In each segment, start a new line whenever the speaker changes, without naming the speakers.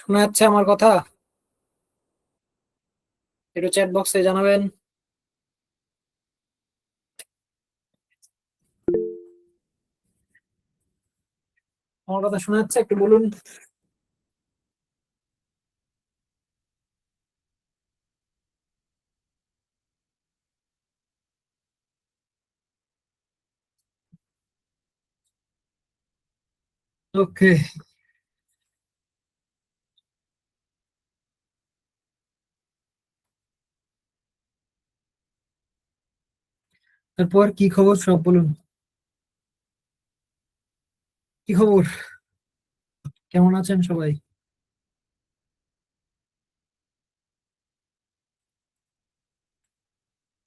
শোনা যাচ্ছে আমার কথা? একটু চ্যাট বক্সে জানাবেন। আমার কথা শোনা যাচ্ছে, একটু বলুন। ওকে। তারপর কি খবর সব বলুন। কি খবর? কেমন আছেন সবাই?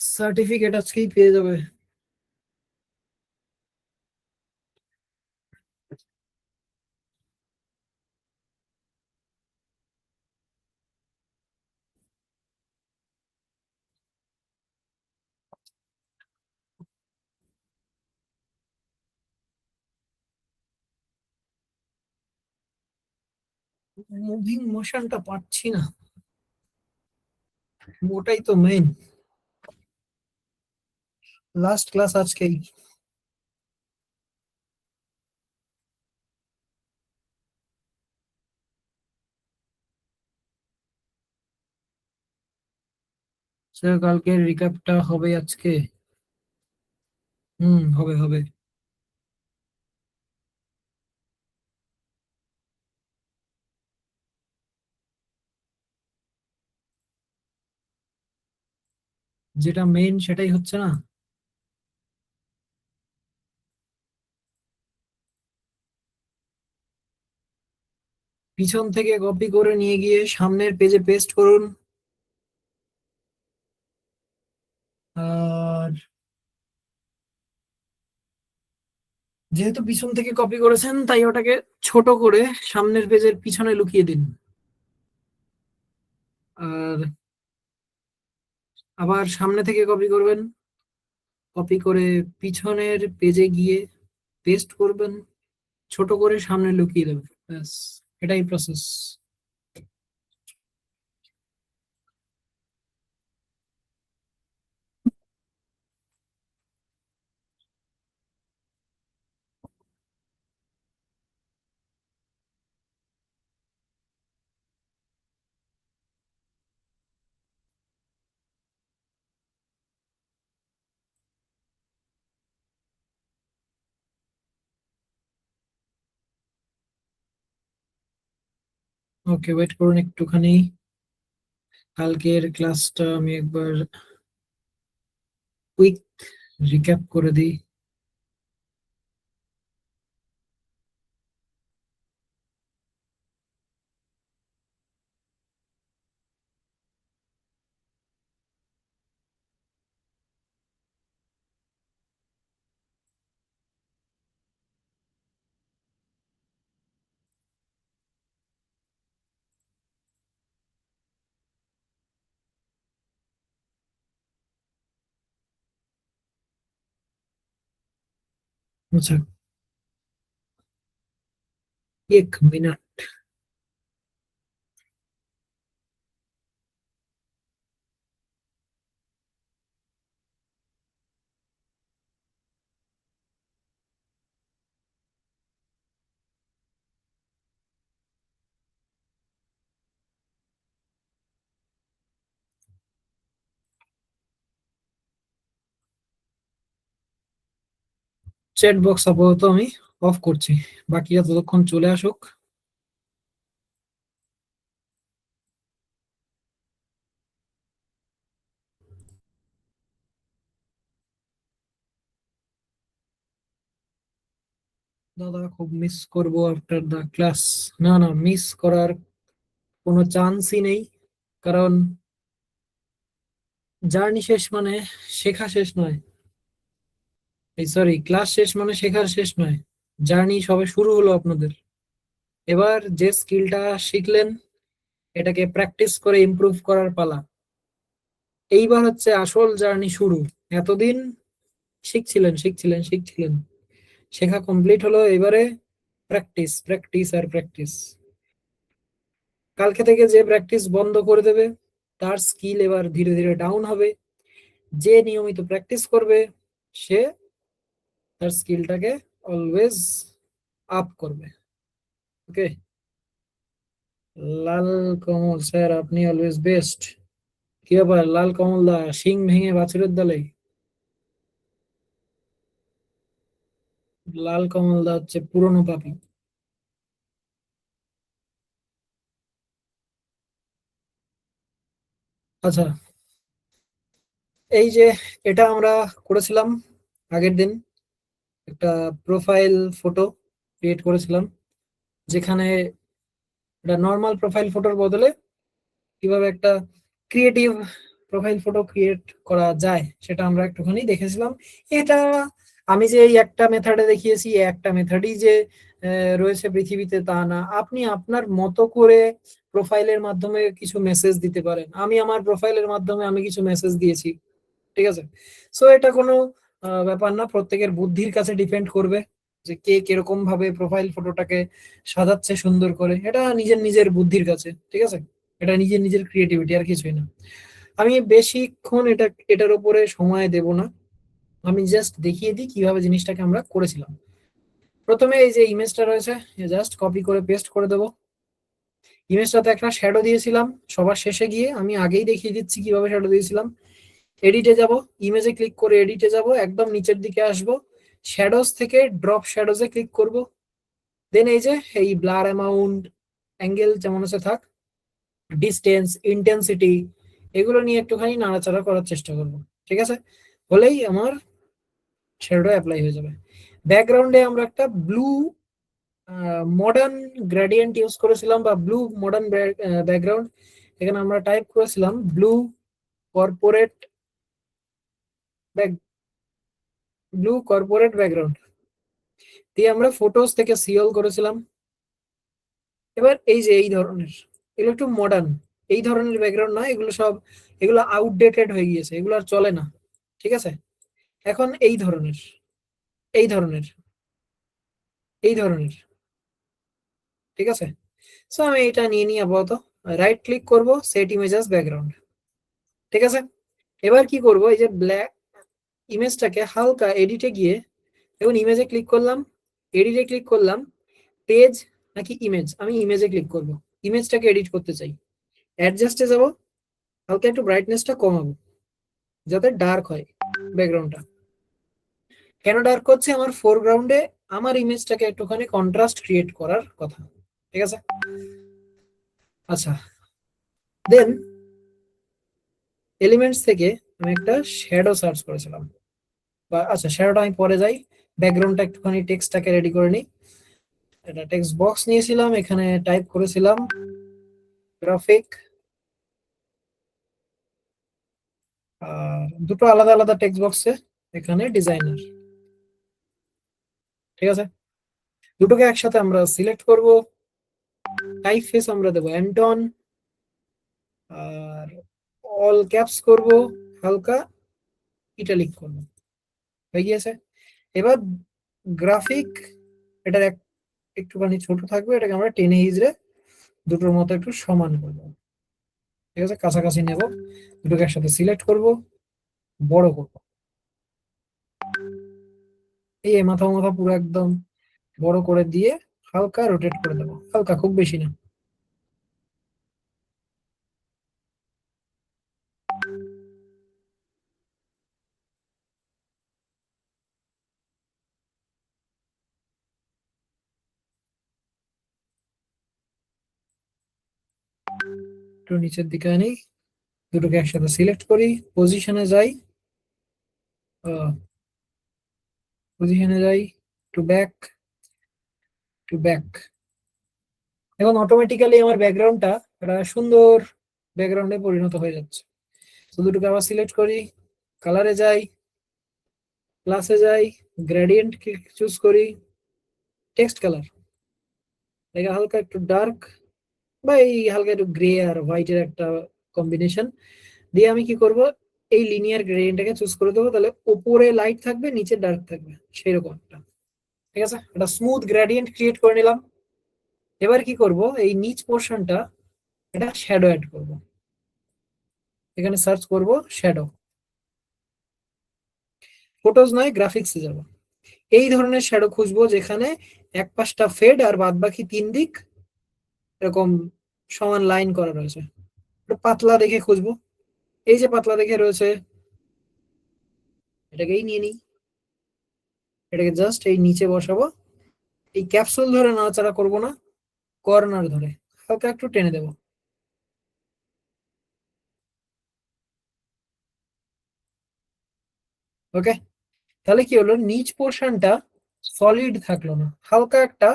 সার্টিফিকেট আজকেই পেয়ে যাবে। মুভিং মোশনটা পাচ্ছি না। ওটাই তো মেইন। লাস্ট ক্লাস আজকেই। স্যার, কালকের রিক্যাপটা হবে আজকে? হবে হবে। যেটা মেইন সেটাই হচ্ছে না। পিছন থেকে কপি করে নিয়ে গিয়ে সামনের পেজে পেস্ট করুন। আর যেহেতু পিছন থেকে কপি করেছেন, তাই ওটাকে ছোট করে সামনের পেজের পিছনে লুকিয়ে দিন। আর আবার সামনে থেকে কপি করবেন। কপি করে পিছনের পেজে গিয়ে পেস্ট করবেন, ছোট করে সামনে লুকিয়ে দেবেন। ব্যাস, এটাই প্রসেস। ওকে, ওয়েট করুন একটুখানি। কালকের ক্লাসটা আমি একবার কুইক রিক্যাপ করে দিই। আচ্ছা, 1 মিনিট। চ্যাট বক্স আপাতত আমি অফ করছি, বাকিরা ততক্ষণ চলে আসুক। দাদা, খুব মিস করবো আফটার দ্য ক্লাস। না না, মিস করার কোনো চান্সই নেই। কারণ জার্নি শেষ মানে শেখা শেষ নয়। এই সরি, ক্লাস শেষ মানে শেখার শেষ নয়। জার্নি সবে শুরু হলো আপনাদের। এবার যে স্কিলটা শিখলেন, এটাকে প্র্যাকটিস করে ইমপ্রুভ করার পালা। এইবার হচ্ছে আসল জার্নি শুরু। এতদিন শিখছিলেন শিখছিলেন শিখছিলেন, শেখা কমপ্লিট হলো, এবারে প্র্যাকটিস প্র্যাকটিস আর প্র্যাকটিস। কালকে থেকে যে প্র্যাকটিস বন্ধ করে দেবে তার স্কিল এবার ধীরে ধীরে ডাউন হবে। যে নিয়মিত প্র্যাকটিস করবে সে তার স্কিলটাকে অলওয়েজ আপ করবে। ওকে। লাল কমল স্যার, আপনি অলওয়েজ বেস্ট। কি ব্যাপার লাল কমল দা, শিং ভেঙে বাছুরের দলে? লাল কমল দা হচ্ছে পুরনো পাপী। আচ্ছা, এই যে এটা আমরা করেছিলাম আগের দিন, একটা প্রোফাইল ফটো ক্রিয়েট করেছিলাম, যেখানে একটা নর্মাল প্রোফাইল ফটোর বদলে কিভাবে একটা ক্রিয়েটিভ প্রোফাইল ফটো ক্রিয়েট করা যায় সেটা আমরা একটুখানি দেখেছিলাম। এটা আমি যে এই একটা মেথডে দেখিয়েছি, এই একটা মেথডই যে রয়েছে পৃথিবীতে তা না। আপনি আপনার মতো করে প্রোফাইলের মাধ্যমে কিছু মেসেজ দিতে পারেন। আমি আমার প্রোফাইলের মাধ্যমে আমি কিছু মেসেজ দিয়েছি, ঠিক আছে? সো এটা কোনো ব্যাপার না, প্রত্যেকের বুদ্ধির কাছে ডিপেন্ড করবে যে কে কিরকম ভাবে প্রোফাইল ফটোটাকে সাজাচ্ছে সুন্দর করে। এটা নিজের নিজের বুদ্ধির কাছে, ঠিক আছে? এটা নিজের নিজের ক্রিয়েটিভিটি, আর কিছুই না। আমি বেশিক্ষণ এটার উপরে সময় দেব না, আমি জাস্ট দেখিয়ে দিই কিভাবে জিনিসটাকে আমরা করেছিলাম। প্রথমে এই যে ইমেজটা রয়েছে, জাস্ট কপি করে পেস্ট করে দেবো। ইমেজটাতে একটা শ্যাডো দিয়েছিলাম সবার শেষে গিয়ে, আমি আগেই দেখিয়ে দিচ্ছি কিভাবে শ্যাডো দিয়েছিলাম। এডিটে যাব, ইমেজে ক্লিক করে এডিটে যাব, একদম নিচের দিকে আসব, শ্যাডোজ থেকে ড্রপ শ্যাডোজে ক্লিক করব। দেন এই যে এই ব্লার অ্যামাউন্ট, অ্যাঙ্গেল যেমন আছে থাক, ডিস্টেন্স, ইন্টেন্সিটি, এগুলো নিয়ে একটুখানি নাড়াচাড়া করার চেষ্টা করব, ঠিক আছে? হলেই আমার শ্যাডো অ্যাপ্লাই হয়ে যাবে। ব্যাকগ্রাউন্ডে আমরা একটা ব্লু মডার্ন গ্রেডিয়েন্ট ইউজ করেছিলাম, বা ব্লু মডার্ন ব্যাকগ্রাউন্ড। এখানে আমরা টাইপ করেছিলাম ব্লু কর্পোরেট ব্যাকগ্রাউন্ড দিয়ে আমরা ফটোস থেকে সিওল করেছিলাম। এবার এই যে এই ধরনের, এগুলো একটু মডার্ন, এই ধরনের ব্যাকগ্রাউন্ড না, এগুলো সব, এগুলো আউটডেটেড হয়ে গিয়েছে, এগুলো আর চলে না, ঠিক আছে? এখন এই ধরনের এই ধরনের, ঠিক আছে? সো আমি এটা নিয়ে নিই আপাতত, রাইট ক্লিক করব, সেট ইমেজেস ব্যাকগ্রাউন্ড, ঠিক আছে? এবার কি করব, এই যে ব্ল্যাক ইমেজটাকে হালকা এডিটে গিয়ে, এখন ইমেজে ক্লিক করলাম, এডিটে ক্লিক করলাম, পেজ নাকি ইমেজ, আমি ইমেজে ক্লিক করব, ইমেজটাকে এডিট করতে চাই। অ্যাডজাস্টে যাব, হালকা একটু ব্রাইটনেসটা কমাবো যাতে ডার্ক হয় ব্যাকগ্রাউন্ডটা। কেন ডার্ক হচ্ছে, আমার ফোরগ্রাউন্ডে আমার ইমেজটাকে একটুখানি কন্ট্রাস্ট ক্রিয়েট করার কথা, ঠিক আছে? আচ্ছা, দেন এলিমেন্টস থেকে আমি একটা শ্যাডো সার্চ করেছিলাম, বা আচ্ছা শ্যাডোটা আমি পরে যাই, ব্যাকগ্রাউন্ডটা একটুখানি টেক্সটটাকে রেডি করে নিই। এটা টেক্সট বক্স নিয়েছিলাম, এখানে টাইপ করেছিলাম গ্রাফিক, আর দুটো আলাদা আলাদা টেক্সট বক্সে এখানে ডিজাইনার, ঠিক আছে? দুটোকে একসাথে আমরা সিলেক্ট করব, টাইপ ফেস আমরা দেবো অ্যান্টন, আর অল ক্যাপস করব, হালকা ইটালিক করব, হয়ে গিয়েছে। এবার গ্রাফিক, এটার একটুখানি ছোট থাকবে, এটাকে আমরা টেনে হিজড়ে দুটোর মতো একটু সমান করব, ঠিক আছে? কাছাকাছি নেব, দুটোকে একসাথে সিলেক্ট করব, বড় করব, এই মাথা মাথা পুরো একদম বড় করে দিয়ে হালকা রোটেট করে দেবো, হালকা, খুব বেশি না। একটু নিচের দিকে আনি, দুটোকে একসাথে সিলেক্ট করি, পজিশনে যাই, টু ব্যাক, এখন অটোমেটিক্যালি আমার ব্যাকগ্রাউন্ডটা একটা সুন্দর ব্যাকগ্রাউন্ডে পরিণত হয়ে যাচ্ছে। তো দুটোকে আবার সিলেক্ট করি, কালারে যাই, ক্লাসে যাই, গ্রেডিয়েন্ট চুজ করি, টেক্সট কালার, এটা হালকা একটু ডার্ক, বা এই হালকা একটু গ্রে আর হোয়াইটের একটা কম্বিনেশন দিয়ে আমি কি করব, এই লিনিয়ার গ্রেডিয়েন্টটাকে চুজ করে দেবো, তাহলে উপরে লাইট থাকবে নিচে ডার্ক থাকবে, সেরকম একটা, ঠিক আছে? একটা স্মুথ গ্রেডিয়েন্ট ক্রিয়েট করে নিলাম। এবার কি করব, এই নিচ পোর্শনটা এটা শ্যাডো অ্যাড করব, এখানে সার্চ করব শ্যাডো, ফটোজ নয় গ্রাফিক্সে যাব। এই ধরনের শ্যাডো খুঁজবো যেখানে এক পাশটা ফেড আর বাদ বাকি তিন দিক এরকম সমান লাইন করা রয়েছে। একটু পাতলা দেখে খুঁজবো, এই যে পাতলা দেখে রয়েছে, এটাকেই নিয়ে নিই, এটাকে জাস্ট এই নিচে বসাবো, এই ক্যাপসুল ধরে নাড়াচাড়া করবো না, কর্নার ধরে হালকা একটু টেনে দেবো। ওকে, তাহলে কি হলো, নিচ পোর্শনটা সলিড থাকলো না, হালকা একটা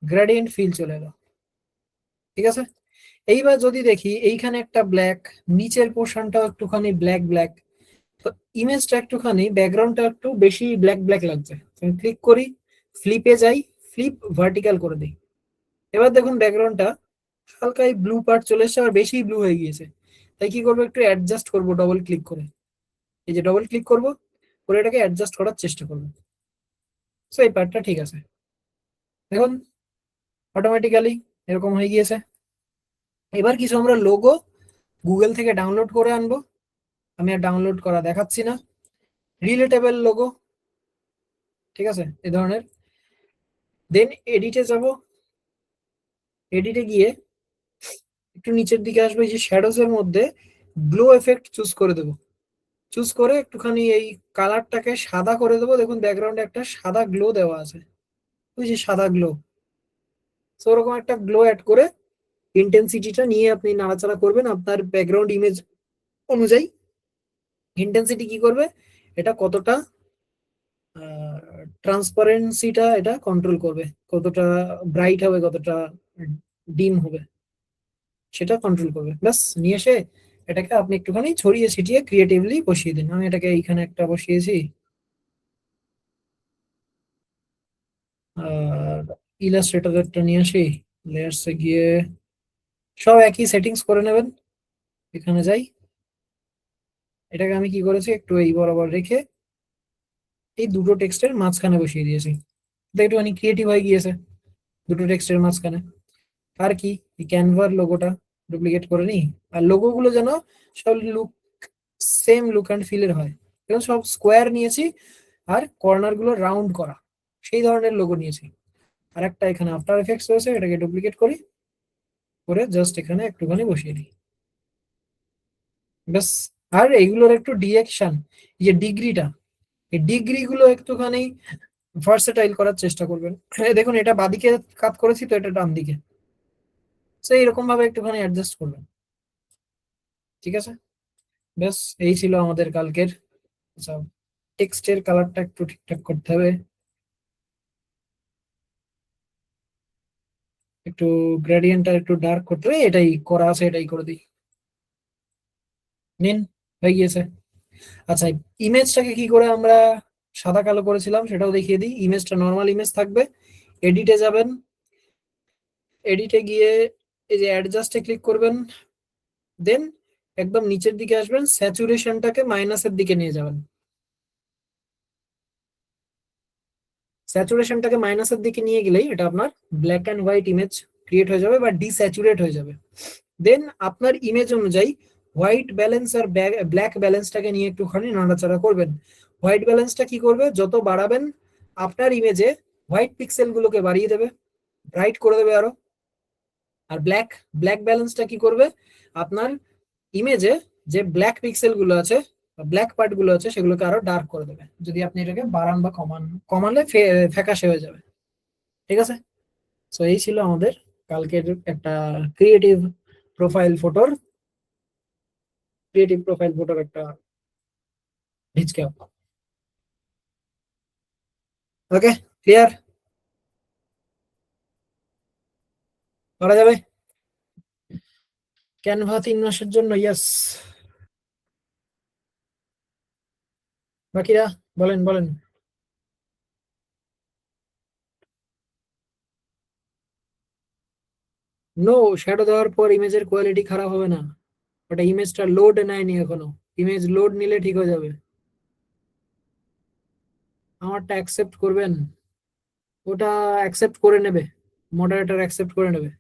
গ্রেডিয়েন্ট ফিল চলে এলো। ঠিক আছে, এইবার যদি দেখি এইখানে একটা ব্ল্যাক, নিচের পোর্শনটাও একটুখানি ব্ল্যাক ব্ল্যাক, তো ইমেজটা একটুখানি ব্যাকগ্রাউন্ডটা একটু বেশি ব্ল্যাক ব্ল্যাক লাগছে, আমি ক্লিক করি, ফ্লিপে যাই, ফ্লিপ ভার্টিক্যাল করে দিই। এবার দেখুন ব্যাকগ্রাউন্ডটা হালকা এই ব্লু পার্ট চলে এসেছে, আর বেশি ব্লু হয়ে গিয়েছে। তাই কি করবো, একটু অ্যাডজাস্ট করবো ডবল ক্লিক করে, এই যে ডবল ক্লিক করবো করে এটাকে অ্যাডজাস্ট করার চেষ্টা করবো। সো এই পার্টটা ঠিক আছে, দেখুন অটোমেটিক্যালি এরকম হয়ে গিয়েছে। এবার কিছু আমরা লোগো গুগল থেকে ডাউনলোড করে আনবো, আমি আর ডাউনলোড করা দেখাচ্ছি না, রিলেটেবল লোগো, ঠিক আছে এই ধরনের। দেন এডিটে যাব, এডিটে গিয়ে একটু নিচের দিকে আসবো, এই যে শ্যাডোজ এর মধ্যে গ্লো এফেক্ট চুজ করে দেবো, চুজ করে একটুখানি এই কালারটাকে সাদা করে দেবো, দেখুন ব্যাকগ্রাউন্ডে একটা সাদা গ্লো দেওয়া আছে, ওই যে সাদা গ্লো। তো ওরকম একটা গ্লো অ্যাড করে ইন্টেন্সিটিটা নিয়ে আপনি নাড়াচাড়া করবেন আপনার ব্যাকগ্রাউন্ড ইমেজ অনুযায়ী। ইন্টেন্সিটি কি করবে, এটা কতটা ট্রান্সপারেন্সিটা এটা কন্ট্রোল করবে, কতটা ব্রাইট হবে কতটা ডিম হবে সেটা কন্ট্রোল করবে। ব্যাস নিয়ে এসে এটাকে আপনি একটুখানি ছড়িয়ে ছিটিয়ে ক্রিয়েটিভলি বসিয়ে দিন। আমি এটাকে এইখানে একটা বসিয়েছি, আর ইলাস্ট্রেটরটা নিয়ে আসি, লেয়ার্সে গিয়ে সব একই সেটিংস করে নেবেন। এখানে যাই, এটাকে আমি কি করেছি, একটু এই বরাবর রেখে এই দুটো টেক্সটের মাঝখানে বসিয়ে দিয়েছি, এটা একটুখানি ক্রিয়েটিভ হয়ে গিয়েছে দুটো টেক্সটের মাঝখানে। আর কি, এই ক্যানভার লোগোটা ডুপ্লিকেট করে নিই, আর লোগো গুলো যেন সব লুক সেম লুক অ্যান্ড ফিলের হয়, এবং সব স্কোয়ার নিয়েছি আর কর্নার গুলো রাউন্ড করা, সেই ধরনের লোগো নিয়েছি। আর একটা এখানে আফটার এফেক্টস রয়েছে, এটাকে ডুপ্লিকেট করি, করে জাস্ট এখানে একটুখানি বসিয়ে দিই, ব্যাস। আর এইগুলোর একটু ডিরেকশন, এই যে ডিগ্রিটা, এই ডিগ্রি গুলো একটুখানি ভার্সেটাইল করার চেষ্টা করবেন। দেখুন এটা বাদিকে কাট করেছি, তো এটা ডান দিকে, তো এইরকম ভাবে একটুখানি অ্যাডজাস্ট করবেন। ঠিক আছে, ব্যাস এই ছিল আমাদের কালকের। আচ্ছা, টেক্সটের কালারটা একটু ঠিকঠাক করতে হবে, একটু গ্রেডিয়েন্টটা একটু ডার্ক করতে হবে, এটাই করা আছে এটাই করে দিই, নিন হয়ে গিয়েছে। আচ্ছা, ইমেজটাকে কি করে আমরা সাদা কালো করেছিলাম সেটাও দেখিয়ে দিই। ইমেজটা নর্মাল ইমেজ থাকবে, এডিটে যাবেন, এডিটে গিয়ে এই যে অ্যাডজাস্টে ক্লিক করবেন, দেন একদম নিচের দিকে আসবেন, স্যাচুরেশনটাকে মাইনাসের দিকে নিয়ে যাবেন, স্যাচুরেশনটাকে মাইনাসের দিকে নিয়ে গেলেই এটা আপনার black and white image create হয়ে যাবে বা ডিস্যাচুরেট হয়ে যাবে। দেন আপনার ইমেজ অনুযায়ী হোয়াইট ব্যালেন্স আর ব্ল্যাক ব্যালেন্সটাকে নিয়ে একটুখানি নাড়াচাড়া করবেন। হোয়াইট ব্যালেন্সটা কি করবে, যত বাড়াবেন আপনার ইমেজে হোয়াইট পিক্সেল গুলোকে বাড়িয়ে দেবে, ব্রাইট করে দেবে আরো। আর ব্ল্যাক ব্ল্যাক ব্যালেন্সটা কি করবে, আপনার ইমেজে যে ব্ল্যাক পিক্সেল গুলো আছে, ব্ল্যাক পার্ট গুলো আছে, সেগুলোকে আরো ডার্ক করে দেবে যদি আপনি এটাকে বাড়ান বা কমান, কমালে ফ্যাকাশে হয়ে যাবে। ঠিক আছে, সো এই ছিল আমাদের কালকের একটা ক্রিয়েটিভ প্রোফাইল ফটোর ক্রিয়েটিভ প্রোফাইল ফটোর একটা ঢিচকে। ওকে, ক্লিয়ার, করা যাবে। ক্যানভা 3 মাসের জন্য, ইয়েস। বাকিরা বলেন বলেন। নো, শ্যাডো দেওয়ার পর ইমেজের কোয়ালিটি খারাপ হবে না, ওটা ইমেজটা লোড নেয়নি এখনো, ইমেজ লোড নিলে ঠিক হয়ে যাবে। আমারটা অ্যাকসেপ্ট করবেন, ওটা অ্যাকসেপ্ট করে নেবে, মডারেটর অ্যাকসেপ্ট করে নেবে।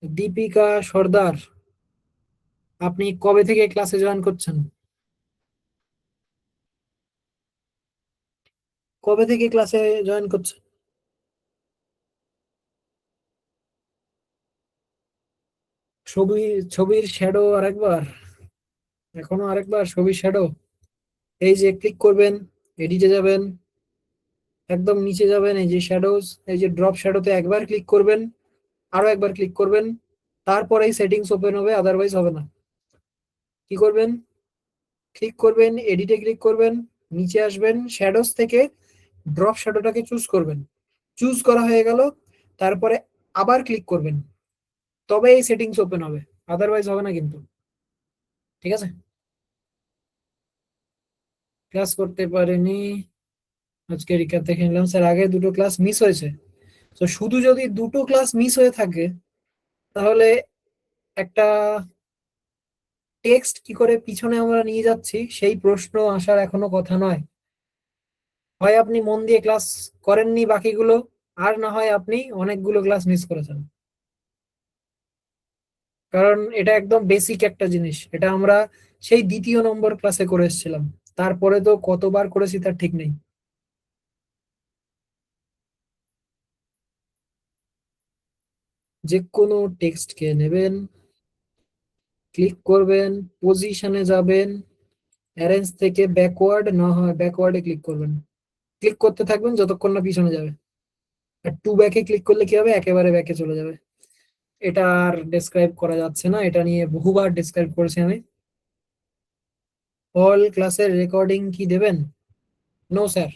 দীপিকা সর্দার, আপনি কবে থেকে ক্লাসে জয়েন করছেন? কবে থেকে ক্লাসে জয়েন করছেন? ছবির শ্যাডো আরেকবার, এখনো আরেকবার ছবির শ্যাডো। এই যে ক্লিক করবেন, এডিটে যাবেন, একদম নিচে যাবেন, এই যে শ্যাডোজ, এই যে ড্রপ শ্যাডোতে একবার ক্লিক করবেন, আরো একবার ক্লিক করবেন, তারপরেই সেটিংস ওপেন হবে, আদারওয়াইজ হবে না। কি করবেন? ক্লিক করবেন, এডিটে ক্লিক করবেন, নিচে আসবেন, শ্যাডোজ থেকে ড্রপ শ্যাডোটাকে চুজ করবেন। চুজ করা হয়ে গেল, তারপরে আবার ক্লিক করবেন, তবে এই সেটিংস ওপেন হবে, আদারওয়াইজ হবে না কিন্তু। ঠিক আছে? ক্লাস করতে পারেনি আজকে, রিক্যাপ দেখে নিলাম স্যার, আগে দুটো ক্লাস মিস হয়েছে। তো শুধু যদি দুটো ক্লাস মিস হয়ে থাকে, তাহলে একটা টেক্সট কি করে পিছনে আমরা নিয়ে যাচ্ছি সেই প্রশ্ন আসার এখনো কথা নয়। হয় আপনি মন দিয়ে ক্লাস করেননি বাকিগুলো, আর না হয় আপনি অনেকগুলো ক্লাস মিস করেছেন। কারণ এটা একদম বেসিক একটা জিনিস, এটা আমরা সেই দ্বিতীয় নম্বর ক্লাসে করে এসেছিলাম, তারপরে তো কতবার করেছি তার ঠিক নেই। যে কোনো টেক্সটকে নেবেন, ক্লিক করবেন, পজিশনে যাবেন, অ্যারেঞ্জ থেকে ব্যাকওয়ার্ড, না হয় ব্যাকওয়ার্ডে ক্লিক করবেন। ক্লিক করতে থাকবেন যতক্ষণ না পিছনে যাবে। আর টু ব্যাকে ক্লিক করলে কি হবে, একেবারে ব্যাকে চলে যাবে। এটা আর ডেসক্রাইব করা যাচ্ছে না, এটা নিয়ে বহুবার ডেসক্রাইব করেছি আমি। অল ক্লাসের রেকর্ডিং কি দেবেন? No sir,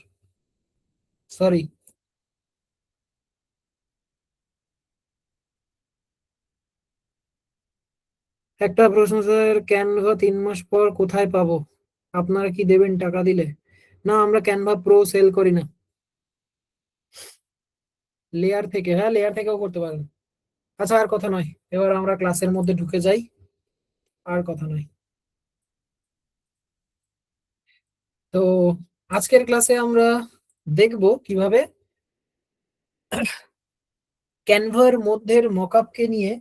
sorry. একটা প্রশ্ন স্যার, ক্যানভা 3 মাস পর কোথায় পাবো? আপনারা কি দেবেন টাকা দিলে? না, আমরা ক্যানভা প্রো সেল করি না। লেয়ার থেকে, হ্যাঁ লেয়ার থেকেও করতে পারেন। আচ্ছা, আর কথা নয়, এবার আমরা ক্লাসের মধ্যে ঢুকে যাই। আর কথা নয়। তো আজকের ক্লাসে আমরা দেখব কিভাবে ক্যানভার মধ্যের মকআপকে নিয়ে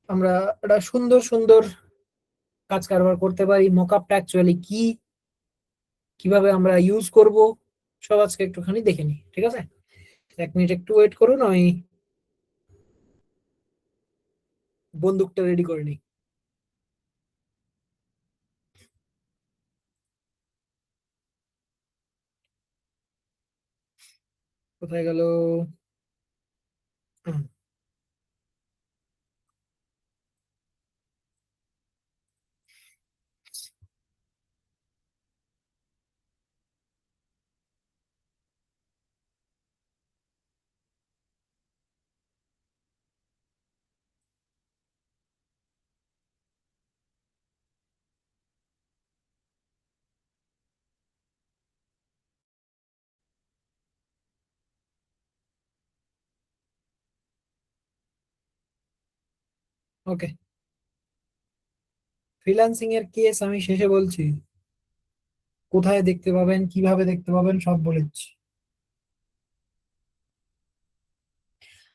আমরা একটা সুন্দর সুন্দর কাজ কারবার করতে পারি, মকআপটা অ্যাকচুয়ালি কি, কিভাবে আমরা ইউজ করব, সব আজকে একটুখানি দেখে নিই। ঠিক আছে? 1 মিনিট একটু ওয়েট করুন, আমি বন্দুকটা রেডি করে নিই। কোথায় গেল? ওকে, ফ্রিল্যান্সিং এর কেস আমি শেষে বলছি, কোথায় দেখতে পাবেন, কিভাবে দেখতে পাবেন, সব বলে দিচ্ছি।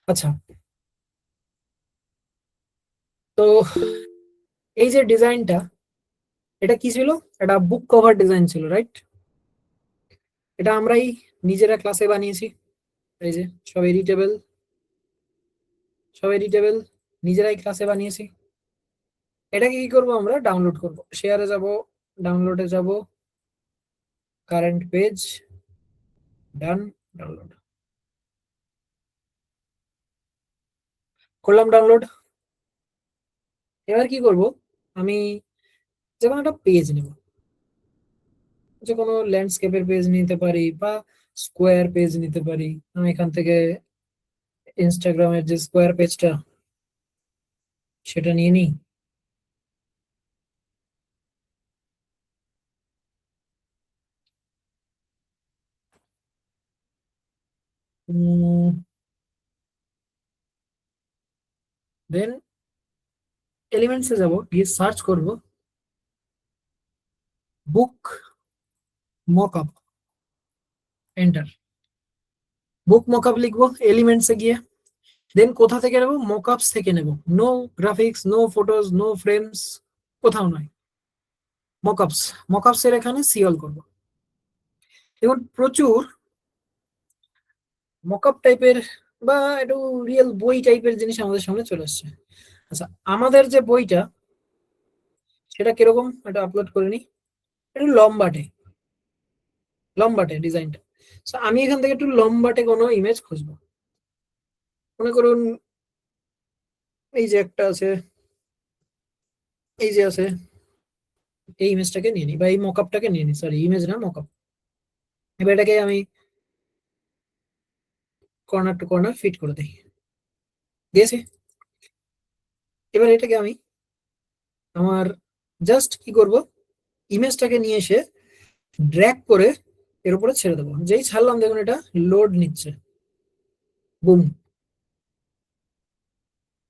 আচ্ছা, তো এই যে ডিজাইনটা, এটা কি ছিল? এটা বুক কভার ডিজাইন ছিল, রাইট? এটা আমরাই নিজেরা ক্লাসে বানিয়েছি। এই যে সব এডিটেবল, সব এডিটেবল, নিজেরাই ক্লাসে বানিয়েছি। এটাকে কি করব, আমরা ডাউনলোড করব, শেয়ারে যাব, ডাউনলোডে যাব, কারেন্ট পেজ, ডান, ডাউনলোড করলাম, ডাউনলোড। এবার কি করব, আমি যে কোনো একটা পেজ নেব, যে কোনো ল্যান্ডস্কেপের পেজ নিতে পারি বা স্কোয়ার পেজ নিতে পারি। আমি এখান থেকে ইনস্টাগ্রামের যে স্কোয়ার পেজটা, সেটা নিয়ে নিই। দেন এলিমেন্টসে যাব, গিয়ে সার্চ করব বুক মকআপ, এন্টার। বুক মকআপ লিখবো এলিমেন্টসে গিয়ে, দেন কোথা থেকে নেব? মকআপস থেকে নেব। No graphics, no photos, no frames, কোথাও নয়, মকআপস। মকআপস এর এখানে সিওল করব। দেখুন প্রচুর মকআপ টাইপের বা একটু রিয়েল বই টাইপের জিনিস আমাদের সামনে চলে আসছে। আচ্ছা, আমাদের যে বইটা সেটা কিরকম এটা আপলোড করে নি, একটু লম্বাটে, লম্বাটে ডিজাইনটা। আমি এখান থেকে একটু লম্বাটে কোনো ইমেজ খুঁজবো। মনে করুন এই যে একটা আছে, এই যে আছে, এই ইমেজটাকে নিয়ে নিই বা এই মকআপটাকে নিয়ে নিই, সরি ইমেজ না মকআপ। এবার এটাকে আমি কর্নার টু কর্নার ফিট করে দিই, দিয়েছি। এবার এটাকে আমি আমার জাস্ট কি করব, ইমেজটাকে নিয়ে এসে ড্র্যাগ করে এর উপরে ছেড়ে দেবো। যেই ছাড়লাম দেখুন এটা লোড নিচ্ছে, বুম,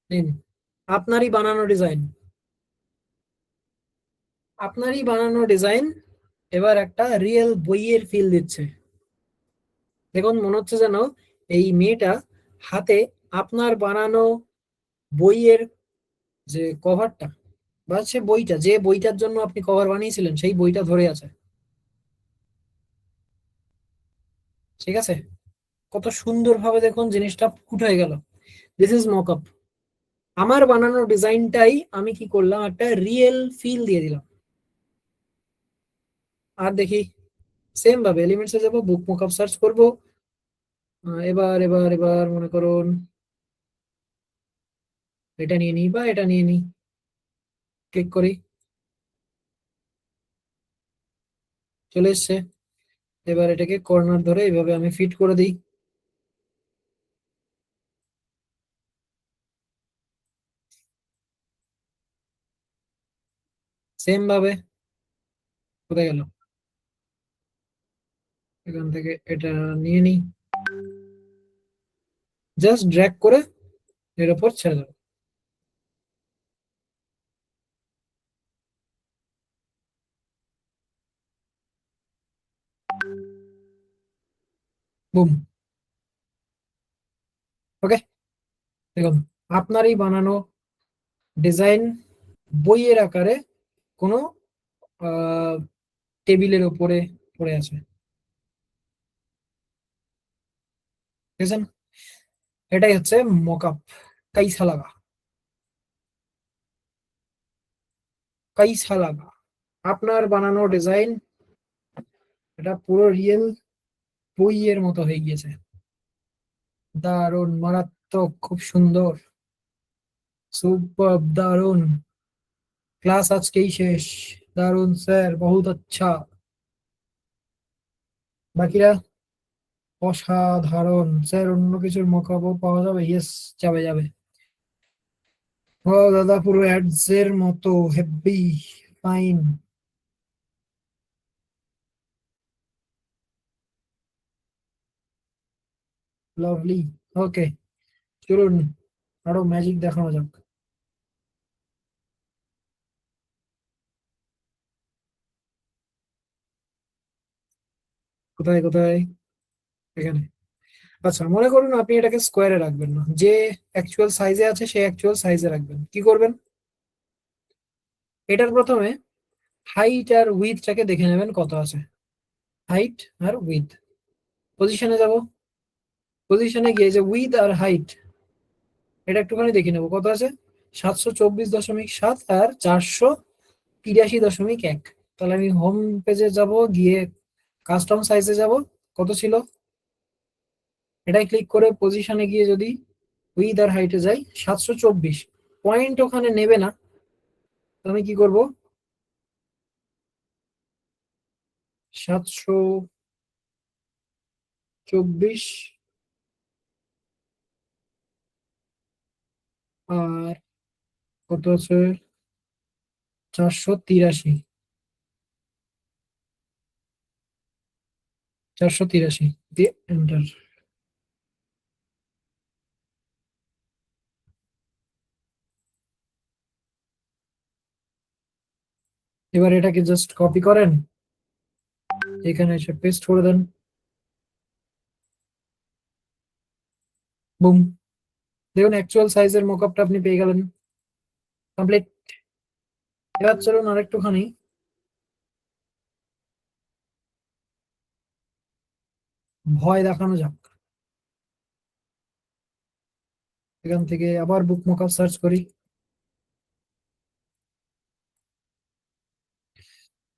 নিন আপনারই বানানো ডিজাইন, আপনারই বানানো ডিজাইন এবার একটা রিয়েল বইয়ের ফিল দিচ্ছে। দেখুন মনে হচ্ছে যেন এই মেয়েটা হাতে আপনার বানানো বইয়ের যে কভারটা বা সে বইটা, যে বইটার জন্য আপনি কভার বানিয়েছিলেন সেই বইটা ধরে আছে। ঠিক আছে, কত সুন্দরভাবে দেখুন জিনিসটা ফুট হয়ে গেল। This is mockup. আমার বানানো ডিজাইনটাই আমি কি করলাম, একটা রিয়েল ফিল দিয়ে দিলাম। আর দেখি সেম ভাবে এলিমেন্টসে যাবো, বুক মকআপ সার্চ করব। এবার মনে করুন এটা নিয়ে নিই বা এটা নিয়ে নিই, ক্লিক করি, চলে এসছে। এবার এটাকে কর্নার ধরে এইভাবে আমি ফিট করে দিই। সেম ভাবে, কোথায় গেল, এখান থেকে এটা নিয়ে নিই, জাস্ট ড্র্যাগ করে এর উপর ছেড়ে দেবো, বুম। ওকে, দেখুন আপনারই বানানো ডিজাইন বইয়ের আকারে কোনো আহ টেবিলের উপরে পড়ে আছে, বুঝেছেন? এটাই হচ্ছে মকআপ। কাইসা লাগা, কাইসা লাগা, আপনার বানানো ডিজাইন এটা পুরো রিয়েল বইয়ের মতো হয়ে গিয়েছে। দারুণ, মারাত্মক, খুব সুন্দর, সুপার, দারুণ। ক্লাস আজকেই শেষ। দারুণ স্যার, বহুত আচ্ছা। বাকিরা অসাধারণ স্যার, অন্য কিছুর মকাবও পাওয়া যাবে? ইয়েস, যাবে যাবে। ও দাদা, পুরো অ্যাডস এর মতো হেভি ফাইন, লাভলি। ওকে, চলুন আরো ম্যাজিক দেখানো যাক। কোথায় কোথায়? এখানে। আচ্ছা, মনে করুন আপনি এটাকে স্কোয়ারে রাখবেন না, যে অ্যাকচুয়াল সাইজে আছে সেই অ্যাকচুয়াল সাইজে রাখবেন। কি করবেন? এটার প্রথমে হাইট আর উইথটাকে দেখে নেবেন কত আছে। হাইট আর উইথ, পজিশনে যাব, পজিশনে গিয়ে যে উইথ আর হাইট এটা একটুখানি দেখে নেবো কত আছে। 724.7 আর 483.1। তাহলে আমি হোম পেজে যাব, গিয়ে কাস্টম সাইজে যাব, কত ছিল এটাই ক্লিক করে পজিশনে গিয়ে যদি উইথ আর হাইটে যাই 724, পয়েন্ট ওখানে নেবে না। তো আমি কি করব, 724 আর কত আছে, 483, 483 দিয়ে এন্টার। এবার এটাকে জাস্ট কপি করেন, এখানে এসে পেস্ট করে দেন, বুম। দেখুন অ্যাকচুয়াল সাইজের মকআপটা আপনি পেয়ে গেলেন। কমপ্লিট। এবার চলুন আরেকটুখানি ভয় দেখানো যাক। এখান থেকে আবার বুক মকআপ সার্চ করি।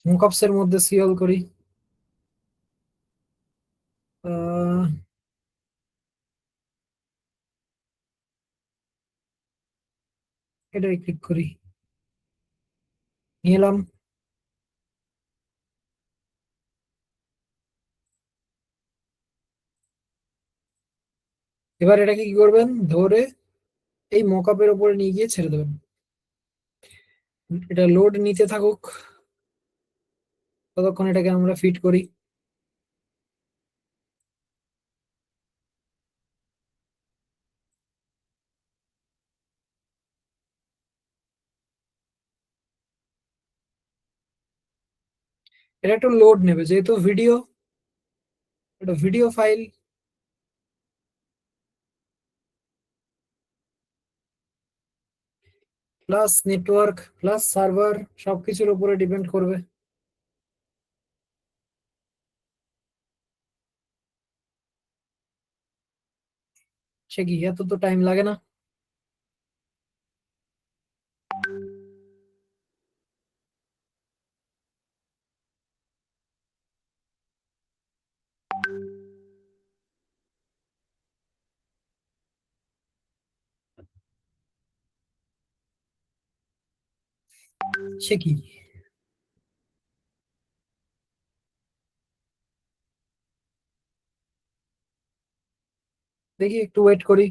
মকআপস এর মধ্যে সিওল করি। আহ, এটাই ক্লিক করি, নিয়ে এলাম। এবার এটাকে কি করবেন, ধরে এই মকআপের উপরে নিয়ে গিয়ে ছেড়ে দেবেন। এটা লোড নিতে থাকুক, ততক্ষণ এটাকে আমরা ফিট করি। এটা একটু লোড নেবে যেহেতু ভিডিও, এটা video file. Plus network plus server, সবকিছুর উপরে ডিপেন্ড করবে। সে কি, এত তো টাইম লাগে না। সে কি, দেখি একটু ওয়েট করি।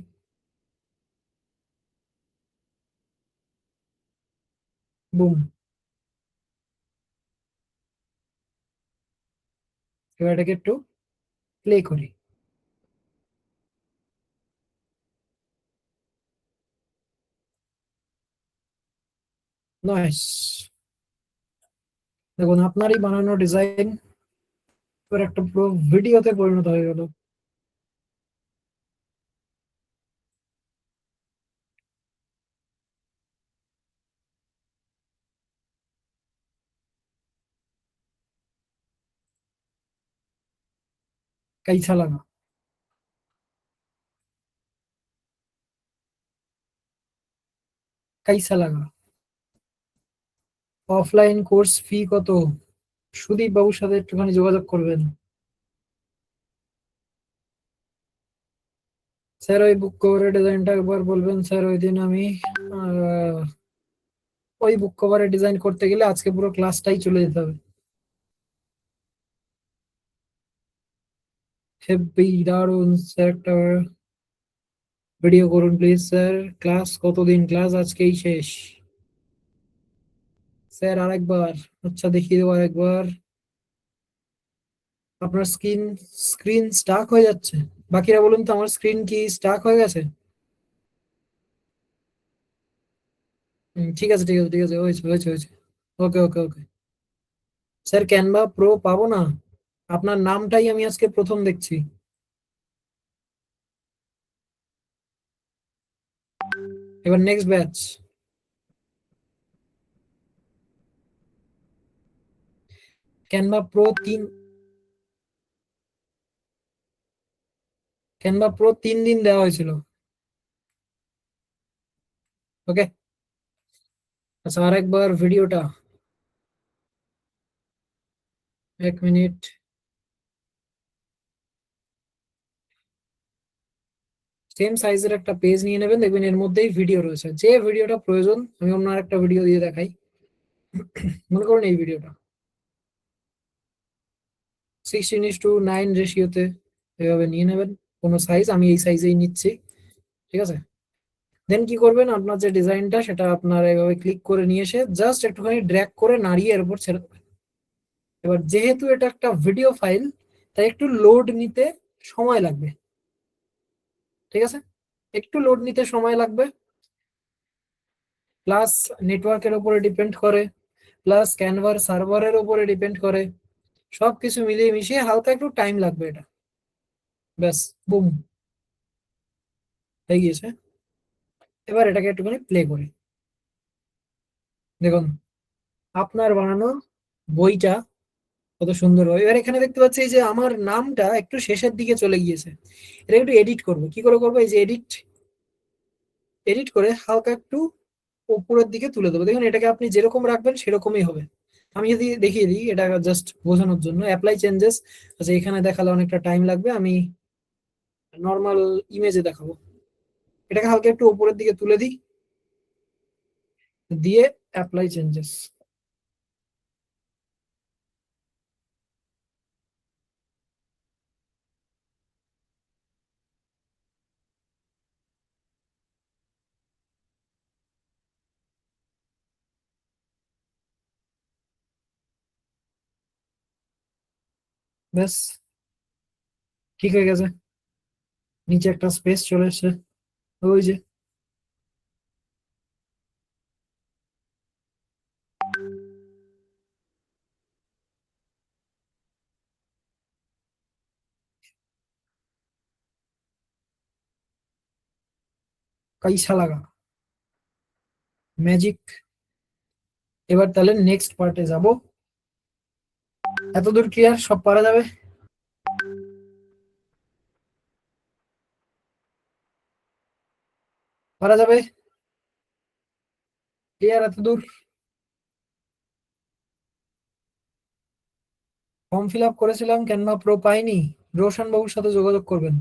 বুম। এবার এটাকে একটু প্লে করি। নাইস। দেখুন আপনারই বানানো ডিজাইন এবার একটা পুরো ভিডিওতে পরিণত হয়ে গেল। कैसा लगा? कैसा लगा? অফলাইন কোর্স ফি কত? সুদীপ বাবুর সাথে একটুখানি যোগাযোগ করবেন। স্যার ওই বুক কভারের ডিজাইনটা একবার বলবেন স্যার, ওই দিন আমি আহ, ওই বুক কভারের ডিজাইন করতে গেলে আজকে পুরো ক্লাসটাই চলে যেতে হবে। হেব্বি দারুন স্যার, একটা ভিডিও করুন প্লিজ স্যার। ক্লাস কতদিন? ক্লাস আজকেই শেষ স্যার, আরেকবার। আচ্ছা দেখিয়ে দেবো আরেকবার। আপনার স্ক্রিন স্টাক হয়ে যাচ্ছে। বাকিরা বলুন তো, আমার স্ক্রিন কি স্টাক হয়ে গেছে? ঠিক আছে ঠিক আছে ঠিক আছে, হয়েছে হয়েছে হয়েছে। ওকে okay okay. Sir Canva pro পাবো না? আপনার নামটাই আমি আজকে প্রথম দেখছি। এবার next batch. Canva pro 3, Canva pro 3 দিন দেওয়া হয়েছিল। ওকে। আচ্ছা আরেকবার ভিডিওটা, 1 মিনিট। সেম সাইজের একটা পেজ নিয়ে নেবেন, দেখবেন এর মধ্যেই ভিডিও রয়েছে। যে ভিডিওটা প্রয়োজন আমি অন্য একটা ভিডিও দিয়ে দেখাই। মনে করুন এই ভিডিওটা 16:9 রেশিওতে এভাবে নিয়ে নেবেন। কোনো সাইজ, আমি এই সাইজেই নিচ্ছি। ঠিক আছে। দেন কি করবেন, আপনার যে ডিজাইনটা সেটা আপনার এভাবে ক্লিক করে নিয়ে এসে জাস্ট একটুখানি ড্র্যাগ করে নাড়িয়ে এর উপর ছেড়ে দেবেন। এবার যেহেতু এটা একটা ভিডিও ফাইল, তাই একটু লোড নিতে সময় লাগবে। ঠিক আছে, একটু লোড নিতে সময় লাগবে। প্লাস নেটওয়ার্কের উপরে ডিপেন্ড করে, প্লাস ক্যানভার সার্ভারের উপরে ডিপেন্ড করে। সবকিছু মিলিয়ে মিশিয়ে হালকা একটু টাইম লাগবে এটা। ব্যাস, বুম, হয়ে গিয়েছে। এবার এটাকে একটুখানি প্লে করি। দেখুন আপনার বানানো বইটা কত সুন্দর হয়। এবার এখানে দেখতে পাচ্ছি যে আমার নামটা একটু শেষের দিকে চলে গিয়েছে। এটা একটু এডিট করবো, কি করে করবো? এই যে এডিট, এডিট করে হালকা একটু উপরের দিকে তুলে দেবো। দেখুন এটাকে আপনি যেরকম রাখবেন সেরকমই হবে। আমি যদি দেখিয়ে দিই এটা জাস্ট বোঝানোর জন্য, অ্যাপ্লাই চেঞ্জেস, আচ্ছা এখানে দেখালে অনেকটা টাইম লাগবে, আমি নর্মাল ইমেজে দেখাবো। এটাকে হালকা একটু উপরের দিকে তুলে দিই, দিয়ে অ্যাপ্লাই চেঞ্জেস। ব্যাস, ঠিক হয়ে গেছে। নিচে একটা স্পেস চলে এসেছে, ওই যে। কাইসা লাগা, ম্যাজিক। এবার তাহলে নেক্সট পার্টে যাব। এতদূর ক্লিয়ার? সব পারা যাবে? পারা যাবে? ক্লিয়ার এতদূর? ফর্ম ফিল আপ করেছিলাম, ক্যানভা প্রো পাইনি, রোশন বাবুর সাথে যোগাযোগ করবেন।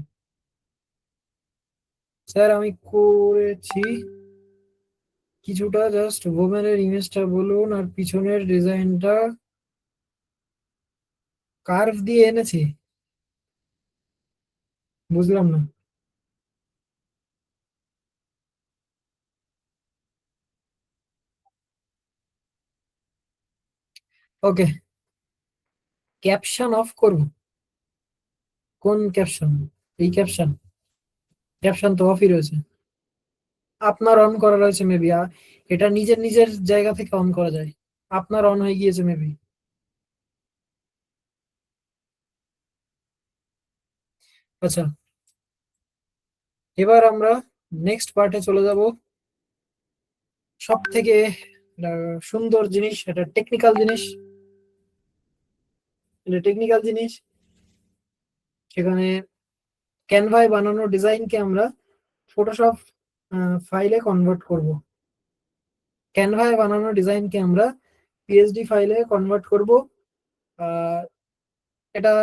স্যার আমি করেছি কিছুটা, জাস্ট ওমেনের ইমেজটা বলুন আর পিছনের ডিজাইনটা কার্ভ দিয়ে এনেছি। বুঝলাম না। ওকে, ক্যাপশন অফ করব? কোন ক্যাপশন? এই ক্যাপশন? ক্যাপশন তো অফই রয়েছে। আপনার অন করা রয়েছে মেবি। এটা নিজের নিজের জায়গা থেকে অন করা যায়। আপনার অন হয়ে গিয়েছে মেবি। আচ্ছা, এবার আমরা নেক্সট পার্টে চলে যাব। সব থেকে সুন্দর জিনিস, এটা টেকনিক্যাল জিনিস, এটা টেকনিক্যাল জিনিস। সেখানে ক্যানভায় বানানো ডিজাইনকে আমরা ফটোশপ ফাইলে কনভার্ট করব। ক্যানভায় বানানো ডিজাইনকে আমরা পিএসডি ফাইলে কনভার্ট করব। আহ, এটা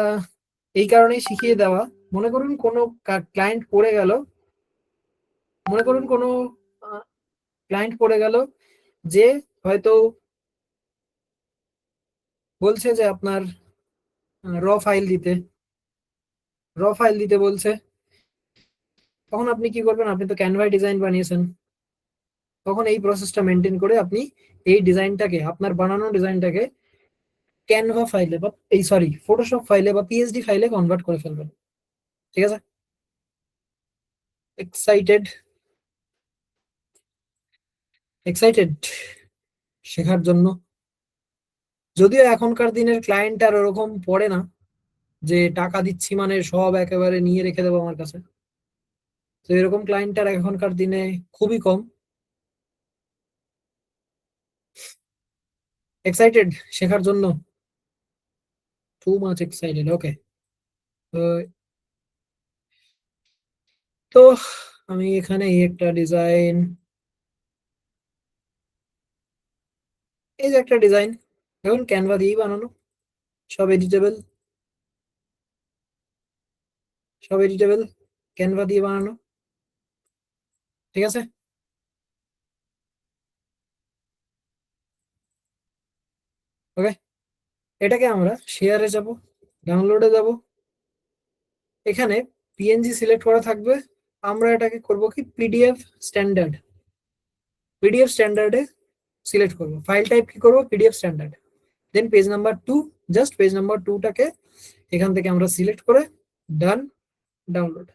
এই কারণেই শিখিয়ে দেওয়া। মনে করুন কোনো ক্লায়েন্ট পড়ে গেল, মনে করুন কোনো ক্লায়েন্ট পড়ে গেল, যে হয়তো বলছে যে আপনার র ফাইল দিতে, র ফাইল দিতে বলছে। তখন আপনি কি করবেন? আপনি তো ক্যানভায় ডিজাইন বানিয়েছেন, তখন এই প্রসেসটা মেনটেন করে আপনি এই ডিজাইনটাকে, আপনার বানানো ডিজাইনটাকে ক্যানভা ফাইলে বা এই সরি ফটোশপ ফাইলে বা পিএসডি ফাইলে কনভার্ট করে ফেলবেন। ঠিক আছে? এক্সাইটেড? এক্সাইটেড শেখার জন্য? যদিও এখনকার দিনের ক্লায়েন্ট আর ওরকম পড়ে না যে টাকা দিচ্ছি মানে সব একেবারে নিয়ে রেখে দেবো আমার কাছে। তো এরকম ক্লায়েন্ট আর এখনকার দিনে খুবই কম। এক্সাইটেড শেখার জন্য? টু মাচ এক্সাইটেড, ওকে। তো আমি এখানে এই একটা ডিজাইন, এই যে একটা ডিজাইন, এখন ক্যানভা দিয়েই বানানো, সব এডিটেবল, সব এডিটেবল, ক্যানভা দিয়ে বানানো। ঠিক আছে? ওকে, এটাকে আমরা শেয়ারে যাব, ডাউনলোডে যাব। এখানে পিএনজি সিলেক্ট করা থাকবে। আমরা এটাকে করব কি পিডিএফ স্ট্যান্ডার্ড, পিডিএফ স্ট্যান্ডার্ডে সিলেক্ট করব। ফাইল টাইপ কি করব? PDF standard. Then page number 2, just page number 2টাকে এখান থেকে আমরা সিলেক্ট করে done, download.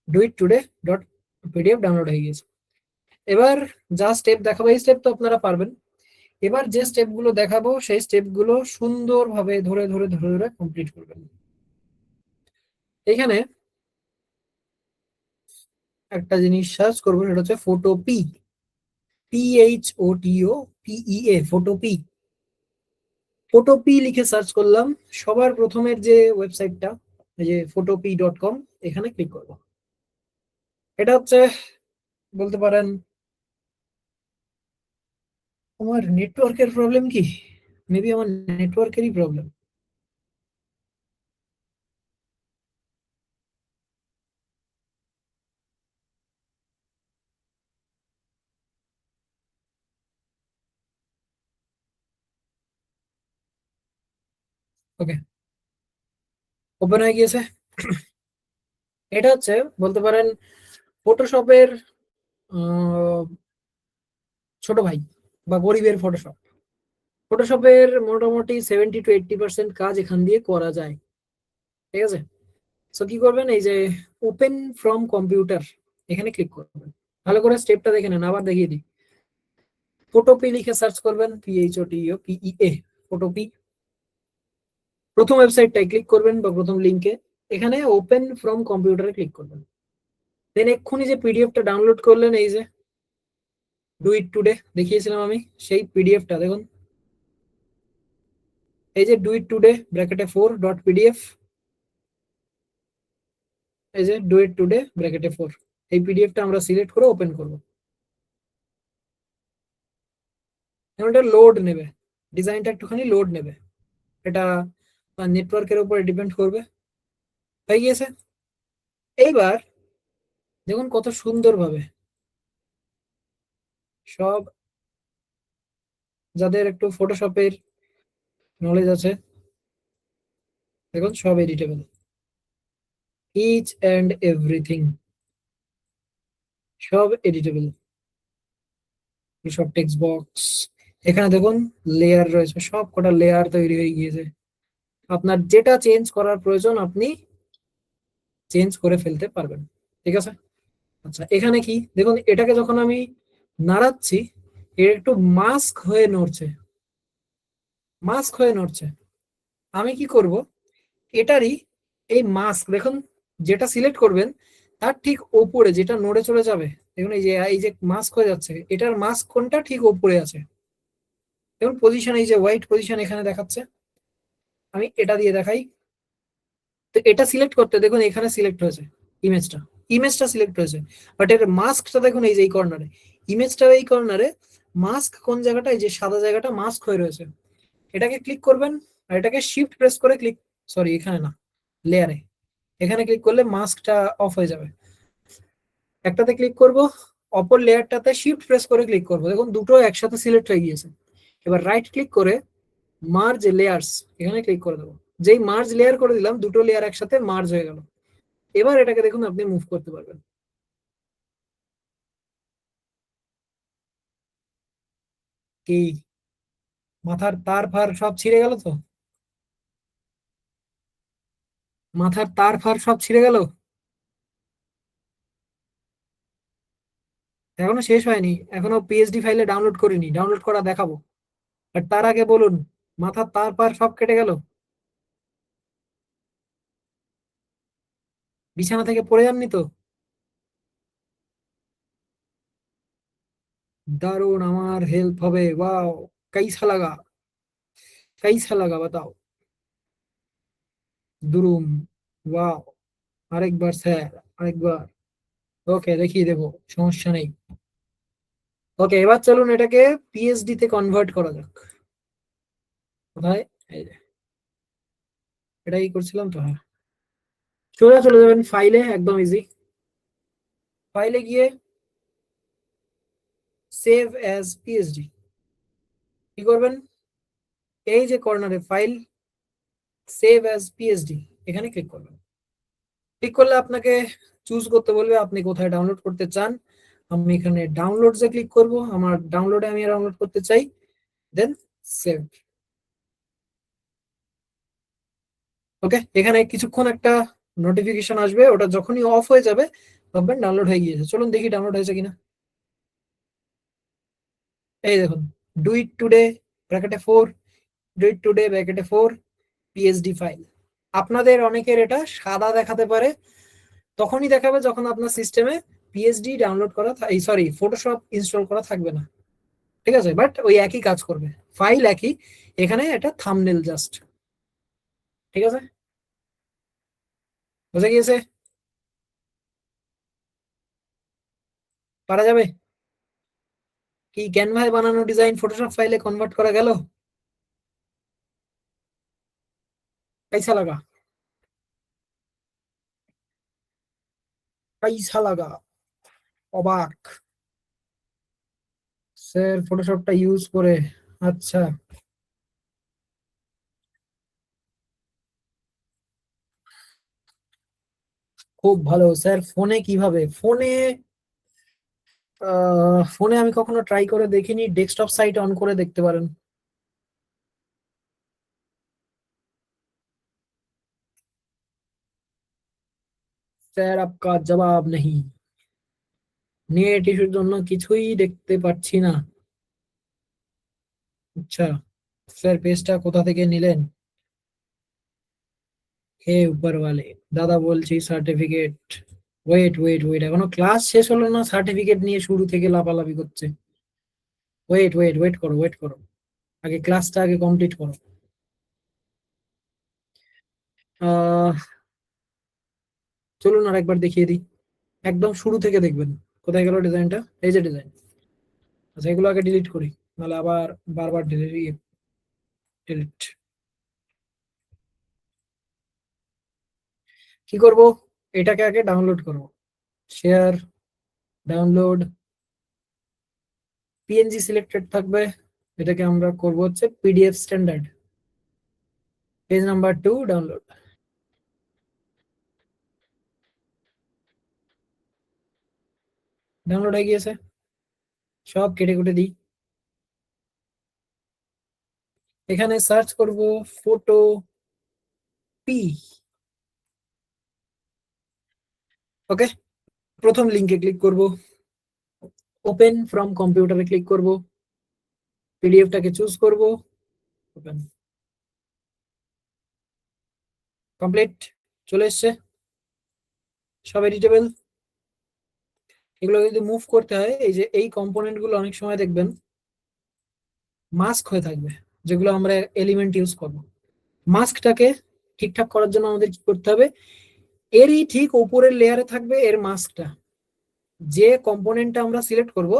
Do it today dot PDF download হয়ে গেছে। এবার যা স্টেপ দেখাবো, এই স্টেপ তো আপনারা পারবেন। এবার যে স্টেপ গুলো দেখাবো সেই স্টেপ গুলো সুন্দরভাবে ধরে ধরে ধরে ধরে কমপ্লিট করবেন। এখানে একটা জিনিস সার্চ করবো, সেটা হচ্ছে ফটোপি, PHOTOPEA, ফটোপি। ফটোপি লিখে সার্চ করলাম, সবার প্রথমের যে ওয়েবসাইটটা, এই যে photopea.com, এখানে ক্লিক করবো। এটা হচ্ছে, বলতে পারেন, আমার নেটওয়ার্কের প্রবলেম কি, মেবি আমার নেটওয়ার্কেরই প্রবলেম। ওকে, ওপেন হয়ে গিয়েছে। এটা হচ্ছে, বলতে পারেন, ফটোশপের ছোট ভাই বা গরিবের ফটোশপ। ফটোশপের মোটামুটি 70 to 80% কাজ এখান দিয়ে করা যায়। ঠিক আছে, সো কি করবেন, এই যে ওপেন ফ্রম কম্পিউটার, এখানে ক্লিক করবেন। ভালো করে স্টেপটা দেখে নেন, আবার দেখিয়ে দিই। ফটোপি লিখে সার্চ করবেন, PHOTOPEA, ফটোপি। প্রথম ওয়েবসাইটটায় ক্লিক করবেন বা প্রথম লিঙ্কে, এখানে ওপেন ফ্রম কম্পিউটারে ক্লিক করবেন। দেন এক্ষুনি যে পিডিএফটা ডাউনলোড করলেন, এই যে ডু ইট টুডে দেখিয়েছিলাম আমি, সেই পিডিএফটা দেখুন, এই যে ডু ইট টুডে ব্র্যাকেটে 4.pdf, এই যে ডু ইট টুডে ব্র্যাকেটে 4, এই পিডিএফটা আমরা সিলেক্ট করে ওপেন করব। এখন এটা লোড নেবে, ডিজাইনটা একটুখানি লোড নেবে, এটা নেটওয়ার্কের উপরে ডিপেন্ড করবে। হয়ে গিয়েছে। এইবার দেখুন কত সুন্দরভাবে সব, যাদের একটু ফটোশপের নলেজ আছে, দেখুন সব এডিটেবল, ইচ অ্যান্ড এভরিথিং সব এডিটেবল। সব টেক্সট বক্স, এখানে দেখুন লেয়ার রয়েছে, সব কটা লেয়ার তৈরি হয়ে গিয়েছে। আপনার যেটা চেঞ্জ করার প্রয়োজন আপনি চেঞ্জ করে ফেলতে পারবেন। ঠিক আছে, আচ্ছা এখানে কি দেখুন, এটাকে যখন আমি নাড়াচ্ছি, এর একটু মাস্ক হয়ে নড়ছে, মাস্ক হয়ে নড়ছে। আমি কি করব, এটারই এই মাস্ক দেখুন, যেটা সিলেক্ট করবেন তার ঠিক ওপরে যেটা নড়ে চলে যাবে, দেখুন এই যে মাস্ক হয়ে যাচ্ছে, এটার মাস্ক কোনটা ঠিক ওপরে আছে, দেখুন পজিশন, এই যে হোয়াইট পজিশন এখানে দেখাচ্ছে। আমি এটা দিয়ে দেখাই, তো এটা সিলেক্ট করতে দেখুন এখানে সিলেক্ট হয়েছে ইমেজটা, ইমেজটা সিলেক্ট হয়েছে, বাট এর মাস্কটা দেখুন এই যে এই কর্নারে, ইমেজটা এই কর্নারে, মাস্ক কোন জায়গাটা, এই যে সাদা জায়গাটা মাস্ক হয়ে রয়েছে। এটাকে ক্লিক করবেন, আর এটাকে শিফট প্রেস করে ক্লিক, সরি এখানে না, লেয়ারে, এখানে ক্লিক করলে মাস্কটা অফ হয়ে যাবে। একটাতে ক্লিক করব, অপর লেয়ারটাতে শিফট প্রেস করে ক্লিক করব, দেখুন দুটো একসাথে সিলেক্ট হয়ে গিয়েছে। এবার রাইট ক্লিক করে মার্জ লেয়ার্স, এখানে ক্লিক করে দেবো। যেই মার্জ লেয়ার করে দিলাম, দুটো লেয়ার একসাথে মার্জ হয়ে গেল। এবার এটাকে দেখুন আপনি মুভ করতে পারবেন। কি, মাথার তার ফার সব ছিঁড়ে গেল তো, মাথার তার ফার সব ছিঁড়ে গেল। এখনো শেষ হয়নি, এখনো পিএইচডি ফাইলে ডাউনলোড করিনি, ডাউনলোড করা দেখাবো। আর তার আগে বলুন, মাথার তার ফার সব কেটে গেল, বিছানা থেকে পড়ে যাননি তো? দারুণ, আমার হেল্প হবে, ওয়াও। कैसा लगा, कैसा लगा बताओ? দুরুম, ওয়াও। আরেকবার স্যার, আরেকবার। ওকে, দেখিয়ে দেবো, সমস্যা নেই। ওকে, এবার চলুন এটাকে পিএইচডি তে কনভার্ট করা যাক। কোথায়, এই যে, এটাই করছিলাম তো, হ্যাঁ। সোজা চলে যাবেন ফাইলে, একদম ইজি। ফাইলে গিয়ে সেভ অ্যাজ পিএইচডি কি করবেন, এই যে কর্নারে ফাইল, সেভ অ্যাজ পিএইচডি, এখানে ক্লিক করবেন। ক্লিক করলে আপনাকে চুজ করতে বলবে আপনি কোথায় ডাউনলোড করতে চান। আমি এখানে ডাউনলোডসে ক্লিক করব, আমার ডাউনলোডে আমি ডাউনলোড করতে চাই, দেন সেভ। ওকে, এখানে কিছুক্ষণ একটা নোটিফিকেশন আসবে, ওটা যখনই অফ হয়ে যাবে ভাববেন ডাউনলোড হয়ে গিয়েছে। চলুন দেখি ডাউনলোড হয়েছে কিনা। এই দেখুন, ডু ইট টুডে ব্র্যাকেটে 4, ডু ইট টুডে ব্র্যাকেটে 4, পিএইচডি ফাইল। আপনাদের অনেকের এটা সাদা দেখাতে পারে, তখনই দেখাবে যখন আপনার সিস্টেমে পিএইচডি ডাউনলোড করা, এই সরি ফটোশপ ইনস্টল করা থাকবে না। ঠিক আছে, বাট ওই একই কাজ করবে, ফাইল একই, এখানে এটা থাম্বনেল জাস্ট। ঠিক আছে, বুঝে গিয়েছে? পারা যাবে? কি ক্যানভায় বানানো ডিজাইন ফটোশপ ফাইলে কনভার্ট করা গেল? পয়সা লাগা, পয়সা লাগা, অবাক স্যার ফটোশপটা ইউজ করে। আচ্ছা, খুব ভালো স্যার। ফোনে কিভাবে? ফোনে ফোনে আমি কখনো ট্রাই করে দেখিনি, ডেস্কটপ সাইট অন করে দেখতে পারেন। স্যার আপকা জবাব নেই, নেট ইস্যুর জন্য কিছুই দেখতে পাচ্ছি না। আচ্ছা স্যার, পেজটা কোথা থেকে নিলেন? হে উপরওয়ালে, দাদা বলছি সার্টিফিকেট। ওয়েট ওয়েট ওয়েট, এখনো ক্লাস শেষ হলো না, সার্টিফিকেট নিয়ে শুরু থেকে লাফালাফি করছে। ওয়েট ওয়েট ওয়েট করো, ওয়েট করো, আগে ক্লাসটা আগে কমপ্লিট করো। আহ চলুন আর একবার দেখিয়ে দিই, একদম শুরু থেকে দেখবেন। কোথায় গেল ডিজাইনটা? এই যে ডিজাইন। আচ্ছা, এগুলো আগে ডিলিট করি, নাহলে আবার বারবার ডিলিট ডিলিট। কি করব? এটাকে আগে ডাউনলোড করব। শেয়ার, ডাউনলোড, পিএনজি সিলেক্টেড থাকবে। এটাকে আমরা করব হচ্ছে PDF standard. Page number 2 download. Download হয়ে গিয়েছে, সব কেটে কুটে দিই। এখানে সার্চ করব ফটো পি। ওকে, প্রথম লিংকে ক্লিক করব, ওপেন ফ্রম কম্পিউটারে ক্লিক করব, পিডিএফটাকে চুজ করব, ওপেন, কমপ্লিট, চলে এসছে, সব এডিটেবল। এগুলো যদি মুভ করতে হয়, এই যে এই কম্পোনেন্ট গুলো অনেক সময় দেখবেন মাস্ক হয়ে থাকবে, যেগুলো আমরা এলিমেন্ট ইউজ করব। মাস্কটাকে ঠিকঠাক করার জন্য আমাদের কি করতে হবে? এরই ঠিক উপরের লেয়ারে থাকবে এর মাস্কটা, যে কম্পোনেন্টটা আমরা সিলেক্ট করব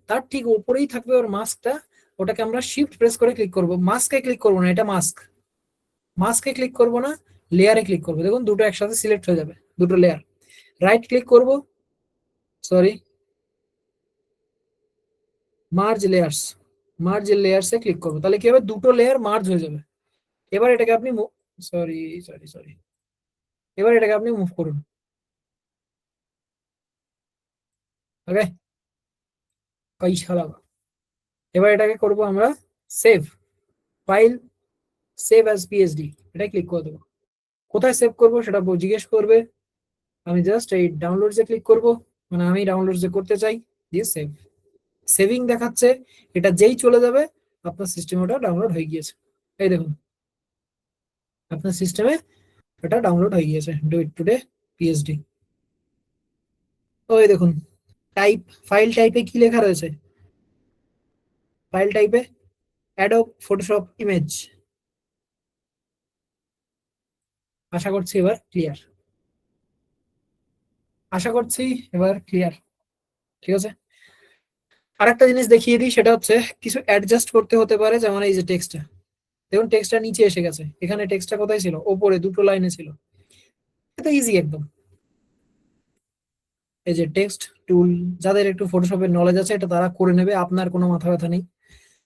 তার ঠিক উপরেই থাকবে ওর মাস্কটা। ওটাকে আমরা শিফট প্রেস করে ক্লিক করব, মাস্কে ক্লিক করব না, এটা মাস্ক। মাস্কে ক্লিক করব না, লেয়ারে ক্লিক করব, দেখুন দুটো একসাথে সিলেক্ট হয়ে যাবে, দুটো লেয়ার। রাইট ক্লিক করব, সরি, মার্জ লেয়ার্স, মার্জ লেয়ার্সে ক্লিক করব, তাহলে কি হবে? দুটো লেয়ার মার্জ হয়ে যাবে। এবার এটাকে আপনি সরি সরি সরি, এবার এটাকে আপনি মুভ করুন। ওকে, পয়সা লাগা। এবার এটাকে করব আমরা save, file, save as PSD, এটা ক্লিক করে দেবো। কোথায় সেভ করব সেটা জিজ্ঞেস করবে, আমি জাস্ট এই ডাউনলোড যে ক্লিক করব, মানে আমি ডাউনলোড যে করতে চাই, দিয়ে সেভ। সেভিং দেখাচ্ছে, এটা যেই চলে যাবে আপনার সিস্টেমে ওটা ডাউনলোড হয়ে গিয়েছে। এই দেখুন, আপনার সিস্টেমে এটা ডাউনলোড হয়ে গিয়েছে, ডু ইট টুডে পিএসডি। ওই দেখুন, টাইপ, ফাইল টাইপে কি লেখা রয়েছে? ফাইল টাইপে অ্যাডোব ফটোশপ ইমেজ। আশা করছি এবার ক্লিয়ার, আশা করছি এবার ক্লিয়ার। ঠিক আছে, আরেকটা জিনিস দেখিয়ে দিই, সেটা হচ্ছে কিছু অ্যাডজাস্ট করতে হতে পারে, যেমন এই যে টেক্সটটা, দেখুন টেক্সটটা নিচে এসে গেছে, এখানে টেক্সটটা কোথায় ছিল? ওপরে দুটো লাইনে ছিল। এটা ইজি একদম। এই যে টেক্সট টুল, যাদের একটু ফটোশপের নলেজ আছে এটা তারা করে নেবে, আপনার কোনো মাথা ব্যথা নেই।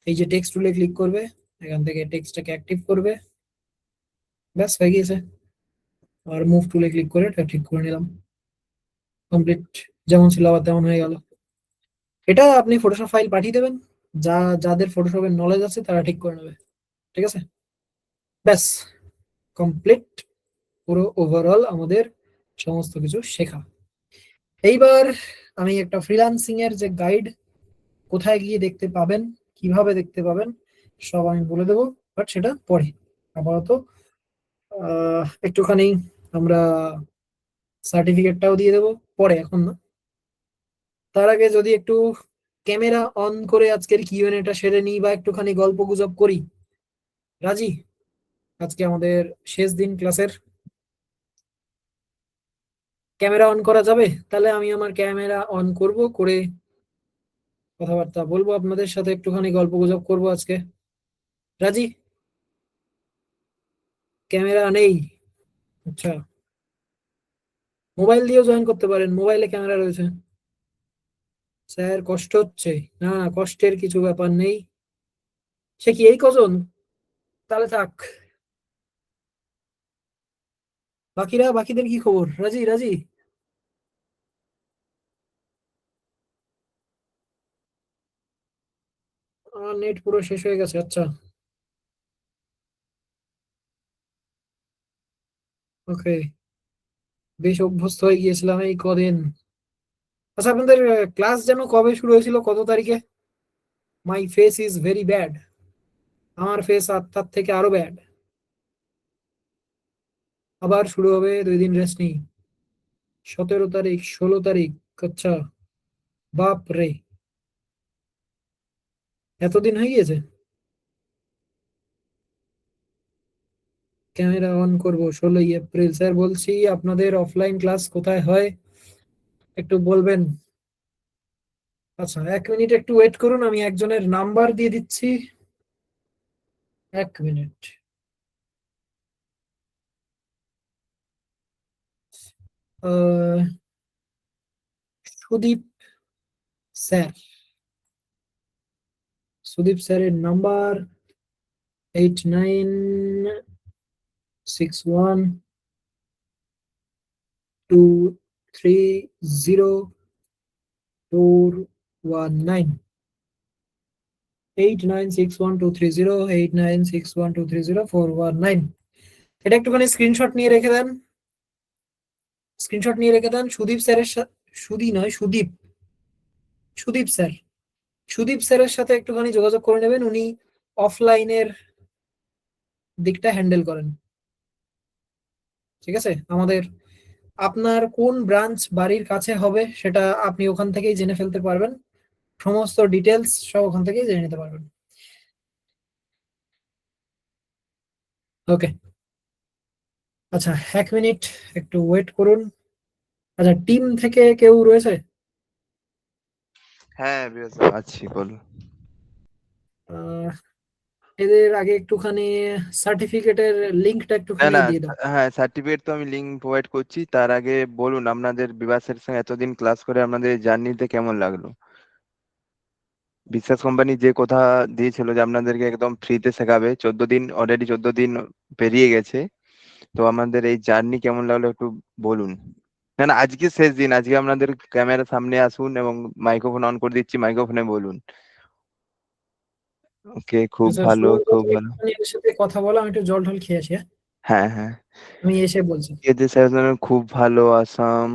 এই যে টেক্সট টুলে ক্লিক করবে, এখান থেকে টেক্সটটাকে অ্যাক্টিভ করবে, ব্যাস হয়ে গিয়েছে। আর মুভ টুলে ক্লিক করে এটা ঠিক করে নিলাম, কমপ্লিট, যেমন ছিল আবার তেমন হয়ে গেল। এটা আপনি ফটোশপ ফাইল পাঠিয়ে দেবেন, যাদের ফটোশপের নলেজ আছে তারা ঠিক করে নেবে। ঠিক আছে, ব্যাস, কমপ্লিট, পুরো ওভারঅল আমাদের সমস্ত কিছু শেখা। এইবার আমি একটা ফ্রিল্যান্সিং এর যে গাইড, কোথায় গিয়ে দেখতে পাবেন, কিভাবে দেখতে পাবেন, সব আমি বলে দেবো, বাট সেটা পরে। আপাতত একটুখানি আমরা সার্টিফিকেটটাও দিয়ে দেবো পরে, এখন না। তার আগে যদি একটু ক্যামেরা অন করে আজকের কিউএনএটা সেরে নিই বা একটুখানি গল্প গুজব করি। রাজি? আজকে আমাদের শেষ দিন ক্লাসের, ক্যামেরা অন করা যাবে? তাহলে আমি আমার ক্যামেরা অন করব, করে কথাবার্তা বলবো আপনাদের সাথে, একটুখানি গল্প গুজব করবো আজকে। রাজি? ক্যামেরা নেই? আচ্ছা, মোবাইল দিয়েও জয়েন করতে পারেন, মোবাইলে ক্যামেরা রয়েছে। স্যার কষ্ট হচ্ছে? না না, কষ্টের কিছু ব্যাপার নেই। সে কি এই কজন? তাহলে থাক। বাকিদের কি খবর? রাজি রাজি? নেট পুরো শেষ হয়ে গেছে, আচ্ছা। ওকে, বেশ অভ্যস্ত হয়ে গিয়েছিলাম এই কদিন। আচ্ছা, আপনাদের ক্লাস যেন কবে শুরু হয়েছিল, কত তারিখে? My face is very bad. আমার ফেস আর তার থেকে আরো ব্যাড। আবার শুরু হবে, 2 দিন রেস্ট নেই। 17 তারিখ, 16 তারিখ? আচ্ছা, বাপ রে, এতদিন হয়ে গিয়েছে। ক্যামেরা অন করব 16ই এপ্রিল। স্যার বলছি, আপনাদের অফলাইন ক্লাস কোথায় হয় একটু বলবেন? আচ্ছা, 1 মিনিট একটু ওয়েট করুন, আমি একজনের নাম্বার দিয়ে দিচ্ছি। 1 মিনিট। আহ, সুদীপ স্যার। সুদীপ স্যারের নাম্বার 8961230419। 89612308961230 এটা একটুখানি স্ক্রিনশট নিয়ে রেখে দেন। স্ক্রিনশট নিয়ে রেখে দেন। সুদীপ স্যারের সাথে, সুদী নয়, সুদীপ, সুদীপ স্যার, সুদীপ স্যারের সাথে একটুখানি যোগাযোগ করে নেবেন, উনি অফলাইনের দিকটা হ্যান্ডেল করেন। ঠিক আছে? আমাদের, আপনার কোন ব্রাঞ্চ বাড়ির কাছে হবে সেটা আপনি ওখান থেকেই জেনে ফেলতে পারবেন। সমস্ত ডিটেলস সব ওখান থেকেই জেনে নিতে পারবেন। ওকে। আচ্ছা, 1 মিনিট একটু ওয়েট করুন। আচ্ছা, টিম থেকে কেউ রয়েছে?
হ্যাঁ বিরাজ আছি, বলো।
আহ, এদের আগে একটুখানি সার্টিফিকেটের লিঙ্কটা
না
একটুখানি
না,
দিয়ে দাও।
হ্যাঁ সার্টিফিকেট তো আমি লিঙ্ক প্রোভাইড করছি, তার আগে বলুন আপনাদের বিভাসের সঙ্গে এতদিন ক্লাস করে আপনাদের জার্নিতে কেমন লাগলো? বিশ্বাস কোম্পানি যে কথা দিয়েছিল যে আপনাদেরকে একদম ফ্রিতে শেখাবে, 14 দিন, অলরেডি 14 দিন পেরিয়ে গেছে। তো আমাদের এই জার্নি কেমন লাগলো একটু বলুন। না না, আজকে শেষ দিন, আজকে আপনাদের ক্যামেরার সামনে আসুন এবং মাইক্রোফোন অন করে দিচ্ছি, মাইক্রোফোনে বলুন। ওকে, খুব
আচ্ছা,
ভালো,
সময়
খুব
মতো
ভালো।
একটুখানি এর সাথে কথা বলো, আমি একটু জল টল খেয়ে আসি, হ্যাঁ?
হ্যাঁ হ্যাঁ,
আমি এসে বলছি।
ঠিক আছে স্যার, খুব ভালো আসাম।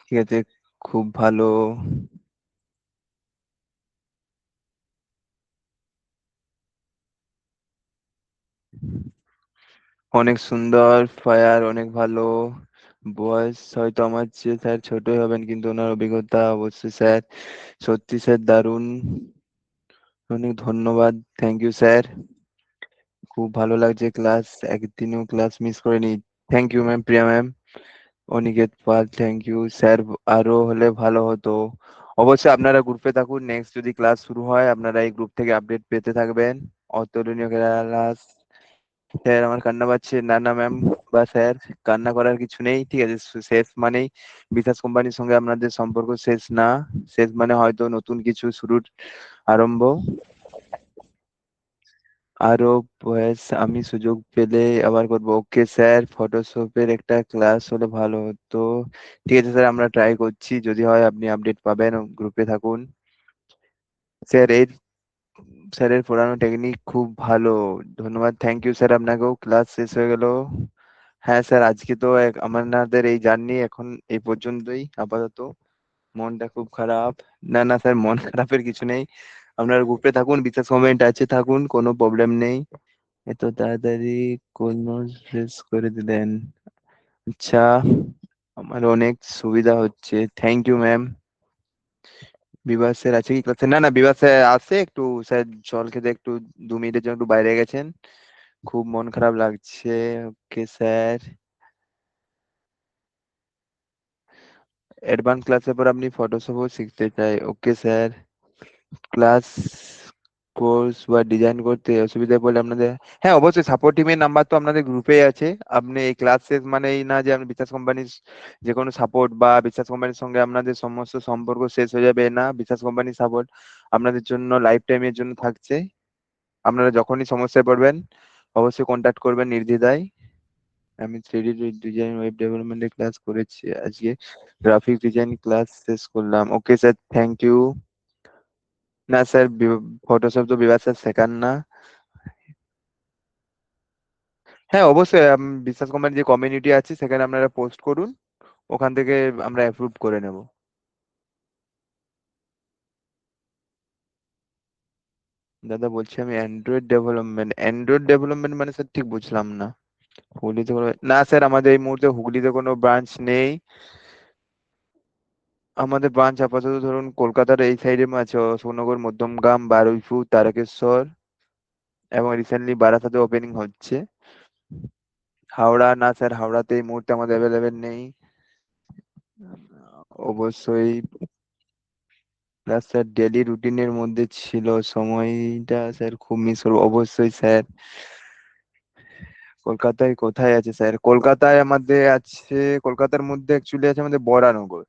ঠিক আছে, খুব ভালো। অনেক সুন্দর ফায়ার, অনেক ভালো। বয়স হয়তো আমার চেয়ে স্যার ছোটই হবেন, কিন্তু ওনার অভিজ্ঞতা অবশ্যই স্যার। সত্যি স্যার দারুণ, অনেক ধন্যবাদ, থ্যাংক ইউ স্যার। খুব ভালো লাগছে ক্লাস, একদিনও ক্লাস মিস করিনি। Thank you ma'am, Priya ma'am, Aniket Pal, thank you sir. আরো হলে ভালো হতো। অবশ্যই আপনারা গ্রুপে থাকুন, নেক্সট যদি ক্লাস শুরু হয় আপনারা এই গ্রুপ থেকে আপডেট পেতে থাকবেন। অতুলনীয় ক্লাস। স্যার আমার কান্না পাচ্ছে। না না ম্যাম বা স্যার, কান্না করার কিছু নেই, ঠিক আছে। শেষ মানেই বিকাশ কোম্পানির সঙ্গে আপনাদের সম্পর্ক শেষ না, শেষ মানে হয়তো নতুন কিছু শুরুর আরম্ভ। আরো বয়স আমি সুযোগ পেলে আবার করবো। ওকে স্যার, ফটোশপের একটা ক্লাস হলে ভালো হতো। ঠিক আছে স্যার, আমরা ট্রাই করছি, যদি হয় আপনি আপডেট পাবেন, গ্রুপে থাকুন। স্যার এই স্যারের পড়ানো টেকনিক খুব ভালো, ধন্যবাদ, থ্যাংক ইউ স্যার। আপনাকেও। ক্লাস শেষ হয়ে গেল। হ্যাঁ স্যার, আজকে তো আমাদের এই জার্নি এখন এই পর্যন্তই আপাতত। মনটা খুব খারাপ। না না স্যার, মন খারাপের কিছু নেই, আপনার গ্রুপে থাকুন, বিশেষ কমেন্ট আছে থাকুন, কোনো প্রবলেম নেই। এত তাড়াতাড়ি কোন শেষ করে দিলেন। আচ্ছা, আমার অনেক সুবিধা হচ্ছে, thank you ma'am. Bibhas sir আছে কি ক্লাসে? না না, বিভাস স্যার আছে, একটু স্যার জল খেতে একটু 2 মিনিটের জন্য একটু বাইরে গেছেন, খুব মন খারাপ লাগছে। ওকে স্যার, অ্যাডভান্স ক্লাসের পর আপনি ফটোশপও শিখতে চাই? Okay sir. ক্লাস কোর্স বা ডিজাইন করতে অসুবিধা পড়লে আপনাদের, হ্যাঁ অবশ্যই সাপোর্ট টিমের নাম্বার তো আপনাদের গ্রুপেই আছে। আপনি এই ক্লাস শেষ মানেই না যে আপনি বিশ্বাস কোম্পানির যে কোনো সাপোর্ট বা বিশ্বাস কোম্পানির সঙ্গে আপনাদের সমস্ত সম্পর্ক শেষ হয়ে যাবে, না, বিশ্বাস কোম্পানির সাপোর্ট আপনাদের জন্য লাইফ টাইমের জন্য থাকছে। আপনারা যখনই সমস্যায় পড়বেন অবশ্যই কন্ট্যাক্ট করবেন নির্দ্বিধায়। আমি 3D ডিজাইন ওয়েব ডেভেলপমেন্টের ক্লাস করেছি, আজকে গ্রাফিক ডিজাইন ক্লাস শেষ করলাম। Okay sir, thank you. না স্যার, ফটোশপ তো বিভাগ স্যার শেখান না। হ্যাঁ অবশ্যই, বিশ্বাস কোম্পানির যে কমিউনিটি আছে সেখানে আপনারা পোস্ট করুন, ওখান থেকে আমরা অ্যাপ্রুভ করে নেব। দাদা বলছি আমি অ্যান্ড্রয়েড ডেভেলপমেন্ট মানে স্যার ঠিক বুঝলাম না। হুগলিতে না স্যার, আমাদের এই মুহূর্তে হুগলিতে কোনো ব্রাঞ্চ নেই। আমাদের ব্রাঞ্চ আপাতত ধরুন কলকাতার এই সাইডে আছে, অশোকনগর, মধ্যমগ্রাম, বারুইপুর, তারকেশ্বর, এবং রিসেন্টলি বারাসাতে ওপেনিং হচ্ছে। হাওড়া না স্যার, হাওড়াতে এই মুহূর্তে আমাদের অ্যাভেলেবেল নেই। অবশ্যই প্লাস স্যার ডেলি রুটিনের মধ্যে ছিল, সময়টা স্যার খুব মিস করবো। অবশ্যই স্যার। কলকাতায় কোথায় আছে স্যার? কলকাতায় আমাদের আছে, কলকাতার মধ্যে অ্যাকচুয়ালি আছে আমাদের বরানগর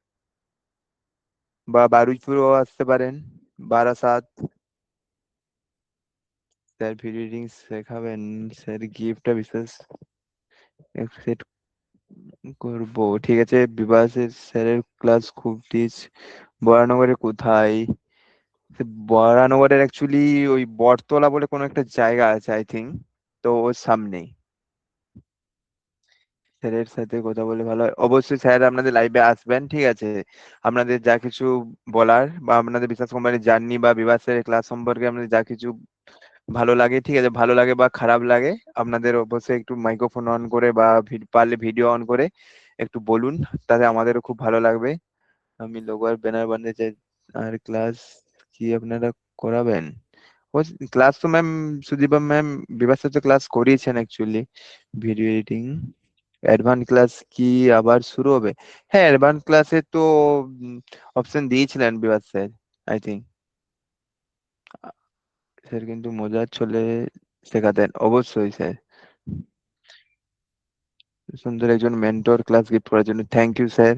বা বারুইপুরও আসতে পারেন, বারাসাত। স্যার ভিডিও এডিটিং শেখাবেন? স্যার গিফটটা বিশেষ accept করবো, ঠিক আছে। বিভাসের স্যারের ক্লাস খুব টিচ বরানগরে কোথায়? বরানগরের অ্যাকচুয়ালি ওই বটতলা বলে কোনো একটা জায়গা আছে আই থিঙ্ক, তো ওর সামনেই। স্যারের সাথে কথা বলে ভালো হয়। অবশ্যই স্যার আপনাদের লাইভে আসবেন, ঠিক আছে। আপনাদের যা কিছু বলার বা আপনাদের বিশ্বাস কোম্পানির জার্নি বা বিভাস স্যারের ক্লাস সম্পর্কে আপনাদের যা কিছু ভালো লাগে, ঠিক আছে, ভালো লাগে বা খারাপ লাগে, আপনাদের অবশ্যই একটু মাইক্রোফোন অন করে বা পারলে ভিডিও অন করে একটু বলুন, তাতে আমাদেরও খুব ভালো লাগবে। আমি লোগো আর ব্যানার বানাতে চাই। আর ক্লাস কি আপনারা করাবেন? ও ক্লাস তো ma'am Sudipa ma'am Bibhas sir তো ক্লাস করিয়েছেন actually, video editing. Advance class কি আবার শুরু হবে? হ্যাঁ অ্যাডভান্স ক্লাসে তো অপশন দিয়েছিলেন Bibhas sir I think. Sir কিন্তু মজার চলে শেখাতেন, অবশ্যই স্যার। সুন্দর একজন মেন্টর ক্লাস গিফট করার জন্য thank you sir.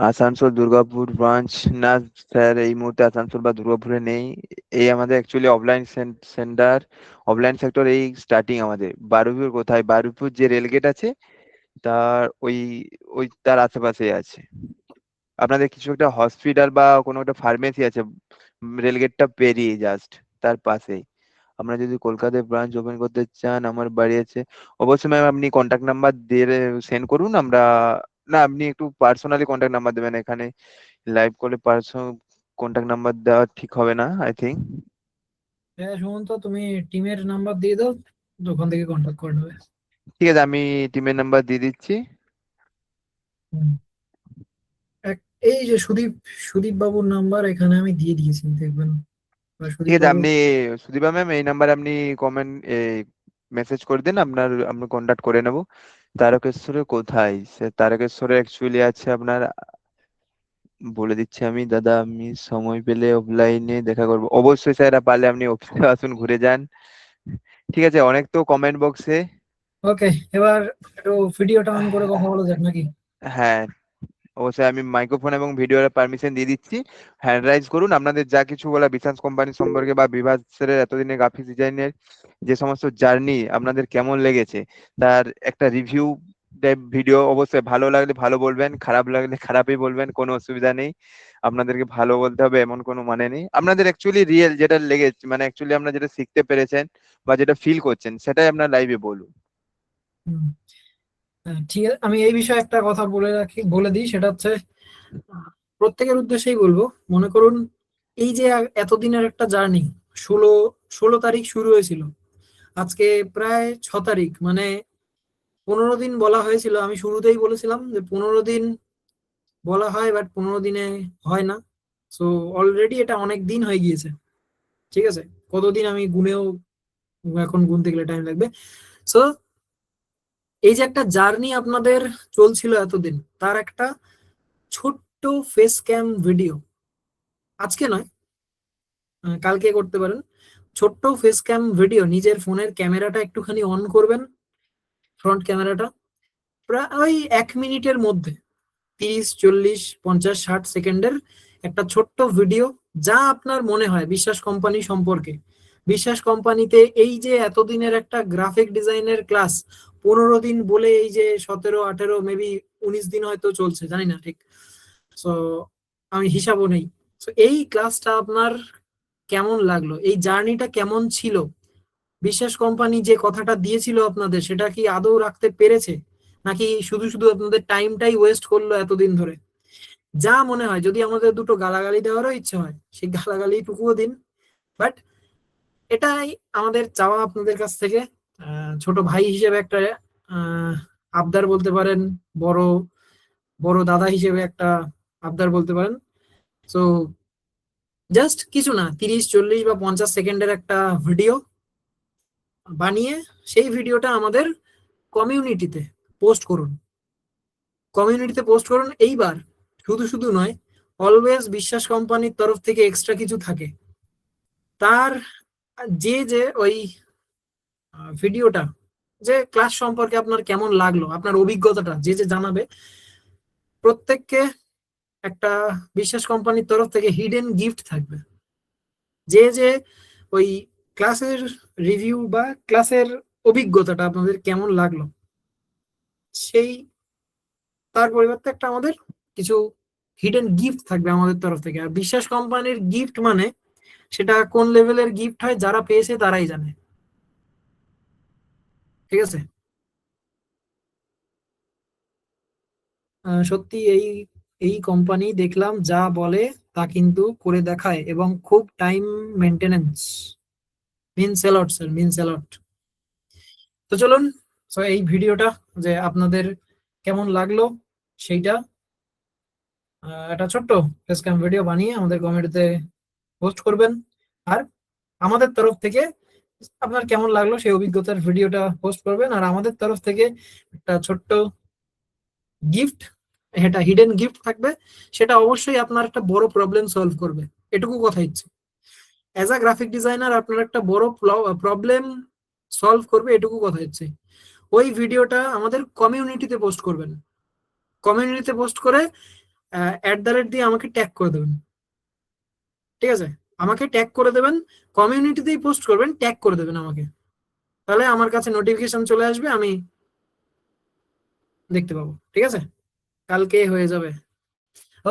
Asansol Durgapur branch না স্যার, এই মুহূর্তে আসানসোল বা দুর্গাপুরে নেই। এই আমাদের actually offline center, offline sector এই স্টার্টিং আমাদের। বারুইপুর কোথায়? বারুইপুর যে রেলগেট আছে তার ওই ওই তার আশেপাশে আছে। আপনাদের কিছু একটা হসপিটাল বা কোনো একটা ফার্মেসি আছে, রেলগেটটা পেরিয়ে জাস্ট তার পাশেই। আপনারা যদি কলকাতায় ব্রাঞ্চ ওপেন করতে চান, আমার বাড়ি আছে। অবশ্যই ম্যাম, আপনি কন্ট্যাক্ট নাম্বার দিয়ে সেন্ড করুন, আমরা, না আপনি একটু পার্সোনালি কন্ট্যাক্ট নাম্বার দেবেন, এখানে লাইভ কলে পার্সোনাল কন্ট্যাক্ট নাম্বার দেওয়া ঠিক হবে না আই থিঙ্ক।
হ্যাঁ সুমন্ত, তুমি টিমের নাম্বার দিয়ে দাও, ওখান থেকে কন্ট্যাক্ট করে নেবে।
ঠিক আছে, আমি টিমের নাম্বার দিয়ে দিচ্ছি।
হুম। এক, এই যে সুদীপ, সুদীপ বাবুর নাম্বার এখানে আমি দিয়ে দিয়েছি, দেখবেন। বা
ঠিক
সুদীপ
আছে,
বাবু।
আপনি সুদীপা ম্যাম এই নাম্বারে আপনি কমেন্ট মেসেজ করে দিন, আমরা কন্ট্যাক্ট করে নেব। তারকেশ্বরে কোথায়? সে তারকেশ্বরে অ্যাকচুয়ালি আছে আপনার, বলে দিচ্ছি আমি দাদা, আমি সময় পেলে অফলাইনে দেখা করবো। অবশ্যই স্যার, পারলে আপনি অফিসে আসুন, ঘুরে যান। ঠিক আছে, অনেক তো কমেন্ট বক্সে।
ওকে, এবার একটু ভিডিওটা অন করে কথা বলা যাক নাকি?
হ্যাঁ অবশ্যই, আমি মাইক্রোফোন এবং ভিডিওর পারমিশন দিয়ে দিচ্ছি। হ্যান্ড রাইজ করুন আপনাদের যা কিছু বলা বিশাস কোম্পানি সম্পর্কে বা বিভাস স্যারের এতদিনের গ্রাফিক্স ডিজাইনের যে সমস্ত জার্নি আপনাদের কেমন লেগেছে, তার একটা রিভিউ টাইপ ভিডিও। অবশ্যই ভালো লাগলে ভালো বলবেন, খারাপ লাগলে খারাপই বলবেন, কোনো অসুবিধা নেই। আপনাদেরকে ভালো বলতে হবে এমন কোনো মানে নেই। আপনাদের অ্যাকচুয়ালি রিয়েল যেটা লেগেছে, মানে অ্যাকচুয়ালি আপনারা যেটা শিখতে পেরেছেন বা যেটা ফিল করছেন সেটাই আপনার লাইভে বলুন।
হুম। হ্যাঁ, ঠিক আছে, আমি এই বিষয়ে একটা কথা বলে রাখি, বলে দিই, সেটা হচ্ছে প্রত্যেকের উদ্দেশ্যেই বলবো, মনে করুন এই যে এতদিনের একটা জার্নি, ষোলো ষোলো তারিখ শুরু হয়েছিল, আজকে প্রায় 6 তারিখ, মানে 15 দিন বলা হয়েছিল। আমি শুরুতেই বলেছিলাম যে 15 দিন বলা হয়, বাট 15 দিনে হয় না। সো অলরেডি এটা অনেক দিন হয়ে গিয়েছে। ঠিক আছে, কতদিন আমি গুনেও এখন গুনতে গেলে টাইম লাগবে। সো এই যে একটা জার্নি আপনাদের চলছিল এতদিন, তার একটা ছোট্ট ফেস ক্যাম ভিডিও, আজকে নয়, কালকে করতে পারেন। ছোট্ট ফেস ক্যাম ভিডিও, নিজের ফোনের ক্যামেরাটা একটুখানি অন করবেন, ফ্রন্ট ক্যামেরাটা, প্রায় ওই 1 মিনিটের মধ্যে, 30, 40, 50, 60 সেকেন্ডের একটা ছোট্ট ভিডিও, যা আপনার মনে হয় বিশ্বাস কোম্পানি সম্পর্কে। বিশ্বাস কোম্পানিতে এই যে এতদিনের একটা গ্রাফিক ডিজাইনের ক্লাস, 15 দিন বলে এই যে 17, 18, মেবি 19 দিন হয়তো চলছে, জানি না ঠিক। সো আমি হিসাবও নেই। তো এই ক্লাসটা আপনার কেমন লাগলো, এই জার্নিটা কেমন ছিল, বিশ্বাস কোম্পানি যে কথাটা দিয়েছিল আপনাদের সেটা কি আদৌ রাখতে পেরেছে, নাকি শুধু শুধু আপনাদের টাইমটাই ওয়েস্ট করলো এতদিন ধরে। যা মনে হয়, যদি আমাদের দুটো গালাগালি দেওয়ারও ইচ্ছে হয় সেই গালাগালিটুকুও দিন, বাট এটাই আমাদের চাওয়া আপনাদের কাছ থেকে। ছোট ভাই হিসেবে একটা আহ, আবদার বলতে পারেন, বড় বড় দাদা হিসেবে একটা আবদার বলতে পারেন। তো জাস্ট কিছু না, 30, 40 বা 50 সেকেন্ডের একটা ভিডিও বানিয়ে সেই ভিডিওটা আমাদের কমিউনিটিতে পোস্ট করুন। কমিউনিটিতে পোস্ট করুন। এইবার শুধু শুধু নয়, অলওয়েজ বিশ্বাস কোম্পানির তরফ থেকে এক্সট্রা কিছু থাকে। তার যে যে ওই ভিডিওটা, যে ক্লাস সম্পর্কে আপনার কেমন লাগলো, আপনার অভিজ্ঞতাটা যে যে জানাবে, প্রত্যেককে একটা বিশ্বাস কোম্পানির তরফ থেকে হিডেন গিফট থাকবে। যে যে ওই ক্লাসের রিভিউ বা ক্লাসের অভিজ্ঞতাটা আপনাদের কেমন লাগলো, সেই তার পরিবর্তে একটা আমাদের কিছু হিডেন গিফট থাকবে আমাদের তরফ থেকে। আর বিশ্বাস কোম্পানির গিফট মানে সেটা কোন লেভেলের গিফট হয়, যারা পেয়েছে তারাই জানে। ঠিক আছে। সত্যি এই এই কোম্পানি দেখলাম যা বলে তা কিন্তু করে দেখায়, এবং খুব time maintenance, means allot sir, means allot. তো চলুন, তো এই ভিডিওটা যে আপনাদের কেমন লাগলো সেইটা একটা ছোট্ট ফেসক্যাম ভিডিও বানিয়ে আমাদের কমিটিতে পোস্ট করবেন। আর আমাদের তরফ থেকে আপনার কেমন লাগলো সেই অভিজ্ঞতার ভিডিওটা পোস্ট করবেন। আর আমাদের তরফ থেকে একটা ছোট্ট গিফট, এটা হিডেন গিফট থাকবে, সেটা অবশ্যই আপনার একটা বড় প্রবলেম সলভ করবে, এটুকু কথা ইচ্ছে। অ্যাজ আ গ্রাফিক ডিজাইনার আপনার একটা বড় প্রবলেম সলভ করবে, এটুকু কথা ইচ্ছে। ওই ভিডিওটা আমাদের কমিউনিটিতে পোস্ট করবেন। কমিউনিটিতে পোস্ট করে @ দিয়ে আমাকে ট্যাগ করে দেবেন। ঠিক আছে, আমাকে ট্যাগ করে দেবেন, কমিউনিটিতেই পোস্ট করবেন, ট্যাগ করে দেবেন আমাকে, তাহলে আমার কাছে নোটিফিকেশন চলে আসবে, আমি দেখতে পাবো। ঠিক আছে, কালকে হয়ে যাবে।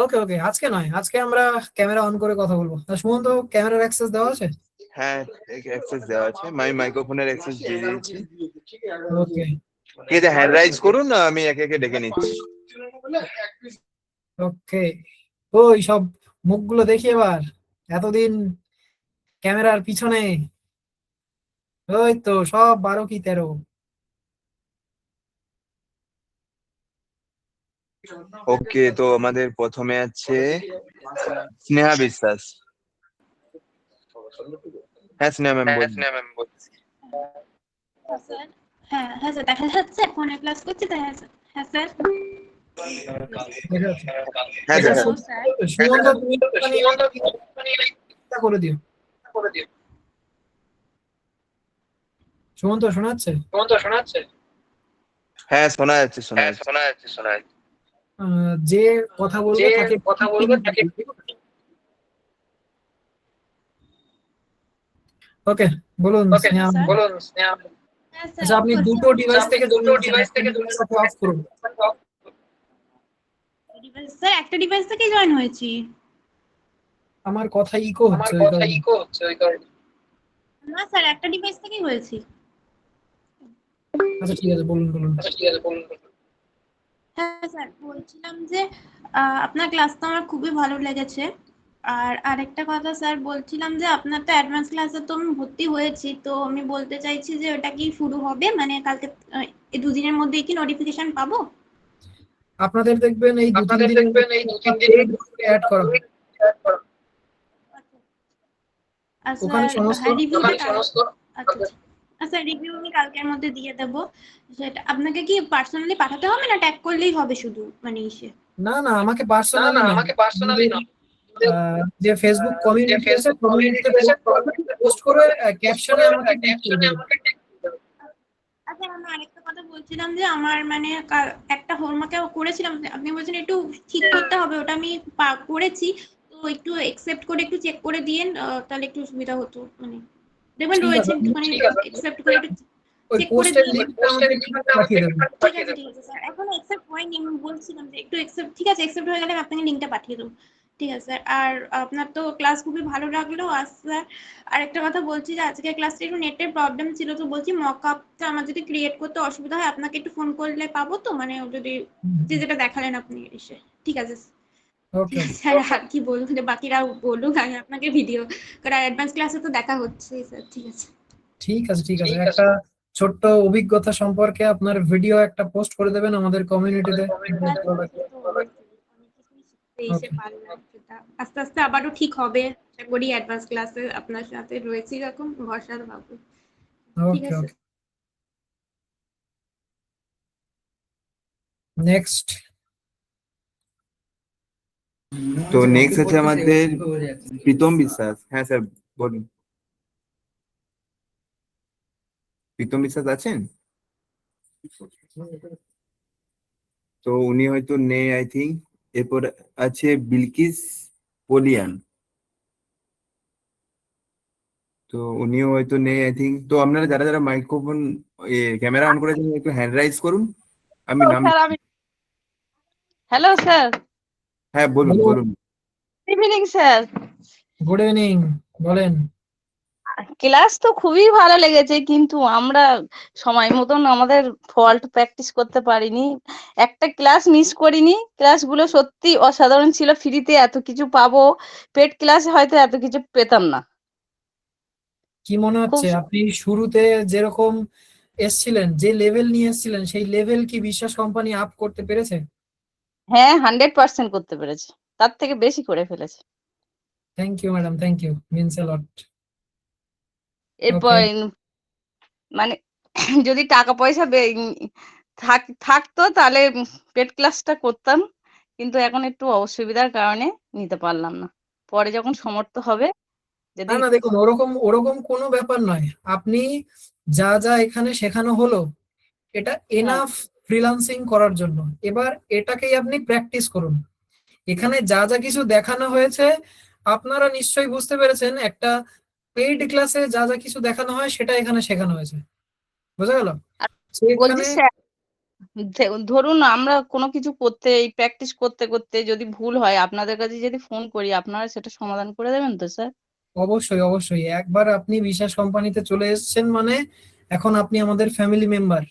ওকে ওকে, আজকে নয়, আজকে আমরা ক্যামেরা অন করে কথা বলবো। সুমন্ত, ক্যামেরার অ্যাক্সেস দেওয়া আছে?
হ্যাঁ, অ্যাক্সেস দেওয়া আছে, মাইক্রোফোনের অ্যাক্সেস দিয়ে দিয়েছি।
ওকে
ঠিক আছে, হ্যান্ড রাইজ করুন, আমি একে একে ডেকে নিচ্ছি।
ওকে, ওই সব মুখগুলো দেখি এবার, এতদিন ক্যামেরার পিছনে, ওই তো সব 12 কি 13।
ওকে, তো আমাদের প্রথমে আছে স্নেহা বিশ্বাস। হ্যাঁ স্নেহা ম্যাম বলছি।
হ্যাঁ স্যার। হ্যাঁ হ্যাঁ স্যার, দেখা যাচ্ছে ফোনে ক্লাস করছি তাই। হ্যাঁ স্যার। হ্যাঁ স্যার।
দেখা যাচ্ছে।
হ্যাঁ
আচ্ছা
স্যার।
Hello sir.
সুমন্ত, তুমি একটুখানি এটা করে দিও। সুমন্ত, শোনা যাচ্ছে?
হ্যাঁ শোনা যাচ্ছে,
যে কথা বলবে তাকে ওকে, বলুন স্নেহা।
স্যার। হ্যাঁ স্যার,
আচ্ছা,
অফ
আপনি
করছি।
দুটো ডিভাইস থেকে জয়েন হচ্ছেন, একটা ডিভাইস সাথে অফ করুন।
স্যার একটা ডিভাইস থেকেই জয়েন হয়েছি।
আমার কথা ইকো হচ্ছে ওই কারণে।
না স্যার, একটা ডিভাইস থেকেই হয়েছি।
আচ্ছা ঠিক আছে, বলুন বলুন।
হ্যাঁ স্যার, বলছিলাম যে আপনার ক্লাস তো আমার খুবই ভালো লেগেছে। আর আরেকটা কথা স্যার, বলছিলাম যে আপনার তো অ্যাডভান্স ক্লাসে তো আমি ভর্তি হয়েছি, তো আমি বলতে চাইছি যে ওটা কি শুরু হবে, মানে কালকে এই দুদিনের মধ্যেই কি নোটিফিকেশন পাবো?
আপনাদের দেখবেন এই 2-3 দিনের মধ্যে একটা পেইড গ্রুপে অ্যাড করা হবে।
আর
ওখানে
স্যার,
সমস্ত
হ্যাঁ রিভিউটা আচ্ছা আচ্ছা। স্যার রিভিউ আমি কালকের মধ্যে দিয়ে দেবো। সেটা আপনাকে কি পার্সোনালি পাঠাতে হবে, না ট্যাগ করলেই হবে শুধু, মানে ইসে?
না না, আমাকে পার্সোনালি নয়, আমাদের যে ফেসবুক কমিউনিটি আছে, কমিউনিটিতে পোস্ট করবেন, পোস্ট করে ক্যাপশনে আমাকে ট্যাগ করে দেবেন।
আচ্ছা, আমি আরেকটা কথা বলছিলাম যে আমার মানে একটা হোমওয়ার্কে করেছিলাম, আপনি বলছেন একটু ঠিক করতে হবে, ওটা আমি করেছি, তো একটু একসেপ্ট করে একটু চেক করে দিয়েন, তাহলে একটু সুবিধা হতো, মানে দেখবেন
ঠিক
রয়েছে
আছে,
একটুখানি, একসেপ্ট করে একটু
ওই
চেক করে
পোস্টের
দিয়ে।
লিংকটা আমাকে একটু পাঠিয়ে দেবেন।
ঠিক আছে স্যার, এখনো একসেপ্ট হয়নি, আমি বলছিলাম যে একটু একসেপ্ট, ঠিক আছে একসেপ্ট হয়ে গেলে আমি আপনাকে লিংকটা পাঠিয়ে দেবো। ঠিক আছে স্যার। আর আপনার তো ক্লাস খুবই ভালো লাগলো। আর স্যার আরেকটা কথা বলছি যে আজকে ক্লাসে একটু নেটের প্রবলেম ছিল, তো বলছি মক আপটা আমার যদি ক্রিয়েট করতে অসুবিধা হয় আপনাকে একটু ফোন করলে পাবো তো, মানে যদি যেটা দেখালেন আপনি এসে। ঠিক আছে ঠিক
ওকে
আছে স্যার, আর কি বলবো, যে বাকিরা বলুক, আমি আপনাকে ভিডিও করে অ্যাডভান্স ক্লাসে তো দেখা হচ্ছে স্যার। ঠিক আছে।
ঠিক আছে, ঠিক আছে, একটা ছোট্ট অভিজ্ঞতা সম্পর্কে আপনার ভিডিও একটা পোস্ট করে দেবেন আমাদের কমিউনিটিতে। ভালো লাগবে।
এসে
ওকে
পারলাম, সেটা আস্তে আস্তে আবারও ঠিক হবে। আশা করি অ্যাডভান্স ক্লাসে আপনার সাথে রয়েছি এরকম ভরসা পাবো। ঠিক
ওকে
আছে।
Okay next.
তো নেক্সট আছে আমাদের প্রীতম বিশ্বাস। হ্যাঁ স্যার, বলুন। প্রীতম বিশ্বাস আছেন? তো উনি হয়তো নেই, আই থিঙ্ক। এরপর আছে বিলকিস পলিয়ান। তো উনিও হয়তো নেই, আই থিঙ্ক। তো আপনারা যারা যারা মাইক্রোফোন ক্যামেরা অন করেছেন একটু হ্যান্ড রাইজ করুন। আমি নাম।
স্যার আমি হ্যালো স্যার,
হ্যাঁ বলুন
হ্যালো,
বলুন।
Good evening sir.
Good evening, বলেন।
ক্লাস তো খুবই ভালো লেগেছে, কিন্তু আমরা সময় মতন আমাদের ফল্ট প্র্যাকটিস করতে পারিনি। একটা ক্লাস মিস করিনি। ক্লাসগুলো সত্যি অসাধারণ ছিল, ফ্রিতে এত কিছু পাবো, পেড ক্লাসে হয়তো এত কিছু পেতাম না।
কি মনে
খুব
হচ্ছে আপনি শুরুতে যেরকম এসছিলেন, যে লেভেল নিয়ে এসছিলেন, সেই লেভেল কি বিশ্বাস কোম্পানি আপ করতে পেরেছে?
হ্যাঁ 100% করতে পেরেছে, তার থেকে বেশি করে ফেলেছে।
Thank you madam, thank you, means a lot.
এরপর
ওকে,
মানে যদি টাকা পয়সা থাকতো তাহলে পেড ক্লাসটা করতাম, কিন্তু এখন একটু অসুবিধার কারণে নিতে পারলাম না। পরে যখন সমর্থ হবে,
না
যদি
না, দেখুন, ওরকম ওরকম কোনো ব্যাপার নয়। আপনি যা যা এখানে শেখানো হলো, এটা
হ্যাঁ
এনাফ ফ্রিল্যান্সিং করার জন্য। এবার এটাকেই আপনি প্র্যাকটিস করুন। এখানে যা যা কিছু দেখানো হয়েছে, আপনারা নিশ্চয়ই বুঝতে পেরেছেন, একটা পেইড ক্লাসে যা যা কিছু দেখানো হয় সেটা এখানে শেখানো হয়েছে। বোঝা গেল?
আর বলছি
সেখানে
স্যার, ধরুন আমরা কোনো কিছু করতে, এই প্র্যাকটিস করতে করতে যদি ভুল হয়, আপনাদের কাছে যদি ফোন করি, আপনারা সেটা সমাধান করে দেবেন তো স্যার?
অবশ্যই অবশ্যই, একবার আপনি বিশ্বাস কোম্পানিতে চলে এসেছেন মানে এখন আপনি আমাদের ফ্যামিলি মেম্বার।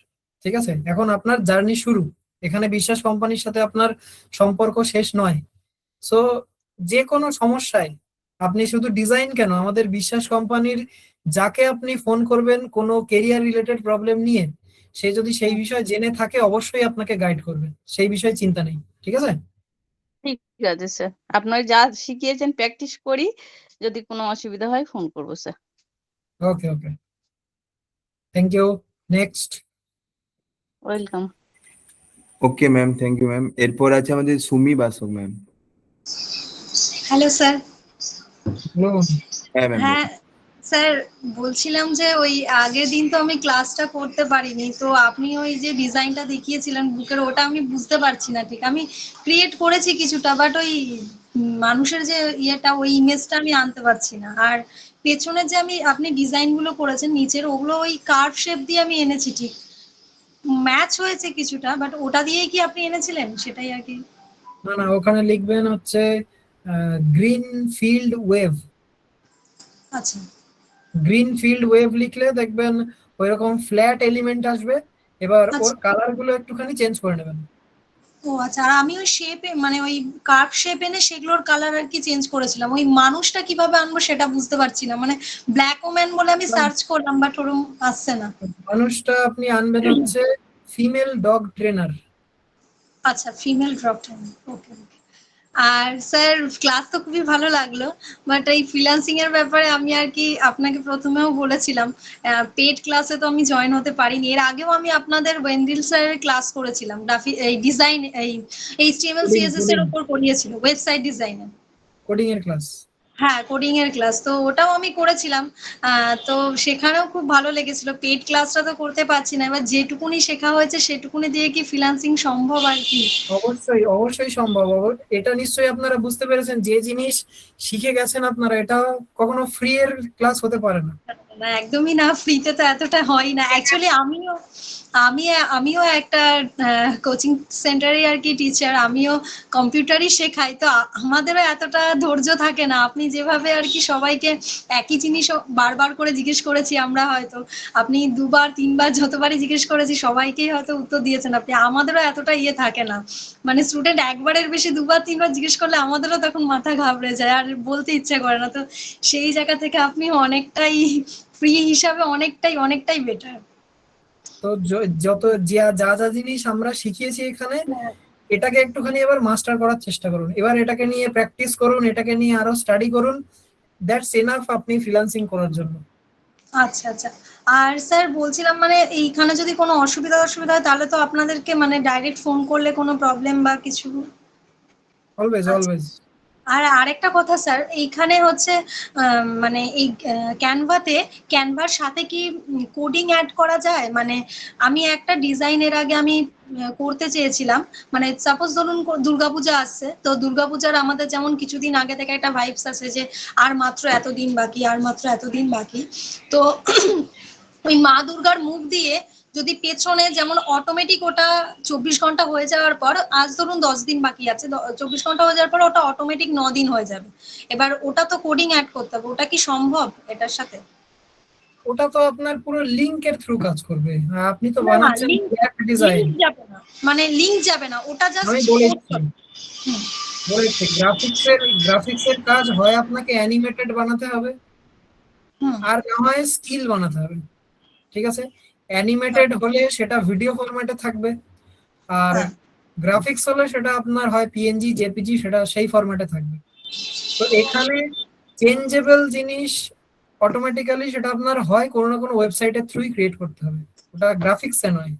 ঠিক আছে, এখন আপনার জার্নি শুরু। এখানে বিশ্বাস কোম্পানির সাথে আপনার সম্পর্ক শেষ নয়। সো যে কোনো সমস্যায় আপনি শুধু ডিজাইন কেন, আমাদের বিশ্বাস কোম্পানির যাকে আপনি ফোন করবেন কোনো কেরিয়ার রিলেটেড প্রবলেম নিয়ে, সে যদি সেই বিষয়ে জেনে থাকে অবশ্যই আপনাকে গাইড করবে, সেই বিষয়ে চিন্তা নেই। ঠিক আছে?
ঠিক আছে স্যার, আপনারা যা শিখিয়েছেন প্র্যাকটিস করি, যদি কোনো অসুবিধা হয় ফোন করবো sir.
Okay okay, thank you. Next.
Welcome.
Okay ma'am, thank you ma'am. এরপর আছে আমাদের Sumi Basu ma'am.
Hello sir.
বলুন।
হ্যাঁ ম্যাম।
হ্যাঁ স্যার, বলছিলাম যে ওই আগের দিন তো আমি ক্লাসটা করতে পারিনি, তো আপনি ওই যে ডিজাইনটা দেখিয়েছিলেন বুকের, ওটা আমি বুঝতে পারছি না ঠিক। আমি ক্রিয়েট করেছি কিছুটা, বাট ওই মানুষের যে ইয়েটা, ওই ইমেজটা আমি আনতে পারছি না। আর পেছনে যে আপনি ডিজাইনগুলো করেছেন নিচের, ওগুলো ওই কার্ভ শেপ দিয়ে আমি এনেছি, ঠিক ম্যাচ হয়েছে কিছুটা, বাট ওটা দিয়েই কি আপনি এনেছিলেন সেটাই আর কি।
না না, ওখানে লিখবেন হচ্ছে গ্রিন ফিল্ড ওয়েভ।
আচ্ছা
গ্রিন ফিল্ড ওয়েভ লিখলে দেখবেন ওইরকম ফ্ল্যাট এলিমেন্ট আসবে। এবার ওর
আচ্ছা
কালার গুলো একটুখানি চেঞ্জ করে নেবেন।
ও আচ্ছা, আর আমি ওই শেপে মানে ওই কার্ভ শেপ এনে সেগুলোর কালার আর কি চেঞ্জ করেছিলাম। ওই মানুষটা কিভাবে আনবো সেটা বুঝতে পারছি না, মানে ব্ল্যাক ওম্যান বলে আমি সার্চ করলাম বাট ওরম আসছে না।
মানুষটা আপনি আনবেন হচ্ছে ফিমেল ডগ ট্রেনার।
আচ্ছা, ফিমেল ড্রপ ওকে। আর স্যার ক্লাস তো খুবই ভালো লাগলো, বাট এই ফ্রিল্যান্সিং এর ব্যাপারে আমি আর কি আপনাকে প্রথমেও বলেছিলাম, পেড ক্লাসে তো আমি জয়েন হতে পারিনি। এর আগেও আমি আপনাদের ওয়েন্ডিল স্যারের ক্লাস করেছিলাম, এই ডিজাইন এই এইচটিএমএল সিএসএস এর উপর করিয়েছিল, ওয়েবসাইট ডিজাইনের।
কোডিং এর ক্লাস।
হ্যাঁ, কোডিং এর ক্লাস তো ওটাও আমি করেছিলাম। তো সেখানেও খুব ভালো লেগেছিল। পেড ক্লাসটা তো করতে পারছি না, এবার যেটুকুনি শেখা হয়েছে সেটুকুনি দিয়ে কি ফ্রিল্যান্সিং সম্ভব আর কি?
অবশ্যই অবশ্যই সম্ভব। এটা নিশ্চয়ই আপনারা বুঝতে পেরেছেন, যে জিনিস শিখে গেছেন আপনারা, এটা কখনো ফ্রি এর ক্লাস হতে পারে না।
না, একদমই না, ফ্রিতে তো এতটা হয় না। অ্যাকচুয়ালি আমিও একটা কোচিং সেন্টারে আর কি টিচার, আমিও কম্পিউটারই শেখাই। তো আমাদেরও এতটা ধৈর্য থাকে না। আপনি যেভাবে আর কি সবাইকে একই জিনিস বারবার করে জিজ্ঞেস করেছি আমরা, হয়তো আপনি 2বার 3বার যতবারই জিজ্ঞেস করেছি সবাইকেই হয়তো উত্তর দিয়েছেন আপনি। আমাদেরও এতটা থাকে না, মানে স্টুডেন্ট একবারের বেশি 2বার 3বার জিজ্ঞেস করলে আমাদেরও তখন মাথা ঘাবড়ে যায় আর বলতে ইচ্ছে করে না। তো সেই জায়গা থেকে আপনি অনেকটাই ফ্রি হিসাবে অনেকটাই বেটার।
তো যত যা যা যা জিনিস আমরা শিখিয়েছি এখানে, এটাকে একটুখানি এবার মাস্টার করার চেষ্টা করুন। এবার এটাকে নিয়ে প্র্যাকটিস করুন, এটাকে নিয়ে আরো স্টাডি করুন। দ্যাটস এনাফ আপনি ফ্রিল্যান্সিং করার জন্য।
আচ্ছা আচ্ছা। আর স্যার বলছিলাম, মানে এইখানে যদি কোনো অসুবিধা হয় তাহলে তো আপনাদেরকে মানে ডাইরেক্ট ফোন করলে কোনো প্রবলেম বা কিছু?
অলওয়েজ
আচ্ছা।
অলওয়েজ।
আর আরেকটা কথা স্যার, এইখানে হচ্ছে মানে এই ক্যানভার সাথে কি কোডিং অ্যাড করা যায়? মানে আমি একটা ডিজাইনের আগে আমি করতে চেয়েছিলাম, মানে সাপোজ ধরুন দুর্গাপূজা আসছে, তো দুর্গাপূজার আমাদের যেমন কিছুদিন আগে থেকে একটা ভাইবস আছে যে আর মাত্র এতদিন বাকি, আর মাত্র এতদিন বাকি। তো ওই মা দুর্গার মুখ দিয়ে যদি পেছনে যেমন অটোমেটিক ওটা 24 ঘন্টা হয়ে যাওয়ার পর, আজ ধরুন 10 দিন বাকি আছে, 24 ঘন্টা হয়ে যাওয়ার পর ওটা অটোমেটিক 9 দিন হয়ে যাবে। এবার ওটা তো কোডিং অ্যাড করতে হবে, ওটা কি সম্ভব এটার সাথে?
ওটা তো আপনার পুরো লিংকের থ্রু কাজ করবে। আপনি তো
না,
বানাচ্ছেন
লিঙ্ক
এক ডিজাইন।
যাবে না, মানে লিঙ্ক যাবে না, ওটা জাস্ট
আমি বলেছি গ্রাফিক্সের কাজ হয় আপনাকে অ্যানিমেটেড বানাতে হবে, আর না হয় স্টিল বানাতে হবে। ঠিক আছে, অ্যানিমেটেড হলে সেটা ভিডিও ফরম্যাটে থাকবে, আর গ্রাফিক্স হলে সেটা আপনার হয় পিএনজি জেপিজি, সেটা সেই ফরম্যাটে থাকবে। তো এখানে চেঞ্জেবল জিনিস অটোমেটিক্যালি সেটা আপনার হয় কোনো না কোনো ওয়েবসাইটের থ্রুই ক্রিয়েট করতে হবে, ওটা গ্রাফিক্সে নয়।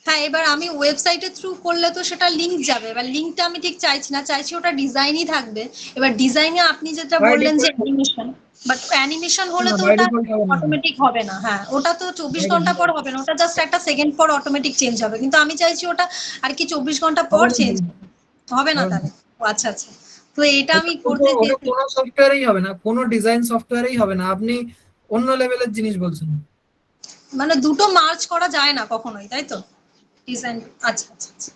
হ্যাঁ, এবার আমি ওয়েবসাইটের থ্রু করলে তো সেটা লিঙ্ক যাবে, এবার লিঙ্কটা আমি ঠিক চাইছি না, চাইছি ওটা ডিজাইনই থাকবে। এবার ডিজাইনে আপনি যেটা বললেন যে অ্যানিমেশন, বাট অ্যানিমেশন হলে তো ওটা অটোমেটিক হবে না। হ্যাঁ, ওটা তো 24 ঘন্টা পর হবে না, ওটা জাস্ট একটা সেকেন্ড পর অটোমেটিক চেঞ্জ হবে, কিন্তু আমি চাইছি ওটা আর কি 24 ঘন্টা পর চেঞ্জ হবে না তাহলে। আচ্ছা আচ্ছা, তো এটা আমি করতে
ওটা কোনো সফটওয়্যারেই হবে না, কোনো ডিজাইন সফটওয়্যারেই হবে না। আপনি অন্য লেভেলের জিনিস বলছেন।
মানে দুটো মার্চ করা যায় না কখনোই, তাই তো? ডিজাইন। আচ্ছা আচ্ছা আচ্ছা,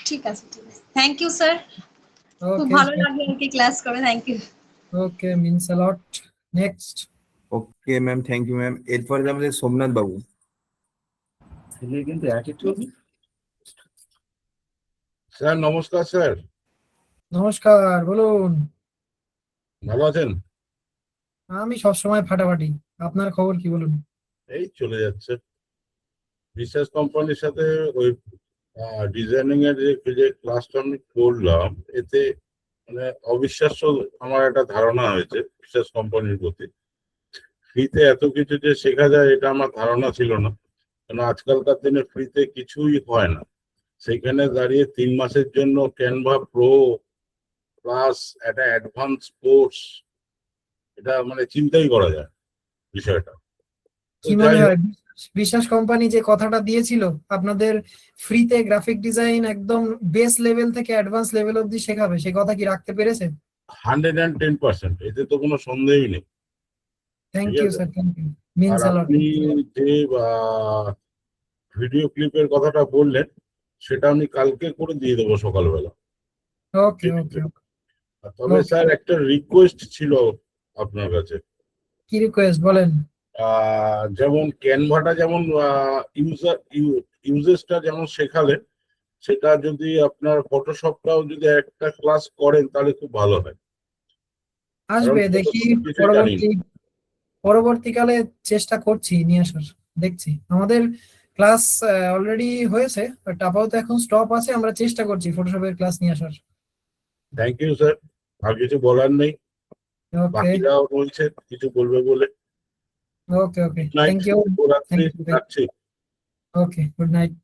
ঠিক আছে ঠিক আছে, থ্যাংক ইউ স্যার, খুব
ওকে
ভালো লাগলো আর কি ক্লাস করে, thank you.
Okay, means a lot. Next.
Okay ma'am, thank you ma'am. এরপরে আমাদের সোমনাথ বাবু।
কিন্তু অ্যাটিটিউড। স্যার নমস্কার স্যার।
নমস্কার, বলুন।
ভালো আছেন?
আমি সবসময় ফাটাফাটি। আপনার খবর কি, বলুন?
এই চলে যাচ্ছে। বিশ্বাস কোম্পানির সাথে ওই ডিজাইনিং এর যে ক্লাসটা আমি করলাম, এতে মানে অবিশ্বাস্য আমার একটা ধারণা হয়েছে বিশ্বাস কোম্পানির প্রতি। ফ্রিতে এত কিছু যে শেখা যায় এটা আমার ধারণা ছিল না, কারণ আজকালকার দিনে ফ্রিতে কিছুই হয় না। সেখানে দাঁড়িয়ে 3 মাসের জন্য ক্যানভা প্রো প্লাস একটা অ্যাডভান্স কোর্স, এটা মানে চিন্তাই করা যায় বিষয়টা।
কি মনে হয় বিশ্বাস কোম্পানি যে কথাটা দিয়েছিল আপনাদের ফ্রিতে গ্রাফিক ডিজাইন একদম বেস লেভেল থেকে অ্যাডভান্স লেভেল অবধি শেখাবে, সে কথা কি রাখতে পেরেছে?
110%, এতে তো কোনো সন্দেহই নেই।
থ্যাংক
ঠিক
ইউ
আছে।
স্যার, থ্যাংক ইউ,
আর
মিনস আ লট।
আপনি যে ভিডিও ক্লিপের কথাটা বললেন সেটা আমি কালকে করে দিয়ে দেবো সকালবেলা।
ওকে ওকে।
তবে স্যার একটা রিকোয়েস্ট ছিল আপনার কাছে।
কি রিকোয়েস্ট, বলেন।
যেমন ক্যানভাটা যেমন ইউজেসটা যেমন শেখালেন, সেটা যদি আপনার ফটোশপটাও যদি একটা ক্লাস করেন তাহলে খুব ভালো হয়।
আসবে,
কারণ
দেখি
Photoshop কিছু জানি না।
পরবর্তীকালে চেষ্টা করছি নিয়ে আসার। দেখছি, আমাদের ক্লাস অলরেডি হয়েছে, বাট আপাতত এখন স্টপ আছে, আমরা চেষ্টা করছি ফটোশপের ক্লাস নিয়ে আসার।
থ্যাংক ইউ স্যার, আর কিছু বলার নেই,
ওকে
বাকিরাও বলছে কিছু বলবে বলে।
Okay okay,
night,
thank you,
শুভরাত্রি,
থ্যাংক ইউ,
রাখছি।
Okay, good night.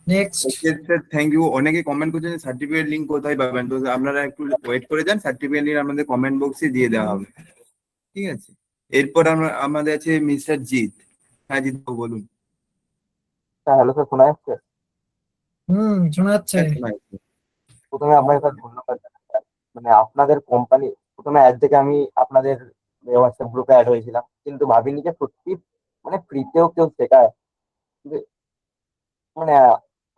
Next.
Okay sir, thank you. অনেকে কমেন্ট করছেন সার্টিফিকেট লিংক কোথায় পাবেন, তো আপনারা একটু ওয়েট করে যান, সার্টিফিকেট লিংক আমাদের কমেন্ট বক্সে দিয়ে দেওয়া হবে, ঠিক আছে? এরপর আমাদের আছে মিস্টার জিৎ। হ্যাঁ জিৎ বাবু বলুন।
হ্যাঁ, হ্যালো স্যার, শোনা যাচ্ছে?
শোনা যাচ্ছে।
হ্যাঁ, শোনা যাচ্ছে।
প্রথমে আপনাকে স্যার ধন্যবাদ জানাই। মানে আপনাদের কোম্পানি, প্রথমে অ্যাড দেখে আমি আপনাদের হোয়াটসঅ্যাপ গ্রুপে অ্যাড হয়েছিলাম, কিন্তু ভাবিনি যে সত্যি মানে ফ্রিতেও কেউ শেখায়। কিন্তু মানে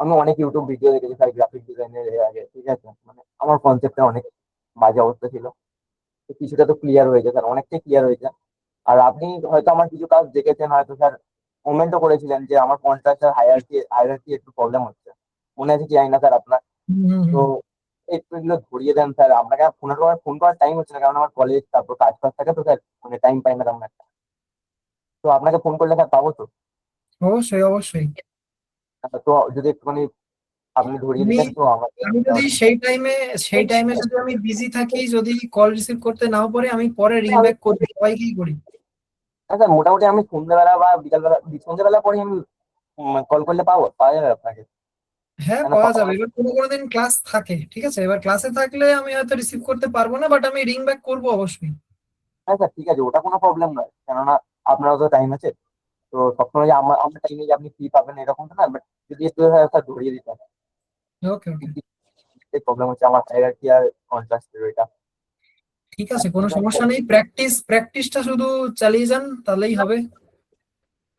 আমি অনেক ইউটিউব ভিডিও দেখেছি স্যার গ্রাফিক ডিজাইনের এর আগে, ঠিক আছে? মানে আমার কনসেপ্টে অনেক বাজে অবস্থা ছিল, তো কিছুটা তো ক্লিয়ার হয়েছে স্যার, অনেকটাই ক্লিয়ার হয়েছে। আর আপনি হয়তো আমার কিছু কাজ দেখেছেন, হয়তো স্যার কমেন্টও করেছিলেন যে আমার কন্ট্রাক্টার হায়ারার্কি একটু প্রবলেম হচ্ছে, মনে আছে কি জানি না স্যার আপনার। তো একটু এগুলো ধরিয়ে দেন স্যার। আপনাকে ফোন করার টাইম হচ্ছে না, কারণ আমার কলেজ তারপর কাজ ফাজ থাকে, তো স্যার মানে টাইম পাই না তেমন একটা। তো আপনাকে ফোন করলে স্যার পাবো তো?
অবশ্যই অবশ্যই।
তো যদি একটুখানি আপনি ধরিয়ে
আমি
দিতেন তো আমাকে।
আমি যদি সেই টাইমে যদি আমি বিজি থাকি, যদি কল রিসিভ করতে নাও পারে, আমি পরে রিং ব্যাক করি, সবাইকেই করি।
হ্যাঁ স্যার, মোটামুটি আমি সন্ধ্যেবেলা বা বিকালবেলা, সন্ধ্যেবেলা পরে আমি কল করলে পাওয়া যাবে আপনাকে?
হ্যাঁ,
কেন
পাওয়া যাবে। এবার কোনো দিন ক্লাস থাকে, ঠিক আছে, এবার ক্লাসে থাকলে আমি হয়তো রিসিভ করতে পারবো না, বাট আমি রিং ব্যাক করবো অবশ্যই।
হ্যাঁ স্যার, ঠিক আছে, ওটা কোনো প্রবলেম নয়, কেননা আপনারও তো টাইম আছে। তো সবসময় যে আমার টাইমে যে আপনি ফ্রি পাবেন এরকমটা না, বাট যদি একটু স্যার ধরিয়ে দিতেন।
ওকে ওকে,
প্রবলেম হচ্ছে আমার হায়ারার্কি আর কন্ট্রাক্টের ওইটা।
ঠিক আছে, কোনো সমস্যা নেই। প্র্যাকটিসটা শুধু চালিয়ে যান, তাহলেই হবে।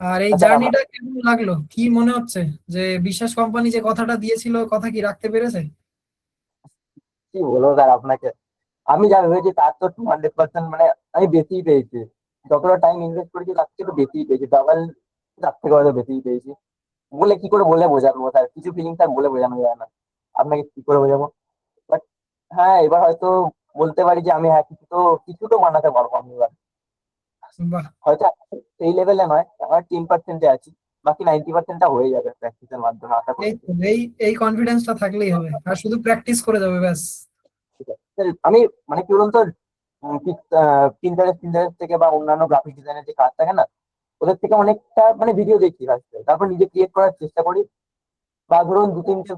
আর এই
আচ্ছা,
জার্নিটা কেমন লাগলো, কি মনে হচ্ছে যে বিশ্বাস কোম্পানি যে কথাটা দিয়েছিল, কথা কি রাখতে পেরেছে?
কি বলবো স্যার আপনাকে, আমি যা ভেবেছি তার তো 200% মানে আমি বেশিই পেয়েছি। যতটা টাইম ইনভেস্ট করেছি তার থেকে বেশিই পেয়েছি, ডাবল, তার থেকে হয়তো বেশিই পেয়েছি। কি করে বলে বোঝাবো স্যার, কিছু ফিলিংস স্যার বলে বোঝানো যায় না, আপনাকে কি করে বোঝাবো। বাট হ্যাঁ, এবার হয়তো বলতে পারি যে আমি হ্যাঁ কিছু তো বানাতে পারবো আমি এবার।
বাহ,
হয়তো সেই লেভেলে নয়, আমার 10%-এ আছি, বাকি 90%টা হয়ে যাবে প্র্যাকটিসের মাধ্যমে, আশা
এই
করছি।
তো, এই কনফিডেন্সটা থাকলেই হবে, আর শুধু প্র্যাকটিস করে যাবে ব্যাস।
ঠিক আছে স্যার, আমি মানে কি বলুন তো, প্রিন্টারেস্ট থেকে বা অন্যান্য গ্রাফিক ডিজাইনের যে কাজ থাকে না, ওদের থেকে অনেকটা মানে ভিডিও দেখি ফার্স্টে, তারপর নিজে ক্রিয়েট করার চেষ্টা করি। বা ধরুন 2-3টে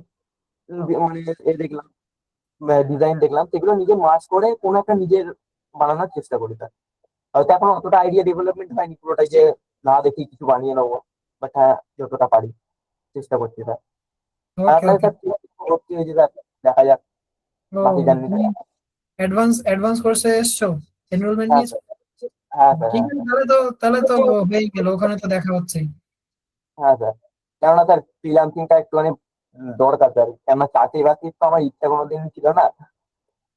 মানে দেখলাম, ডিজাইন দেখলাম, সেগুলো নিজে মার্চ করে কোনো একটা নিজের বানানোর চেষ্টা করি স্যার। হয়তো এখন অতটা আইডিয়া ডেভেলপমেন্ট হয়নি পুরোটাই যে না দেখি কিছু বানিয়ে নেবো, বাট হ্যাঁ যতটা পারি চেষ্টা করছি স্যার। আর
ওকে
আপনার
ওকে।
স্যার ভর্তি হয়েছে স্যার, দেখা যাক
ও,
বাকি জার্নি।
তুমি অ্যাডভান্স কোর্সে এসছো, এনরোলমেন্ট
হ্যাঁ
নিয়েছো?
স্যার, হ্যাঁ স্যার,
ঠিক
হ্যাঁ
আছে,
স্যার,
তাহলে তো হয়ে গেল, ওখানে তো দেখা হচ্ছে।
হ্যাঁ স্যার। কেননা স্যার ফ্রিল্যান্সিংটা একটুখানি দরকার স্যার, কেননা চাকরি বাকরি তো আমার ইচ্ছা কোনোদিন ছিল না।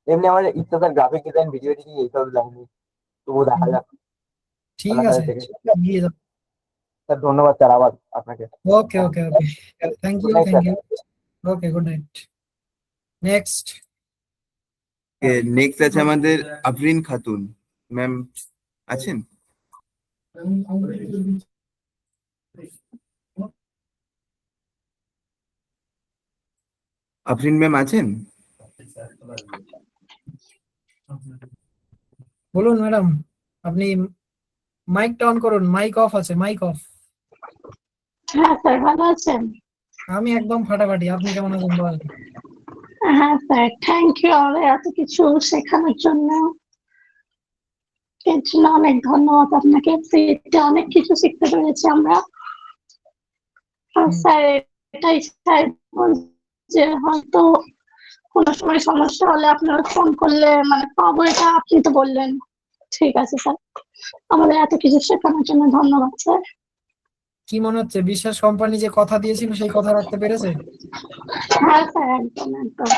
এমনি আমার ইচ্ছা sir graphic design, video editing এইসব লাইনে, তবুও দেখা যাক।
ঠিক
আল্লাহ
আছে,
স্যার দেখে।
এগিয়ে যাও।
স্যার ধন্যবাদ স্যার আবার আপনাকে।
Okay okay okay, thank
good
you
night
thank
sir.
You. Okay, good night. Next.
Next আছে আমাদের আফরিন খাতুন ম্যাম, আছেন? আফরিন ম্যাম আছেন?
বলুন ম্যাডাম, আপনি মাইকটা অন করুন, মাইক অফ আছে, মাইক অফ।
হ্যাঁ স্যার, ভালো আছেন?
আমি একদম ফাটাফাটি, আপনি কেমন আছেন বলেন?
হ্যাঁ স্যার, থ্যাংক ইউ আমাদের এত কিছু শেখানোর জন্য। এর জন্য অনেক ধন্যবাদ আপনাকে, ফ্রিতে অনেক কিছু শিখতে পেরেছি আমরা। আর স্যার এটাই স্যার যে হয়তো কোনো সময় সমস্যা হলে আপনারা ফোন করলে মানে পাবো, এটা আপনি তো বললেন। ঠিক আছে স্যার, আমাদের এত কিছু শেখানোর জন্য ধন্যবাদ স্যার।
কি মনে হচ্ছে, বিশ্বাস কোম্পানি যে কথা দিয়েছিল সেই কথা রাখতে পেরেছে?
হ্যাঁ স্যার, একদম একদম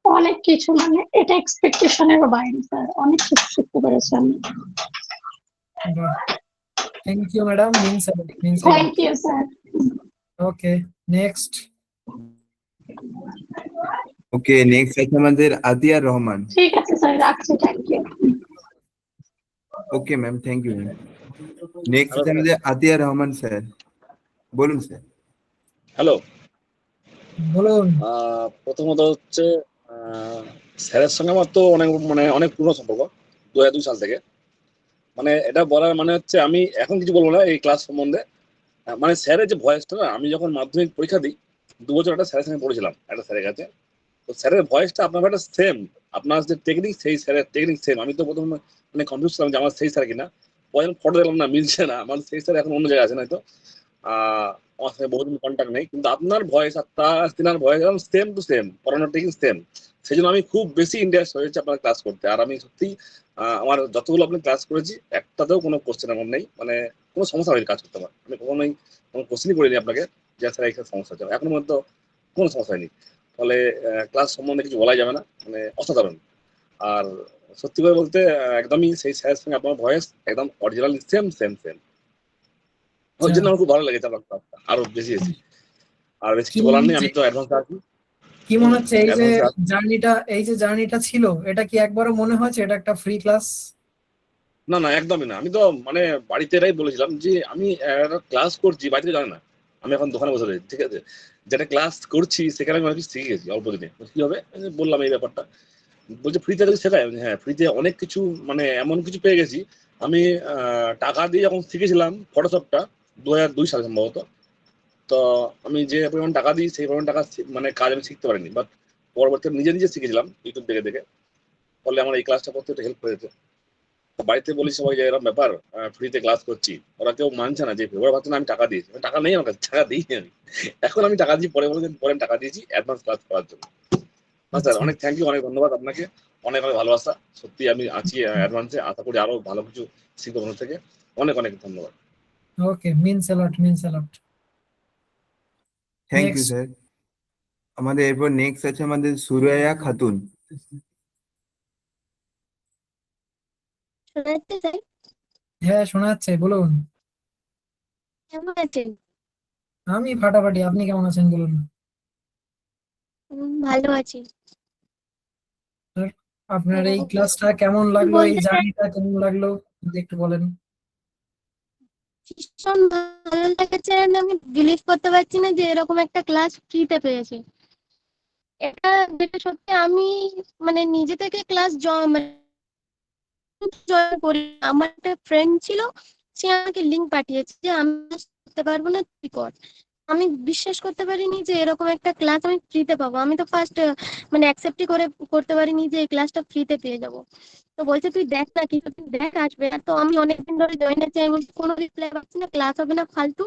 অনেক কিছু, মানে এটা এক্সপেকটেশনেরও বাইরে স্যার, অনেক কিছু শিখতে পেরেছি আমি।
বাহ, thank you madam, means
thank you sir.
Okay, next.
Okay, next আছে আমাদের আতিয়ার রহমান।
ঠিক আছে স্যার, রাখছি, thank you.
Okay ma'am, thank you ma'am. Next আছে আমাদের আতিয়ার রহমান স্যার, বলুন স্যার।
হ্যালো,
বলুন।
প্রথমত হচ্ছে স্যারের সঙ্গে আমার তো অনেক পুরনো সম্পর্ক, 2002 সাল থেকে। মানে এটা বলার মানে হচ্ছে আমি এখন কিছু বলবো না এই ক্লাস সম্বন্ধে। মানে স্যারের যে ভয়েসটা না, আমি যখন মাধ্যমিক পরীক্ষা দিই 2 বছর একটা স্যারের সঙ্গে পড়েছিলাম একটা স্যারের কাছে। তো স্যারের ভয়েসটা আপনার একটা সেম, আপনার যে টেকনিক সেই স্যারের টেকনিক সেম। আমি তো প্রথমে মানে কনফিউজ ছিলাম যে আমার সেই স্যার কিনা, পরে ফটো দেখলাম না মিলছে না, আমার সেই স্যার এখন অন্য জায়গায় আছে, নয়তো আমার সঙ্গে বহুদিন কন্ট্যাক্ট নেই, কিন্তু আপনার ভয়েস আর তিনার ভয়েস একদম সেম টু সেম, পড়ানোর টেকনিক সেম। সেই জন্য আমি খুব বেশি ইন্টারেস্ট হয়েছে আপনার ক্লাস করতে। আর আমি সত্যি আমার যতগুলো আপনি ক্লাস করেছি একটাতেও কোনো কোশ্চেন আমার নেই, মানে কোনো সমস্যা হয়নি কাজ করতে আমার। আমি কখনোই কোনো কোশ্চেনই করিনি আপনাকে যে স্যার এই সমস্যা হচ্ছে, এখনো পর্যন্ত কোনো সমস্যা হয়নি। ফলে ক্লাস সম্বন্ধে কিছু বলাই যাবে না, মানে অসাধারণ। আর সত্যি করে বলতে একদমই সেই স্যারের সঙ্গে আপনার ভয়েস একদম অরিজিনাল সেম সেম সেম। ওর জন্য আমার খুব ভালো লেগেছে আপনার ক্লাসটা, আরো বেশি বেশি। আর বেশি কিছু বলার নেই, আমি তো অ্যাডভান্স আছি।
কি মনে হচ্ছে এই যে
Advance আছে।
জার্নিটা ছিল, এটা কি একবারও মনে হয়েছে এটা একটা ফ্রি ক্লাস?
না না, একদমই না। আমি তো মানে বাড়িতে এরাই বলেছিলাম যে আমি একটা ক্লাস করছি, বাড়িতে জানে না আমি এখন দোকানে বসে রয়েছি, ঠিক আছে। যেটা ক্লাস করছি সেখানে আমি অনেক কিছু শিখে গেছি অল্প দিনে। কি হবে আমি বললাম এই ব্যাপারটা, বলছে ফ্রিতে কিছু শেখায়। আমি বলছি, হ্যাঁ ফ্রিতে অনেক কিছু, মানে এমন কিছু পেয়ে গেছি। আমি টাকা দিয়ে যখন শিখেছিলাম ফটোশপটা 2002 সালে সম্ভবত, তো আমি যে পরিমাণ টাকা দিই সেই পরিমাণ টাকা মানে কাজ আমি শিখতে পারিনি, বাট পরবর্তীতে নিজে নিজে শিখেছিলাম ইউটিউব দেখে দেখে। ফলে আমার এই ক্লাসটা করতে একটু হেল্প করেছে। বাড়িতে বলি সবাই যে এরকম ব্যাপার, ফ্রিতে ক্লাস করছি, ওরা কেউ মানছে না, যে ওরা ভাবছে না আমি টাকা দিয়েছি। টাকা নেই আমার কাছে, টাকা দিইনি আমি। এখন আমি টাকা দিয়ে পরে বলেছেন পরে টাকা দিয়েছি অ্যাডভান্স ক্লাস করার জন্য। হ্যাঁ স্যার, অনেক থ্যাংক ইউ, অনেক ধন্যবাদ আপনাকে, অনেক অনেক ভালোবাসা। সত্যি আমি আছি অ্যাডভান্সে, আশা করি আরো ভালো কিছু শিখবো আপনার থেকে। অনেক অনেক ধন্যবাদ।
Okay, means a lot, means a lot.
Thank you
next.
Sir. আমাদের এরপর নেক্সট আছে আমাদের সুরাইয়া খাতুন।
শোনা যাচ্ছে স্যার?
হ্যাঁ, শোনা যাচ্ছে, বলুন।
কেমন আছেন?
আমি ফাটাফাটি, আপনি কেমন আছেন বলুন।
ভালো আছি।
আপনার এই
তো
ক্লাসটা কেমন লাগলো, এই
বলতে চাই,
জার্নিটা কেমন লাগলো যদি একটু বলেন।
ভীষণ ভালো লেগেছে। and আমি বিলিভ করতে পারছি না যে এরকম একটা ক্লাস ফ্রিতে পেয়েছি। এটা যেটা সত্যি, আমি মানে নিজে থেকে ক্লাস জয়েন করি। আমার একটা ফ্রেন্ড ছিল, সে আমাকে লিংক পাঠিয়েছে যে আমি করতে পারবো না, তুই কর। আমি বিশ্বাস করতে পারিনি যে এরকম একটা ক্লাস আমি ফ্রিতে পাবো। আমি তো ফার্স্ট মানে অ্যাকসেপ্টই করতে পারিনি যে এই ক্লাসটা ফ্রিতে পেয়ে যাবো। তো বলছে তুই দেখ না, কিছু তুই দেখ, আসবে। আর তো আমি অনেকদিন ধরে জয়েন আছি, আমি বলছি কোনো রিপ্লাই পাচ্ছি না, ক্লাস হবে না, ফালতু।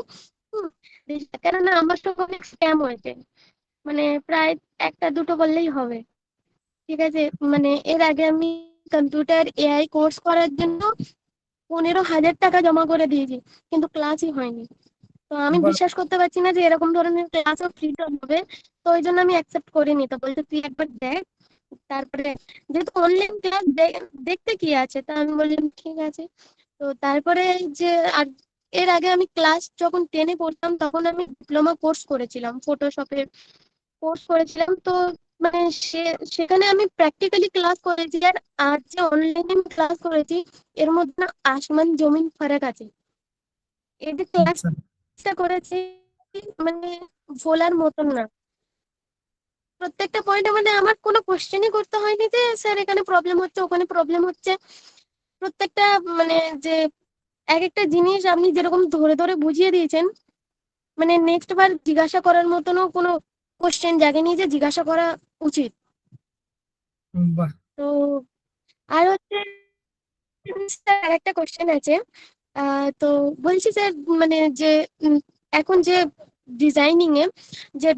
কেননা আমার সঙ্গে অনেক স্ক্যাম হয়েছে, মানে প্রায় একটা দুটো বললেই হবে, ঠিক আছে। মানে এর আগে আমি কম্পিউটার এআই কোর্স করার জন্য 15,000 টাকা জমা করে দিয়েছি, কিন্তু ক্লাসই হয়নি। তো আমি
বাহ,
বিশ্বাস করতে পারছি না যে এরকম ধরনের ক্লাসও ফ্রিতে হবে। তো ওই জন্য আমি অ্যাকসেপ্ট করিনি। তো বলতে তুই একবার দেখ, তারপরে যেহেতু অনলাইন ক্লাস দেখতে কি আছে, তা আমি বললাম ঠিক আছে। তো তারপরে যে আর এর আগে আমি ক্লাস যখন 10-এ পড়তাম তখন আমি ডিপ্লোমা কোর্স করেছিলাম, ফটোশপের কোর্স করেছিলাম। তো মানে সেখানে আমি প্র্যাকটিক্যালি ক্লাস করেছি, আর আর যে অনলাইনে আমি ক্লাস করেছি, এর মধ্যে না আসমান জমিন ফারাক আছে। এই যে
আচ্ছা।
ক্লাসটা করেছি, মানে বলার মতন না। প্রত্যেকটা পয়েন্টে মানে আমার কোনো কোশ্চেনই করতে হয়নি যে স্যার এখানে প্রবলেম হচ্ছে, ওখানে প্রবলেম হচ্ছে। প্রত্যেকটা মানে যে এক একটা জিনিস আপনি যেরকম ধরে ধরে বুঝিয়ে দিয়েছেন, মানে নেক্সট বার জিজ্ঞাসা করার মতনও কোনো কোশ্চেন জাগেনি যে জিজ্ঞাসা করা উচিত।
বাহ।
তো আর হচ্ছে স্যার আরেকটা কোশ্চেন আছে। তো বলছি স্যার, মানে যে এখন যে ডিজাইনিং এ, যে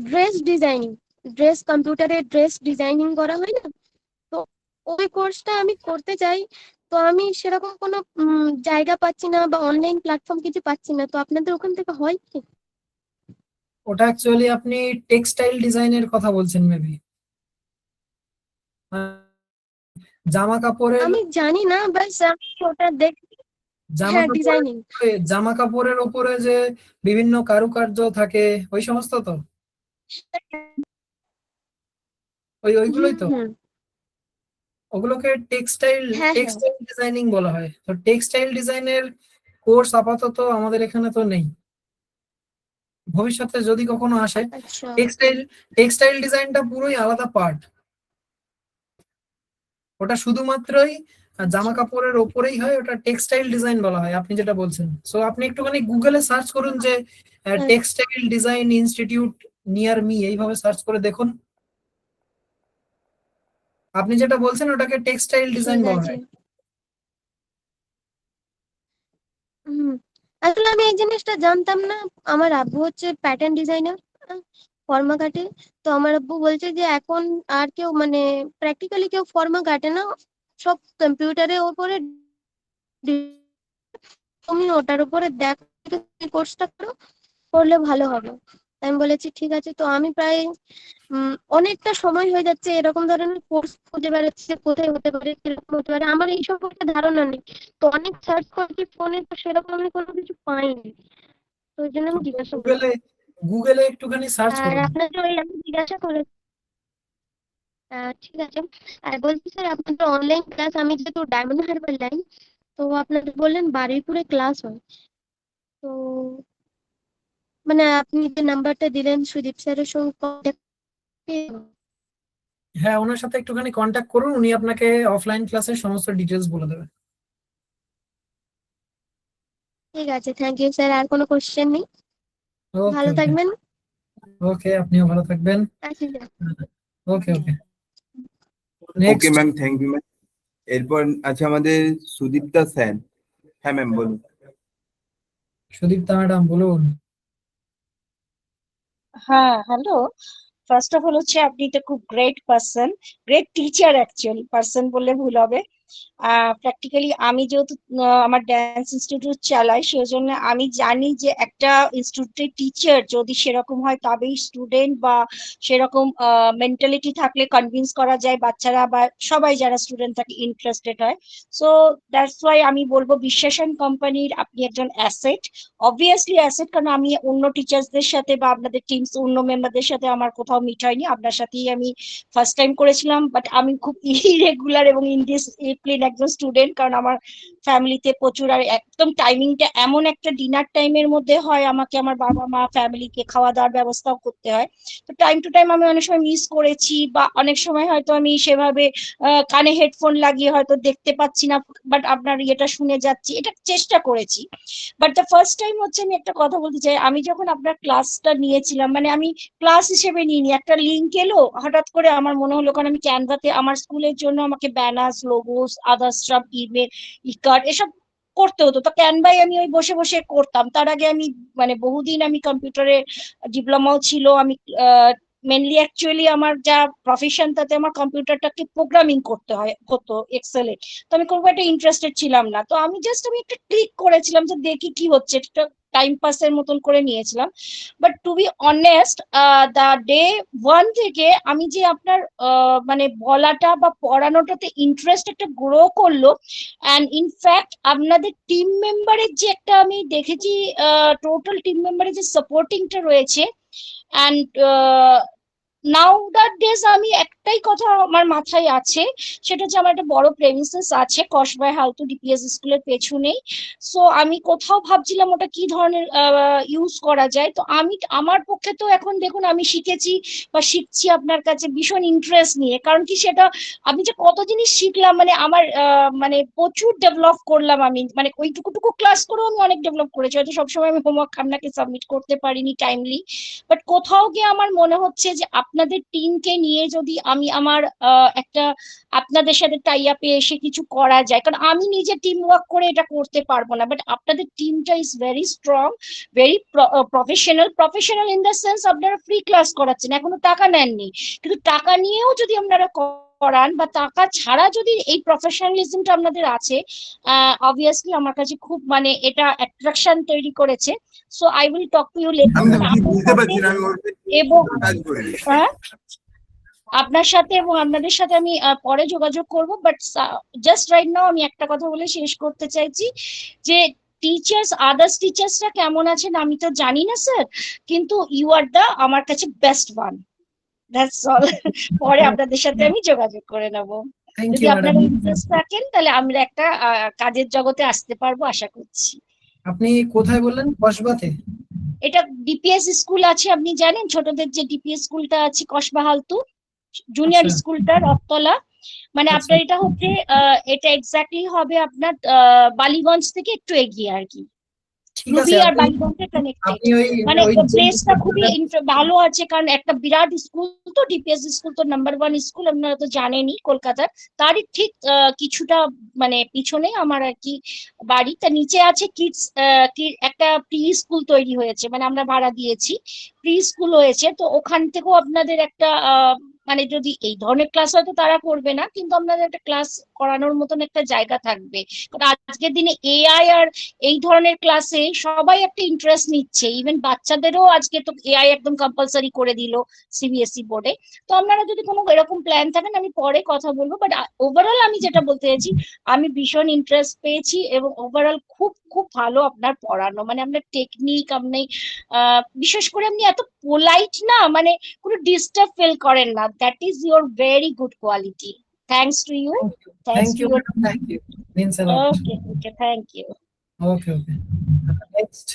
ড্রেস কম্পিউটারে ড্রেস ডিজাইনিং করা হয় না, তো ওই কোর্সটা আমি করতে চাই। তো আমি সেরকম কোনো জায়গা পাচ্ছি না, বা অনলাইন প্ল্যাটফর্ম কিছু পাচ্ছি না। তো আপনাদের ওখান থেকে হয় কি?
ওটা অ্যাকচুয়ালি আপনি টেক্সটাইল ডিজাইনের কথা বলছেন মেবি। জামা কাপড়ের
আমি জানি না, বাস আমি ওটা দেখি।
জামা
হ্যাঁ,
কাপড়ের
ডিজাইনিং।
জামা কাপড়ের উপরে যে বিভিন্ন কারুকার্য থাকে, ওই সমস্ত তো ওইগুলোই তো,
হুম,
ওগুলোকে টেক্সটাইল
হ্যাঁ হ্যাঁ
টেক্সটাইল ডিজাইনিং বলা হয়। তো টেক্সটাইল ডিজাইনের কোর্স আপাতত আমাদের এখানে তো নেই, ভবিষ্যতে যদি কখনো আসে।
আচ্ছা
টেক্সটাইল ডিজাইনটা পুরোই আলাদা পার্ট, ওটা শুধুমাত্রই জামা
আচ্ছা
কাপড়ের ওপরেই হয়, ওটা টেক্সটাইল ডিজাইন বলা হয় আপনি যেটা বলছেন। সো আপনি একটুখানি গুগলে সার্চ করুন যে
আচ্ছা,
textile design institute near me, এইভাবে সার্চ করে দেখুন। আপনি যেটা বলছেন ওটাকে টেক্সটাইল ডিজাইন
ঠিক
বলা
আছে।
হয়।
হুম, আসলে আমি এই জিনিসটা জানতাম না। আমার আব্বু হচ্ছে প্যাটার্ন ডিজাইনার, ফর্মা কাটে। তো আমার আব্বু বলছে যে এখন আর কেউ মানে প্র্যাকটিক্যালি কেউ ফর্মা কাটে না, সব কম্পিউটারের ওপরে তুমি ওটার উপরে দেখো, কোর্সটা করো, করলে ভালো হবে। আমি বলেছি ঠিক আছে। তো আমি প্রায় অনেকটা সময় হয়ে যাচ্ছে এরকম ধরনের কোর্স খুঁজে বেড়াচ্ছি যে কোথায় হতে পারে, কিরকম হতে পারে, আমার এই সম্পর্কে ধারণা নেই। তো অনেক সার্চ করছি ফোনে, তো সেরকম আমি কোনো কিছু পাইনি। তো ওই জন্য আমি জিজ্ঞাসা করলাম।
গুগলে গুগলে একটুখানি সার্চ
আর
করুন।
আপনাকে ওই আমি জিজ্ঞাসা করে ঠিক আছে। আর বলছি স্যার, আপনাদের অনলাইন ক্লাস, আমি যেহেতু ডায়মন্ড হারবার লাইন, তো আপনাদের বললেন বারুইপুরে ক্লাস হয়। তো মানে আপনি যে নাম্বারটা দিলেন সুদীপ স্যারের সঙ্গে কন্ট্যাক্ট।
হ্যাঁ, ওনার সাথে একটুখানি কন্ট্যাক্ট করুন, উনি আপনাকে অফলাইন ক্লাসের সমস্ত ডিটেলস বলে দেবেন।
ঠিক আছে, থ্যাংক ইউ স্যার। আর কোনো কোশ্চেন নেই।
ওকে
ভালো
ওকে
থাকবেন।
ওকে, আপনিও ভালো থাকবেন।
আচ্ছা sir.
Okay okay,
okay
next.
Ma'am, thank you ma'am. এরপর আছে আমাদের সুদীপ্তা স্যার। হ্যাঁ ম্যাম বলুন।
সুদীপ্তা ম্যাডাম বলুন।
হ্যাঁ, হ্যালো। ফার্স্ট অফ অল হচ্ছে আপনি তো খুব great person, great teacher, actually person বললে ভুল হবে। প্র্যাকটিক্যালি আমি যেহেতু আমার ড্যান্স ইনস্টিটিউট চালাই, সেই জন্য আমি জানি যে একটা ইনস্টিটিউটের টিচার যদি সেরকম হয় তবেই স্টুডেন্ট বা সেরকম মেন্টালিটি থাকলে কনভিন্স করা যায় বাচ্চারা বা সবাই যারা স্টুডেন্ট থাকে ইন্টারেস্টেড হয়। সো দ্যাটস ওয়াই আমি বলবো বিশ্বাসন কোম্পানির আপনি একজন অ্যাসেট, অবভিয়াসলি অ্যাসেট, কারণ আমি অন্য টিচার্সদের সাথে বা আপনাদের টিমস অন্য মেম্বারদের সাথে আমার কোথাও মিট হয়নি, আপনার সাথেই আমি ফার্স্ট টাইম করেছিলাম। বাট আমি খুব ইরেগুলার এবং ইনডিসিপ্লিন একজন স্টুডেন্ট, কারণ আমার ফ্যামিলিতে প্রচুর, আর একদম টাইমিংটা এমন একটা ডিনার টাইমের মধ্যে হয়, আমাকে আমার বাবা মা ফ্যামিলিকে খাওয়া দাওয়ার ব্যবস্থাও করতে হয়। তো টাইম টু টাইম আমি অনেক সময় মিস করেছি, বা অনেক সময় হয়তো আমি সেভাবে কানে হেডফোন লাগিয়ে হয়তো দেখতে পাচ্ছি না, বাট আপনার ইয়েটা শুনে যাচ্ছি, এটা চেষ্টা করেছি। বাট দ্য ফার্স্ট টাইম হচ্ছে, আমি একটা কথা বলতে চাই, আমি যখন আপনার ক্লাসটা নিয়েছিলাম, মানে আমি ক্লাস হিসেবে নিইনি, একটা লিঙ্ক এলো হঠাৎ করে, আমার মনে হলো, কারণ আমি ক্যানভাতে আমার স্কুলের জন্য আমাকে ব্যানার্স, লোগোস, আদার্স সব ইমেল, ইকার্ড এসব করতে হতো। তো ক্যানভাই আমি ওই বসে বসে করতাম। তার আগে আমি মানে বহুদিন আমি কম্পিউটারে ডিপ্লোমাও ছিল, আমি মেনলি অ্যাকচুয়ালি আমার যা প্রফেশন, তাতে আমার কম্পিউটারটাকে প্রোগ্রামিং করতে হতো এক্সেলে। তো আমি খুব একটা ইন্টারেস্টেড ছিলাম না। তো আমি একটা ক্লিক করেছিলাম যে দেখি কি হচ্ছে, একটা টাইম পাসের মতন করে নিয়েছিলাম। But to be honest, the day one থেকে আমি যে আপনার মানে বলাটা বা পড়ানোটাতে ইন্টারেস্ট একটা গ্রো করলো। অ্যান্ড ইনফ্যাক্ট আপনাদের টিম মেম্বারের যে একটা আমি দেখেছি, টোটাল টিম মেম্বারের যে সাপোর্টিংটা রয়েছে, অ্যান্ড নাও দ্যাট ডেজ আমি একটাই কথা আমার মাথায় আছে, সেটা হচ্ছে আমার একটা বড় প্রেমিসেস আছে কসবাই হালতু ডিপিএস স্কুলের পেছনেই। সো আমি কোথাও ভাবছিলাম ওটা কি ধরনের ইউজ করা যায়। তো আমি আমার পক্ষে তো এখন দেখুন আমি শিখেছি বা শিখছি আপনার কাছে ভীষণ ইন্টারেস্ট নিয়ে, কারণ কি সেটা আমি যে কত জিনিস শিখলাম, মানে আমার মানে প্রচুর ডেভেলপ করলাম আমি, মানে ওইটুকুটুকু ক্লাস করেও আমি অনেক ডেভেলপ করেছি। হয়তো সবসময় আমি হোমওয়ার্ক আপনাকে সাবমিট করতে পারিনি টাইমলি, বাট কোথাও গিয়ে আমার মনে হচ্ছে যে আপনাদের টিমকে নিয়ে যদি আমি আমার একটা আপনাদের সাথে টাই আপে এসে কিছু করা যায়, কারণ আমি নিজে টিম ওয়ার্ক করে এটা করতে পারবো না। বাট আপনাদের টিমটা is very strong, very professional in the sense আপনারা ফ্রি ক্লাস করাচ্ছেন, এখনো টাকা নেননি, কিন্তু টাকা নিয়েও যদি আপনারা করান বা টাকা ছাড়া যদি এই প্রফেশনালিজমটা আপনাদের আছে, অবভিয়াসলি আমার কাছে খুব মানে এটা অ্যাট্রাকশন তৈরি করেছে। So I will talk to you
আমি কি বুঝতে
লেটার,
পারছি না, আমি ওর
এবং
কাজ করিনি।
আপনার সাথে এবং আপনাদের সাথে আমি পরে যোগাযোগ করব। বাট জাস্ট রাইট নাও আমি একটা কথা বলে শেষ করতে চাইছি, যে টিচার্স, আদার্স টিচার্সরা কেমন আছেন আমি তো জানি না স্যার, কিন্তু ইউ আর দ্য আমার কাছে বেস্ট ওয়ান, দ্যাটস অল। পরে আপনাদের সাথে আমি যোগাযোগ করে নেব।
থ্যাংক
যদি
ইউ ম্যাডাম।
আপনারা ইন্টারেস্ট থাকেন তাহলে আমরা একটা কাজের জগতে আসতে পারবো আশা করছি।
আপনি কোথায় বললেন? কসবাতে?
এটা ডিপিএস স্কুল আছে, আপনি জানেন ছোটদের যে ডিপিএস স্কুলটা আছে কসবাহালতু জুনিয়র
আচ্ছা।
স্কুলটা রথতলা, মানে
আচ্ছা।
আপনার এটা হচ্ছে এটা এক্স্যাক্টলি হবে আপনার বালিগঞ্জ থেকে একটু এগিয়ে আর কি,
ঠিক আছে,
রুবি আর
আপনি
বালিগঞ্জে কানেক্টেড।
আপনি ওই
মানে
ওই যে
প্লেসটা খুবই ভালো আছে, কারণ একটা বিরাট স্কুল তো ডিপিএস স্কুল তো #1 স্কুল, আপনারা তো জানেনই কলকাতার। তারই ঠিক কিছুটা মানে পিছনে আমার আর কি বাড়ি। তা নিচে আছে কিডস একটা প্রি স্কুল তৈরি হয়েছে, মানে আমরা ভাড়া দিয়েছি, প্রি স্কুল হয়েছে। তো ওখান থেকেও আপনাদের একটা মানে যদি এই ধরনের ক্লাস হয়তো তারা করবে না, কিন্তু আপনাদের একটা ক্লাস করানোর মতন একটা জায়গা থাকবে। কারণ আজকের দিনে এআই আর এই ধরনের ক্লাসে সবাই একটা ইন্টারেস্ট নিচ্ছে, ইভেন বাচ্চাদেরও আজকে তো এআই একদম কম্পালসারি করে দিল সিবিএসই বোর্ডে। তো আপনারা যদি কোনো এরকম প্ল্যান থাকেন আমি পরে কথা বলবো, বাট ওভারঅল আমি যেটা বলতে চাইছি আমি ভীষণ ইন্টারেস্ট পেয়েছি এবং ওভারঅল খুব খুব ভালো আপনার পড়ানো, মানে আপনার টেকনিক, আপনি বিশেষ করে আপনি এত পোলাইট না, মানে কোনো ডিস্টার্ব ফিল করেন না, that is your very good quality. Thanks to you,
thank
thanks to
you
your.
Madam, thank you, means a lot.
Okay thank you.
Okay okay, next.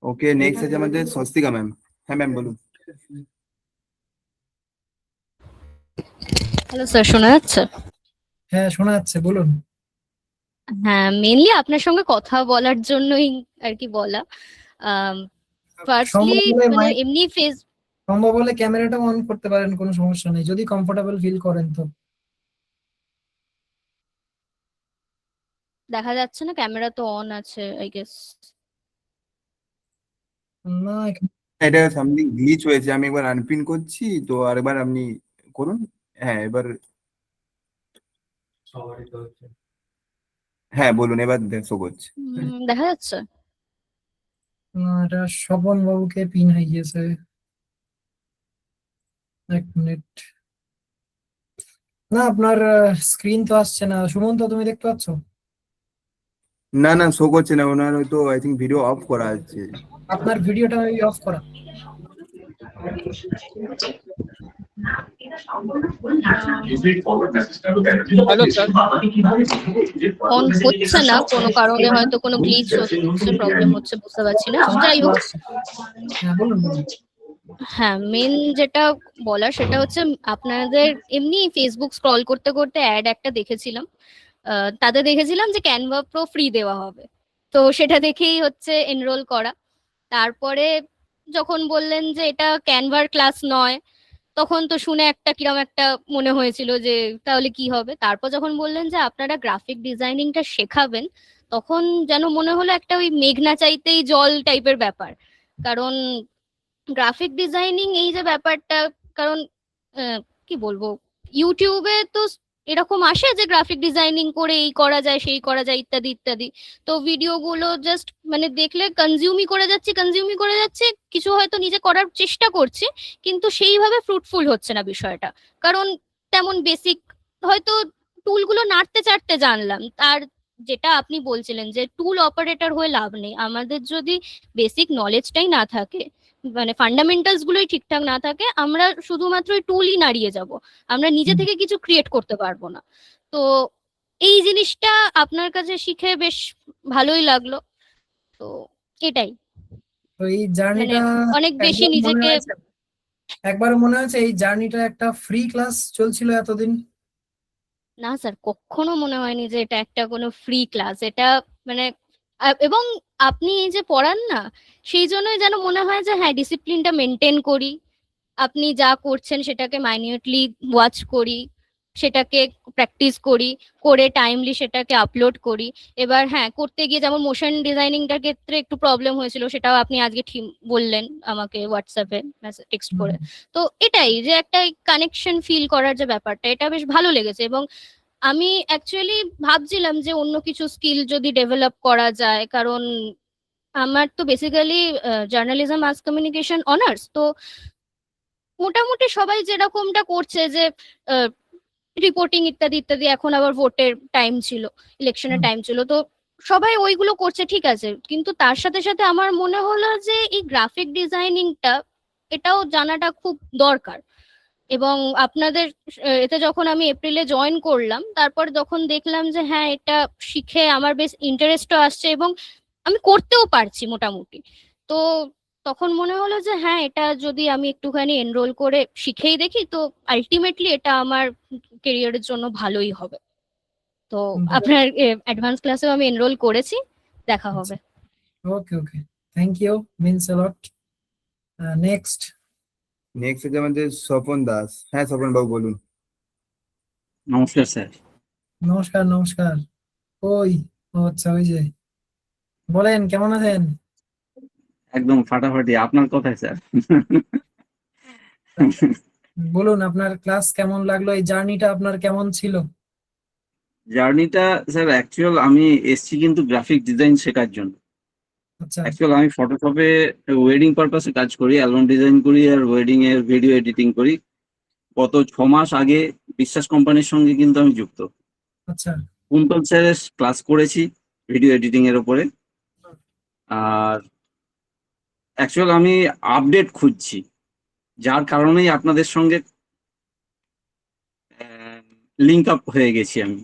Okay, next আছে আমাদের Swastika ma'am. হ্যাঁ ma'am বলুন।
Hello sir, শোনা যাচ্ছে?
হ্যাঁ শোনা যাচ্ছে, বলুন।
হ্যাঁ, মেনলি আপনার সঙ্গে কথা বলার জন্যই আর কি বলা। ফার্স্টলি
সম্ভব হলে
মানে এমনি ফেস
সম্ভব হলে ক্যামেরাটা অন করতে পারেন, কোনো সমস্যা নেই, যদি কমফোর্টেবল ফিল করেন তো।
দেখা যাচ্ছে না, ক্যামেরা তো অন আছে আই গেস।
না
এটা সামথিং গ্লিচ হয়েছে, আমি একবার আনপিন করছি তো, আরেকবার আপনি করুন। হ্যাঁ এবার, হ্যাঁ বলুন, এবার শো করছে।
দেখা যাচ্ছে?
না, এটা স্বপন বাবুকে পিন হয়ে গিয়েছে। এক মিনিট। না, আপনার স্ক্রিন তো আসছে না। সুমন্ত, তুমি দেখতে পাচ্ছ?
না না, শো করছে না, ওনার হয়তো আই থিঙ্ক ভিডিও অফ করা আছে।
আপনার ভিডিওটা অফ করা।
হ্যালো স্যার, অন হচ্ছে না, কোনো কারণে হয়তো কোনো গ্লিচ হচ্ছে, প্রবলেম হচ্ছে, বুঝতে পারছি না। যাই হোক,
হ্যাঁ বলুন বলুন।
হ্যাঁ, মেন যেটা বলার সেটা হচ্ছে আপনাদের এমনি ফেসবুক স্ক্রল করতে করতে অ্যাড একটা দেখেছিলাম, তাতে দেখেছিলাম যে ক্যানভা প্রো ফ্রি দেওয়া হবে, তো সেটা দেখেই হচ্ছে এনরোল করা। তারপরে যখন বললেন যে এটা ক্যানভার ক্লাস নয়, তখন তো শুনে একটা কিরম একটা মনে হয়েছিল যে তাহলে কি হবে। তারপর যখন বললেন যে আপনারা গ্রাফিক ডিজাইনিংটা শেখাবেন, তখন যেন মনে হলো একটা ওই মেঘনা চাইতেই জল টাইপের ব্যাপার। কারণ গ্রাফিক ডিজাইনিং এই যে ব্যাপারটা, কারণ কি বলবো, ইউটিউবে তো এরকম আসে যে গ্রাফিক ডিজাইনিং করে এই করা যায় সেই করা যায় ইত্যাদি ইত্যাদি, তো ভিডিওগুলো জাস্ট মানে দেখলে কনজিউমই করে যাচ্ছে, কিছু হয়তো নিজে করার চেষ্টা করছি, কিন্তু সেইভাবে ফ্রুটফুল হচ্ছে না বিষয়টা। কারণ তেমন বেসিক হয়তো টুলগুলো নাড়তে চাড়তে জানলাম, আর যেটা আপনি বলছিলেন যে টুল অপারেটর হয়ে লাভ নেই, আমাদের যদি বেসিক নলেজটাই না থাকে, মানে ফান্ডামেন্টালস গুলোই ঠিকঠাক না থাকে, আমরা শুধুমাত্র ওই টুলই নাড়িয়ে যাব, আমরা নিজে থেকে কিছু ক্রিয়েট করতে পারবো না। তো এই জিনিসটা আপনার কাছে শিখে বেশ ভালোই লাগলো। তো এটাই,
তো এই জার্নিটা
অনেক বেশি নিজেকে
একবার মনে হচ্ছে এই জার্নিটা একটা ফ্রি ক্লাস চলছিল এতদিন?
না স্যার, কখনো মনে হয়নি যে এটা একটা কোনো ফ্রি ক্লাস। এটা মানে এবং আপনি এই যে পড়ান না, সেই জন্যই যেন মনে হয় যে হ্যাঁ ডিসিপ্লিনটা মেনটেন করি, আপনি যা করছেন সেটাকে মাইনিউটলি ওয়াচ করি, সেটাকে প্র্যাকটিস করি, করে টাইমলি সেটাকে আপলোড করি। এবার হ্যাঁ, করতে গিয়ে যেমন মোশন ডিজাইনিংটার ক্ষেত্রে একটু প্রবলেম হয়েছিল, সেটাও আপনি আজকে ঠিক বললেন আমাকে হোয়াটসঅ্যাপে টেক্সট করে। তো এটাই যে একটা কানেকশন ফিল করার যে ব্যাপারটা, এটা বেশ ভালো লেগেছে। এবং আমি অ্যাকচুয়ালি ভাবছিলাম যে অন্য কিছু স্কিল যদি ডেভেলপ করা যায়, কারণ আমার তো basically journalism mass communication honours, তো মোটামুটি সবাই যেরকমটা করছে যে রিপোর্টিং ইত্যাদি ইত্যাদি, এখন আবার ভোটের টাইম ছিল, ইলেকশনের টাইম ছিল, তো সবাই ওইগুলো করছে, ঠিক আছে, কিন্তু তার সাথে সাথে আমার মনে হলো যে এই গ্রাফিক ডিজাইনিংটা এটাও জানাটা খুব দরকার। এবং আপনাদের এতে যখন আমি এপ্রিলে জয়েন করলাম, তারপর যখন দেখলাম যে হ্যাঁ এটা শিখে আমার বেশ ইন্টারেস্টও আসছে এবং আমি করতেও পারছি মোটামুটি, তো তখন মনে হলো যে হ্যাঁ এটা যদি আমি একটুখানি এনরোল করে শিখেই দেখি তো আলটিমেটলি এটা আমার কেরিয়ারের জন্য ভালোই হবে। তো আপনার অ্যাডভান্স ক্লাসেও আমি এনরোল করেছি, দেখা হবে।
Okay okay, thank you, means a lot. Next
next হচ্ছে আমাদের স্বপন দাস। হ্যাঁ স্বপন বাবু বলুন।
নমস্কার স্যার।
নমস্কার নমস্কার। ওই ও আচ্ছা, ওই যে বলেন কেমন আছেন?
একদম ফাটাফাটি, আপনার কথাই স্যার।
বলুন আপনার ক্লাস কেমন লাগলো, এই জার্নিটা আপনার কেমন ছিল?
জার্নিটা স্যার অ্যাকচুয়াল আমি এসছি কিন্তু গ্রাফিক ডিজাইন শেখার জন্য।
আচ্ছা
অ্যাকচুয়াল আমি ফটোশপে ওয়েডিং পারপাসে কাজ করি, অ্যালবাম ডিজাইন করি আর ওয়েডিং এর ভিডিও এডিটিং করি। গত 6 মাস আগে বিশ্বাস কোম্পানির সঙ্গে কিন্তু আমি যুক্ত।
আচ্ছা
কুন্তল স্যারের ক্লাস করেছি ভিডিও এডিটিং এর উপরে। আর অ্যাকচুয়াল আমি আপডেট খুঁজছি, যার কারণেই আপনাদের সঙ্গে লিঙ্ক আপ হয়ে গেছি আমি।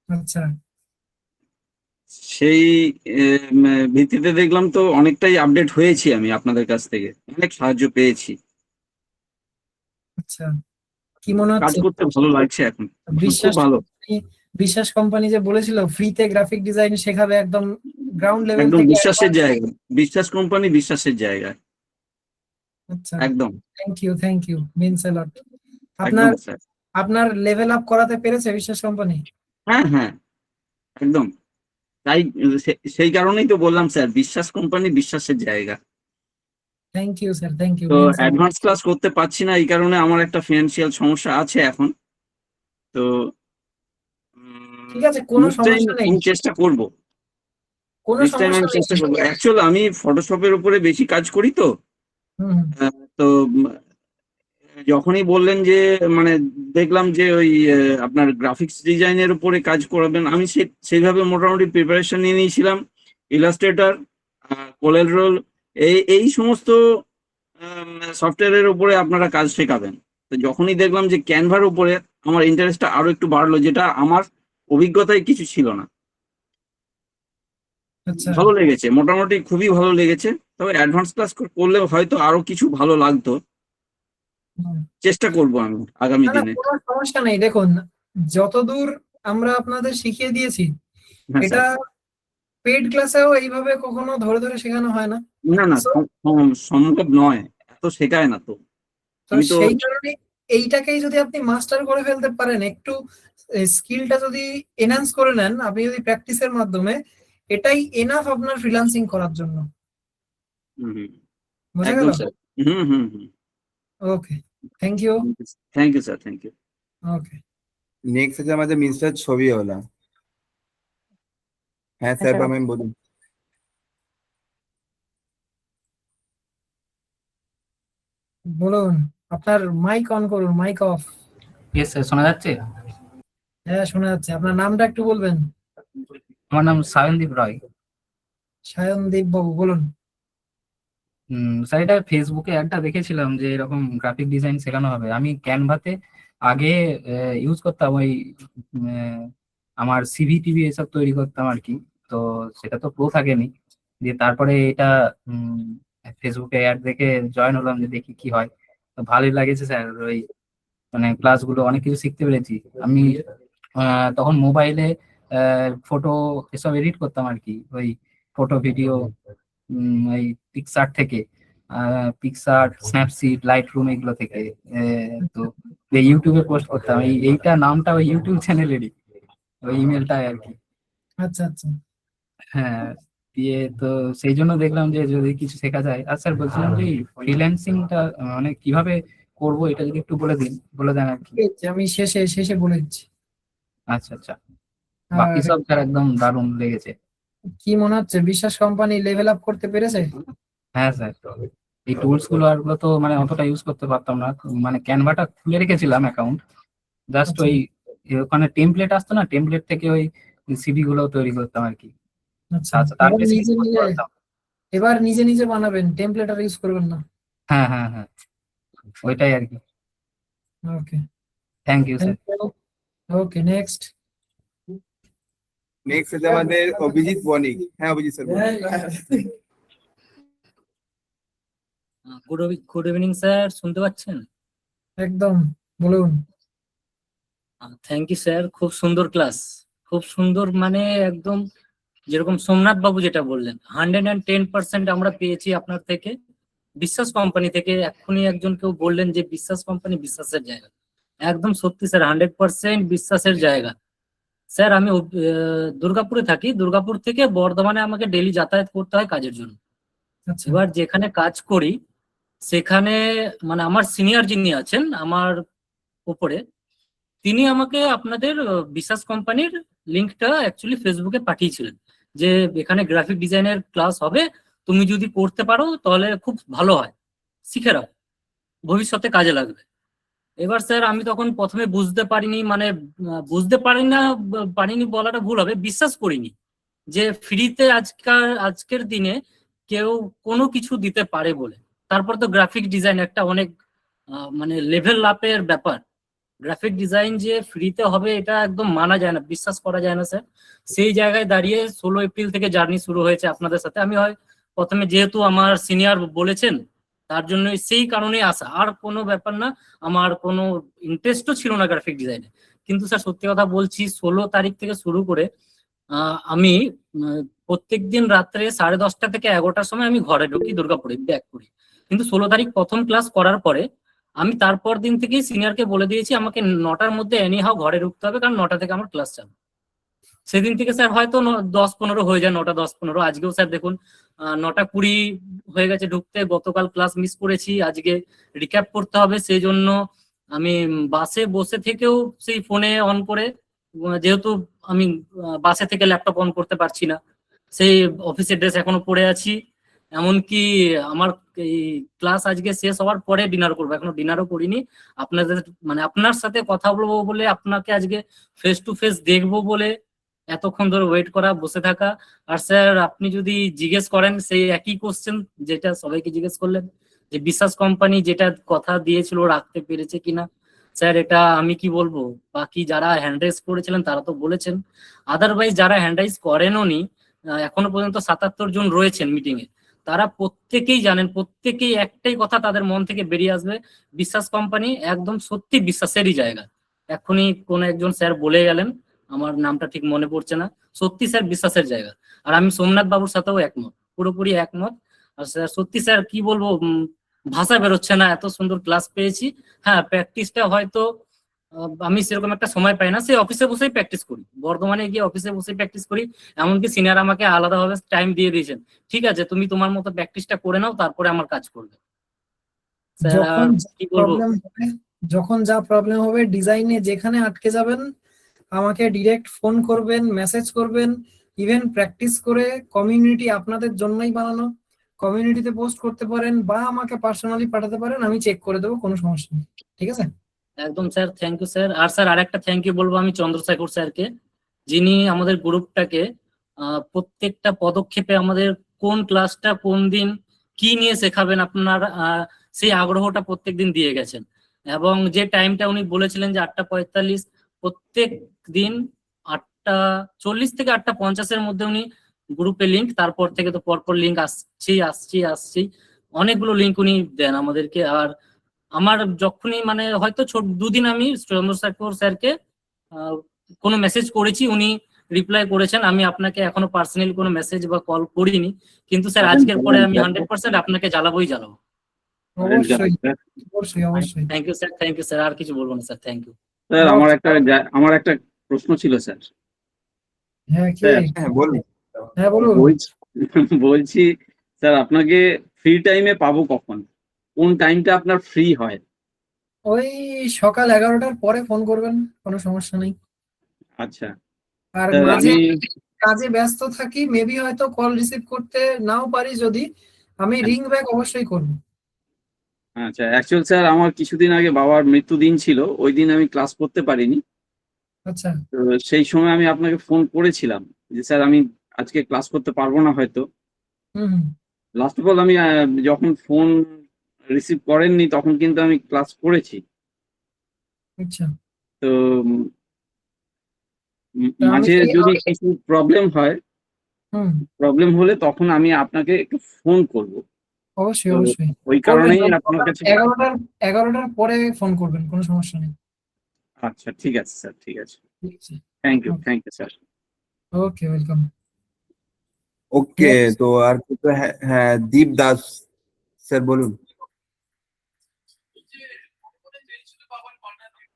আচ্ছা
সেই ভিত্তিতে দেখলাম তো অনেকটাই আপডেট হয়েছি আমি, আপনাদের কাছ থেকে অনেক সাহায্য পেয়েছি।
আচ্ছা, কি মনে
কাজ
হচ্ছে?
করতে ভালো লাগছে এখন, খুব
বিশ্বাস
ভালো।
বিশ্বাস কোম্পানি যে বলেছিল ফ্রিতে গ্রাফিক ডিজাইন শেখাবে একদম গ্রাউন্ড লেভেল
একদম
থেকে
বিশ্বাসের জায়গা, বিশ্বাস কোম্পানি বিশ্বাসের জায়গা।
আচ্ছা
একদম
থ্যাংক ইউ মিনস আ লট। আপনার
একদম স্যার।
আপনার লেভেল আপ করাতে পেরেছে বিশ্বাস কোম্পানি?
হ্যাঁ হ্যাঁ একদম, তাই সেই কারণেই তো বললাম স্যার, বিশ্বাস কোম্পানি বিশ্বাসের জায়গা।
Thank you sir, thank you.
তো অ্যাডভান্স ক্লাস করতে পারছি না, এই কারণে আমার একটা ফিনান্সিয়াল সমস্যা আছে এখন। তো
ঠিক আছে, কোনো
next time
সমস্যা নেই,
আমি চেষ্টা করব,
কোনো
নেক্সট টাইম
সমস্যা
আমি
নেই।
চেষ্টা করবো। অ্যাকচুয়ালি আমি ফটোশপের উপরে বেশি কাজ করি তো।
হুম
তো যখনই বললেন যে মানে দেখলাম যে ওই আপনার গ্রাফিক্স ডিজাইনের উপরে কাজ করাবেন, আমি সেইভাবে মোটামুটি প্রিপারেশন নিয়ে নিয়েছিলাম। ইলাস্ট্রেটর, কোলেল রোল, এই সমস্ত সফটওয়্যারের উপরে আপনারা কাজ শেখাবেন। তো যখনই দেখলাম যে ক্যানভার উপরে, আমার ইন্টারেস্টটা আরো একটু বাড়লো, যেটা আমার অভিজ্ঞতায় কিছু ছিল না।
আচ্ছা
ভালো লেগেছে, মোটামুটি খুবই ভালো লেগেছে। তবে অ্যাডভান্স ক্লাস করলে হয়তো আরো কিছু ভালো লাগতো,
হুম।
চেষ্টা করব আমি আগামী
না না,
দিনে।
কোনো সমস্যা নেই, দেখুন যতদূর আমরা আপনাদের শিখিয়ে দিয়েছি
হ্যাঁ
এটা
স্যার।
পেইড ক্লাসেও এইভাবে কখনো ধরে ধরে শেখানো হয় না।
না না
So,
সম্ভব নয়, এত শেখায় না তো।
তো
আমি তো
সেই কারণে এইটাকেই যদি আপনি মাস্টার করে ফেলতে পারেন, একটু স্কিলটা যদি এনহ্যান্স করে নেন আপনি, যদি প্র্যাকটিসের মাধ্যমে, এটাই এনাফ আপনার ফ্রিল্যান্সিং করার জন্য।
হুম,
বুঝা
একদম
গেল?
স্যার। হুম হুম হুম
okay, thank you.
Thank you sir, thank you.
Okay,
next আছে আমাদের মিস্টার ছবিওয়ালা। হ্যাঁ স্যার ম্যাম বলুন।
বলুন, আপনার মাইক অন করুন, মাইক অফ।
ইয়েস স্যার, শোনা যাচ্ছে?
হ্যাঁ শোনা যাচ্ছে, আপনার নামটা একটু বলবেন?
আমার নাম সায়নদীপ রায়।
সায়নদীপ বাবু বলুন।
স্যার, এটা ফেসবুকে একটা দেখেছিলাম যে এরকম গ্রাফিক ডিজাইন শেখানো হবে। আমি ক্যানভাতে আগে ইউজ করতাম, ওই আমার সিভি টিভি এসব তৈরি করতাম আর কি। তো সেটা তো প্রো থাকেনি, দিয়ে তারপরে এটা ফেসবুকে অ্যাড দেখে জয়েন হলাম যে দেখি কি হয়। তো ভালোই লাগেছে স্যার, ওই মানে ক্লাসগুলো অনেক কিছু শিখতে পেরেছি আমি। তখন মোবাইলে ফটো এসব এডিট করতাম আর কি, ওই ফটো ভিডিও ওই পিক্সার থেকে, পিক্সার, স্ন্যাপসিড, লাইট রুম এগুলো থেকে। তো ইউটিউবে পোস্ট করতাম, এইটা নামটা ওই ইউটিউব চ্যানেলেরই, ওই ইমেলটাই আর কি।
আচ্ছা আচ্ছা,
হ্যাঁ, দিয়ে তো সেই জন্য দেখলাম যে যদি কিছু শেখা যায়। আর স্যার বলছিলাম যে ফ্রিল্যান্সিংটা মানে কিভাবে করবো, এটা যদি একটু বলে দেন আর কি।
ঠিক আছে, আমি শেষে শেষে বলে দিচ্ছি।
আচ্ছা আচ্ছা, বাকি
আর
সব স্যার একদম দারুণ লেগেছে।
কি মনে হচ্ছে, বিশ্বাস কোম্পানি লেভেল আপ করতে পেরেছে?
হ্যাঁ স্যার, এই টুলস গুলো আর গুলো তো মানে অতটা ইউজ করতে পারতাম না, মানে ক্যানভাটা খুলে রেখেছিলাম অ্যাকাউন্ট, জাস্ট ওই ওখানে টেমপ্লেট আসতো না, টেমপ্লেট থেকে ওই সিভি গুলো তৈরি করতাম আর কি।
আচ্ছা,
আচ্ছা, তার
এবার
বেশি
নিজে
কিছু করতে
নিজে
পারতাম।
এবার নিজে নিজে বানাবেন, টেমপ্লেট আর ইউজ করবেন না।
হ্যাঁ হ্যাঁ হ্যাঁ, ওইটাই আর কি।
Okay,
thank you sir.
Thank you. Okay, next.
Next আছে আমাদের অভিজিৎ বণিক। হ্যাঁ অভিজিৎ স্যার বলুন।
গুড ইভিনিং স্যার, শুনতে পাচ্ছেন?
একদম, বলুন।
থ্যাংক ইউ স্যার, খুব সুন্দর ক্লাস, খুব সুন্দর, মানে একদম যেরকম সোমনাথ বাবু যেটা বললেন 110% আমরা পেয়েছি আপনার থেকে, বিশ্বাস কোম্পানি থেকে। এক্ষুনি একজন কেউ বললেন যে বিশ্বাস কোম্পানি বিশ্বাসের জায়গা, একদম সত্যি স্যার, 100% বিশ্বাসের জায়গা। স্যার আমি দুর্গাপুরে থাকি, দুর্গাপুর থেকে বর্ধমানে আমাকে ডেলি যাতায়াত করতে হয় কাজের জন্য।
আচ্ছা,
এবার যেখানে কাজ করি সেখানে মানে আমার সিনিয়র যিনি আছেন আমার উপরে, তিনি আমাকে আপনাদের বিশ্বাস কোম্পানির লিঙ্কটা অ্যাকচুয়ালি ফেসবুকে পাঠিয়েছিলেন যে এখানে গ্রাফিক ডিজাইনের ক্লাস হবে, তুমি যদি করতে পারো তাহলে খুব ভালো হয়, শিখে রাখো, ভবিষ্যতে কাজে লাগবে। এবার স্যার আমি তখন প্রথমে বুঝতে পারিনি, মানে বুঝতে পারিনি বলাটা ভুল হবে, বিশ্বাস করিনি যে ফ্রিতে আজকের দিনে কেউ কোনো কিছু দিতে পারে বলে। তারপর তো গ্রাফিক ডিজাইন একটা অনেক মানে লেভেল আপের ব্যাপার, গ্রাফিক ডিজাইন যে ফ্রিতে হবে এটা একদম মানা যায় না, বিশ্বাস করা যায় না স্যার। সেই জায়গায় দাঁড়িয়ে 16 এপ্রিল থেকে জার্নি শুরু হয়েছে আপনাদের সাথে। আমি হয় প্রথমে যেহেতু আমার সিনিয়র বলেছেন তার জন্য সেই কারণেই আসা, আর কোনো ব্যাপার না, আমার কোনো ইন্টারেস্টও ছিল না গ্রাফিক ডিজাইনে। কিন্তু স্যার সত্যি কথা বলছি, 16 তারিখ থেকে শুরু করে আমি প্রত্যেকদিন রাত্রে 10:30 থেকে 11টার সময় আমি ঘরে ঢুকি, দুর্গাপুরে ব্যাক করি। কিন্তু 16 তারিখ প্রথম ক্লাস করার পরে আমি তারপর দিন থেকেই সিনিয়রকে বলে দিয়েছি আমাকে 9টার মধ্যে এনিহাও ঘরে ঢুকতে হবে, কারণ 9টা থেকে আমার ক্লাস চালু। সেদিন থেকে স্যার হয়তো 10-15 হয়ে যায়, 9টা 10-15। আজকেও স্যার দেখুন 9টা 20 হয়ে গেছে ঢুকতে। গতকাল ক্লাস মিস করেছি, আজকে রিক্যাপ করতে হবে, সেই জন্য আমি বাসে বসে থেকেও সেই ফোনে অন করে, যেহেতু আমি বাসে থেকে ল্যাপটপ অন করতে পারছি না, সেই অফিসের ড্রেস এখনো পরে আছি। এমনকি আমার এই ক্লাস আজকে শেষ হওয়ার পরে ডিনার করবো, এখনো ডিনারও করিনি। আপনাদের মানে আপনার সাথে কথা বলবো বলে, আপনাকে আজকে ফেস টু ফেস দেখবো বলে এতক্ষণ ধরে ওয়েট করা, বসে থাকা। আর স্যার আপনি যদি জিজ্ঞেস করেন সেই একই কোশ্চেন যেটা সবাইকে জিজ্ঞেস করলেন যে বিশ্বাস কোম্পানি যেটা কথা দিয়েছিল রাখতে পেরেছে কিনা, স্যার এটা আমি কি বলবো, বাকি যারা হ্যান্ড রাইজ করেছিলেন তারা তো বলেছেন, আদারওয়াইজ যারা হ্যান্ড রাইজ করেনও নি, এখনো পর্যন্ত 77 জন রয়েছেন মিটিং এ, তারা প্রত্যেকেই জানেন, প্রত্যেকেই একটাই কথা তাদের মন থেকে বেরিয়ে আসবে, বিশ্বাস কোম্পানি একদম সত্যি বিশ্বাসেরই জায়গা। এখনই কোন একজন স্যার বলে গেলেন, আমার নামটা ঠিক মনে পড়ছে না, সত্যি স্যার বিশ্বাসের জায়গা। আর আমি সোমনাথ বাবুর সাথেও একমত, পুরোপুরি একমত। আর স্যার সত্যি স্যার কি বলবো, ভাষা বেরোচ্ছে না, এত সুন্দর ক্লাস পেয়েছি। হ্যাঁ, প্র্যাকটিসটা হয়তো আমি সেরকম একটা সময় পাই না, সেই অফিসে বসেই প্র্যাকটিস করি, বর্ধমানে গিয়ে অফিসে বসেই প্র্যাকটিস করি। এমনকি সিনিয়র আমাকে আলাদাভাবে টাইম দিয়ে দিয়েছেন, ঠিক আছে তুমি তোমার মতো প্র্যাকটিসটা করে নাও, তারপরে আমার কাজ করবে। স্যার আর কি বলবো,
যখন যা প্রবলেম হবে ডিজাইনে যেখানে আটকে যাবেন আমাকে ডিরেক্ট ফোন করবেন, মেসেজ করবেন। ইভেন প্র্যাকটিস করে কমিউনিটি আপনাদের জন্যই বানানো, কমিউনিটিতে পোস্ট করতে পারেন বা আমাকে পার্সোনালি পাঠাতে পারেন, আমি চেক করে দেবো, কোনো সমস্যা নেই, ঠিক আছে?
একদম স্যার, থ্যাংক ইউ স্যার। আর স্যার আরেকটা থ্যাংক ইউ বলবো আমি চন্দ্রশেখর স্যারকে, যিনি আমাদের গ্রুপটাকে প্রত্যেকটা পদক্ষেপে আমাদের কোন ক্লাসটা কোন দিন কি নিয়ে শেখাবেন আপনার সেই আগ্রহটা প্রত্যেকদিন দিয়ে গেছেন। এবং যে টাইমটা উনি বলেছিলেন যে 8:45, প্রত্যেক দিন 8:40 থেকে 8:50-এর মধ্যে উনি গ্রুপে লিঙ্ক, তারপর থেকে তো পরপর লিঙ্ক আসছি অনেকগুলো লিঙ্ক উনি দেন আমাদেরকে। আর আমার যখনই মানে হয়তো দুদিন আমি চন্দ্রশেখর স্যারকে কোনো মেসেজ করেছি, উনি রিপ্লাই করেছেন। আমি আপনাকে এখনো পার্সোনালি কোনো মেসেজ বা কল করিনি, কিন্তু স্যার আজকের পরে আমি 100% আপনাকে জ্বালাবো।
অবশ্যই অবশ্যই অবশ্যই।
Thank you sir, thank you sir, আর কিছু বলবো না স্যার, থ্যাংক ইউ
স্যার। আমার একটা প্রশ্ন ছিল স্যার।
হ্যাঁ,
বলুন।
হ্যাঁ বলুন।
বলছি স্যার, আপনাকে ফ্রি টাইমে পাবো কখন, কোন টাইমটা আপনার ফ্রি হয়?
ওই সকাল 11টার পরে ফোন করবেন, কোনো সমস্যা নেই।
আচ্ছা,
আর মাঝে কাজে ব্যস্ত থাকি, মেবি হয়তো কল রিসিভ করতে নাও পারি, যদি আমি রিং ব্যাক অবশ্যই করব।
আচ্ছা, অ্যাকচুয়াল স্যার আমার কিছুদিন আগে বাবার মৃত্যুদিন ছিল, ওই দিন আমি ক্লাস করতে পারিনি।
আচ্ছা,
তো সেই সময় আমি আপনাকে ফোন করেছিলাম যে স্যার আমি আজকে ক্লাস করতে পারবো না হয়তো। লাস্ট অফ অল আমি যখন ফোন রিসিভ করেননি তখন কিন্তু আমি ক্লাস করেছি।
আচ্ছা,
তো
তা আমি
মাঝে
কি
যদি কিছু প্রবলেম হলে তখন আমি আপনাকে একটু ফোন করব।
অবশ্যই
তো
অবশ্যই
ওই
করবেন,
কারণেই আপনার কাছে।
11টার পরে ফোন করবেন, কোনো সমস্যা নেই।
আচ্ছা, ঠিক আছে স্যার, ঠিক আছে।
ঠিক আছে,
thank you sir.
Okay, welcome.
Okay, তো আর কিছু? হ্যাঁ হ্যাঁ, দীপ দাস স্যার বলুন।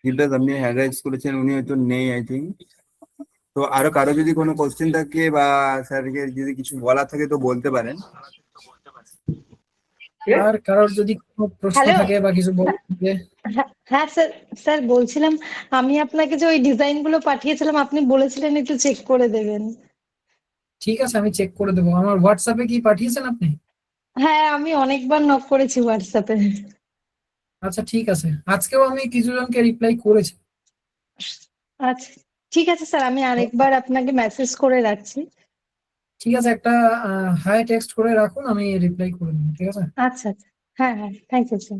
দীপ দাস, আপনি হ্যান্ড রাইজ করেছেন, উনি হয়তো নেই আই থিঙ্ক। তো আরো কারো যদি কোনো কোশ্চেন থাকে বা স্যারকে যদি কিছু বলার থাকে তো বলতে পারেন।
আর কারোর যদি কোনো প্রশ্ন
হ্যালো।
থাকে বা কিছু বলার থাকে।
হ্যাঁ স্যার, স্যার বলছিলাম আমি আপনাকে যে ওই ডিজাইন গুলো পাঠিয়েছিলাম আপনি বলেছিলেন একটু চেক করে দেবেন।
ঠিক আছে, আমি চেক করে দেবো। আমার হোয়াটসঅ্যাপে কি পাঠিয়েছেন আপনি?
হ্যাঁ, আমি অনেকবার নক করেছি হোয়াটসঅ্যাপে।
আচ্ছা, ঠিক আছে, আজকেও আমি কিছু জনকে রিপ্লাই করেছি।
আচ্ছা, ঠিক আছে স্যার, আমি আরেকবার আপনাকে মেসেজ করে রাখছি।
ঠিক আছে, একটা হাই টেক্সট করে রাখুন, আমি রিপ্লাই করে দেবো, ঠিক আছে?
আচ্ছা আচ্ছা, হ্যাঁ হ্যাঁ, থ্যাংক ইউ স্যার।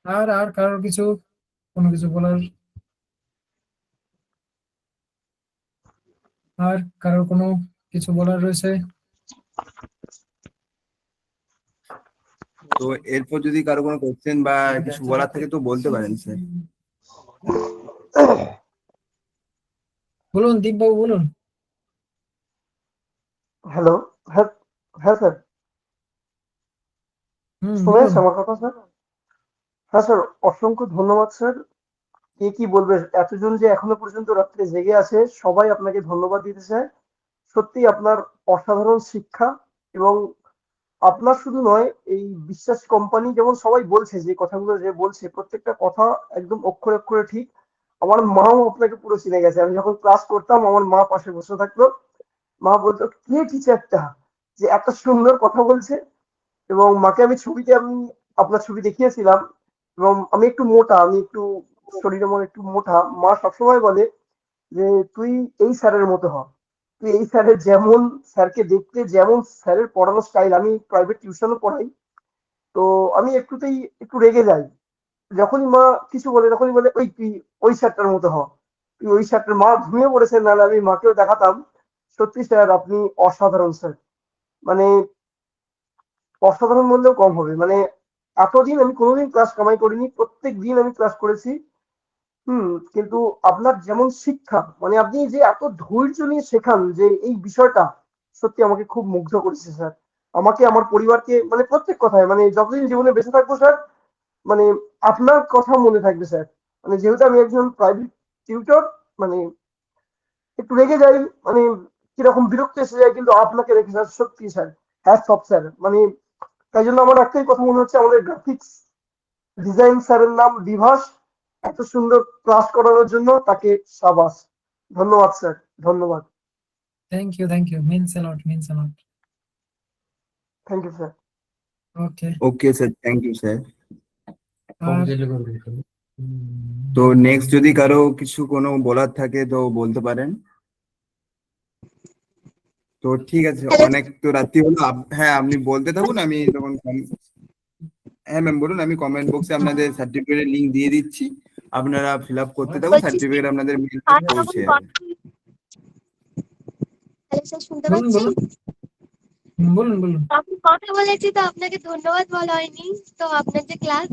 আর আর কারোর কোনো কিছু বলার? আর কারোর কোনো কিছু বলার রয়েছে?
তো এরপর যদি কারো কোনো কোশ্চেন বা কিছু বলার থাকে তো বলতে পারেন স্যার।
বলুন দীপবাবু, বলুন।
হ্যালো। হ্যাঁ, হ্যাঁ স্যার, শোনা
বলুন।
যাচ্ছে আমার কথা স্যার? হ্যাঁ স্যার, অসংখ্য ধন্যবাদ স্যার। কে কি বলবে, এতজন যে এখনো পর্যন্ত রাত্রে জেগে আছে সবাই আপনাকে ধন্যবাদ দিতে চায়। সত্যি আপনার অসাধারণ শিক্ষা, এবং আপনার শুধু নয়, এই বিশ্বাস কোম্পানি যেমন সবাই বলছে, যে কথাগুলো যে বলছে প্রত্যেকটা কথা একদম অক্ষরে অক্ষরে ঠিক। আমার মাও আপনাকে পুরো চিনে গেছে। আমি যখন ক্লাস করতাম আমার মা পাশে বসে থাকতো, মা বলতো কে টিচারটা যে এত সুন্দর কথা বলছে। এবং মাকে আমি আপনার ছবি দেখিয়েছিলাম, এবং আমি একটু মোটা, আমি একটু শরীরে মনে একটু মোটা। মা সবসময় বলে যে তুই এই স্যারের মতো হ, তুই এই স্যারের যেমন, স্যারকে দেখতে যেমন, স্যারের পড়ানোর স্টাইল। আমি প্রাইভেট টিউশনও পড়াই, তো আমি একটুতেই একটু রেগে যাই। যখনই মা কিছু বলে তখনই বলে ওই তুই ওই স্যারটার মতো হ, তুই ওই স্যারটার। মা ঘুমিয়ে পড়েছেন, নাহলে আমি মাকেও দেখাতাম। সত্যি স্যার, আপনি অসাধারণ স্যার, মানে অসাধারণ বললেও কম হবে। মানে এতদিন আমি কোনোদিন ক্লাস কামাই করিনি, প্রত্যেক দিন আমি ক্লাস করেছি। কিন্তু আপনার যেমন শিক্ষা, মানে আপনি যে এত ধৈর্য নিয়ে শেখান, যে এই বিষয়টা সত্যি আমাকে খুব মুগ্ধ করেছে স্যার। আমাকে, আমার পরিবারকে, মানে প্রত্যেক কথায়, মানে যতদিন জীবনে বেঁচে থাকবো স্যার, মানে আপনার কথা মনে থাকবে স্যার। মানে যেহেতু আমি একজন প্রাইভেট টিউটর, মানে একটু রেগে যাই, মানে কিরকম বিরক্ত এসে যায়, কিন্তু আপনাকে রেখে স্যার, সত্যি স্যার, হ্যাটস অফ স্যার। মানে তাই জন্য আমার একটাই কথা মনে হচ্ছে, আমাদের গ্রাফিক্স ডিজাইন স্যারের নাম বিভাস, এত সুন্দর ক্লাস করানোর জন্য তাকে সাবাস। ধন্যবাদ স্যার, ধন্যবাদ।
Thank you, means a lot,
thank you sir.
Okay.
Okay sir, thank you sir.
আর
তো নেক্সট যদি কারো কোনো বলার থাকে তো বলতে পারেন। তো ঠিক আছে, অনেক তো রাত্রি হলো। হ্যাঁ, আপনি বলতে থাকুন, আমি তখন হ্যাঁ ম্যাম বলুন। আমি কমেন্ট বক্সে আপনাদের সার্টিফিকেটের লিংক দিয়ে দিচ্ছি, আপনারা ফিল আপ করতে থাকুন,
বলছি
সার্টিফিকেট আপনাদের মেল
আর
পৌঁছে
তখন
যাবে।
হ্যালো স্যার, শুনতে
বলুন
পাচ্ছেন?
বলুন।
আপনি কথা বলেছি তো আপনাকে ধন্যবাদ বলা হয়নি। তো আপনার যে ক্লাস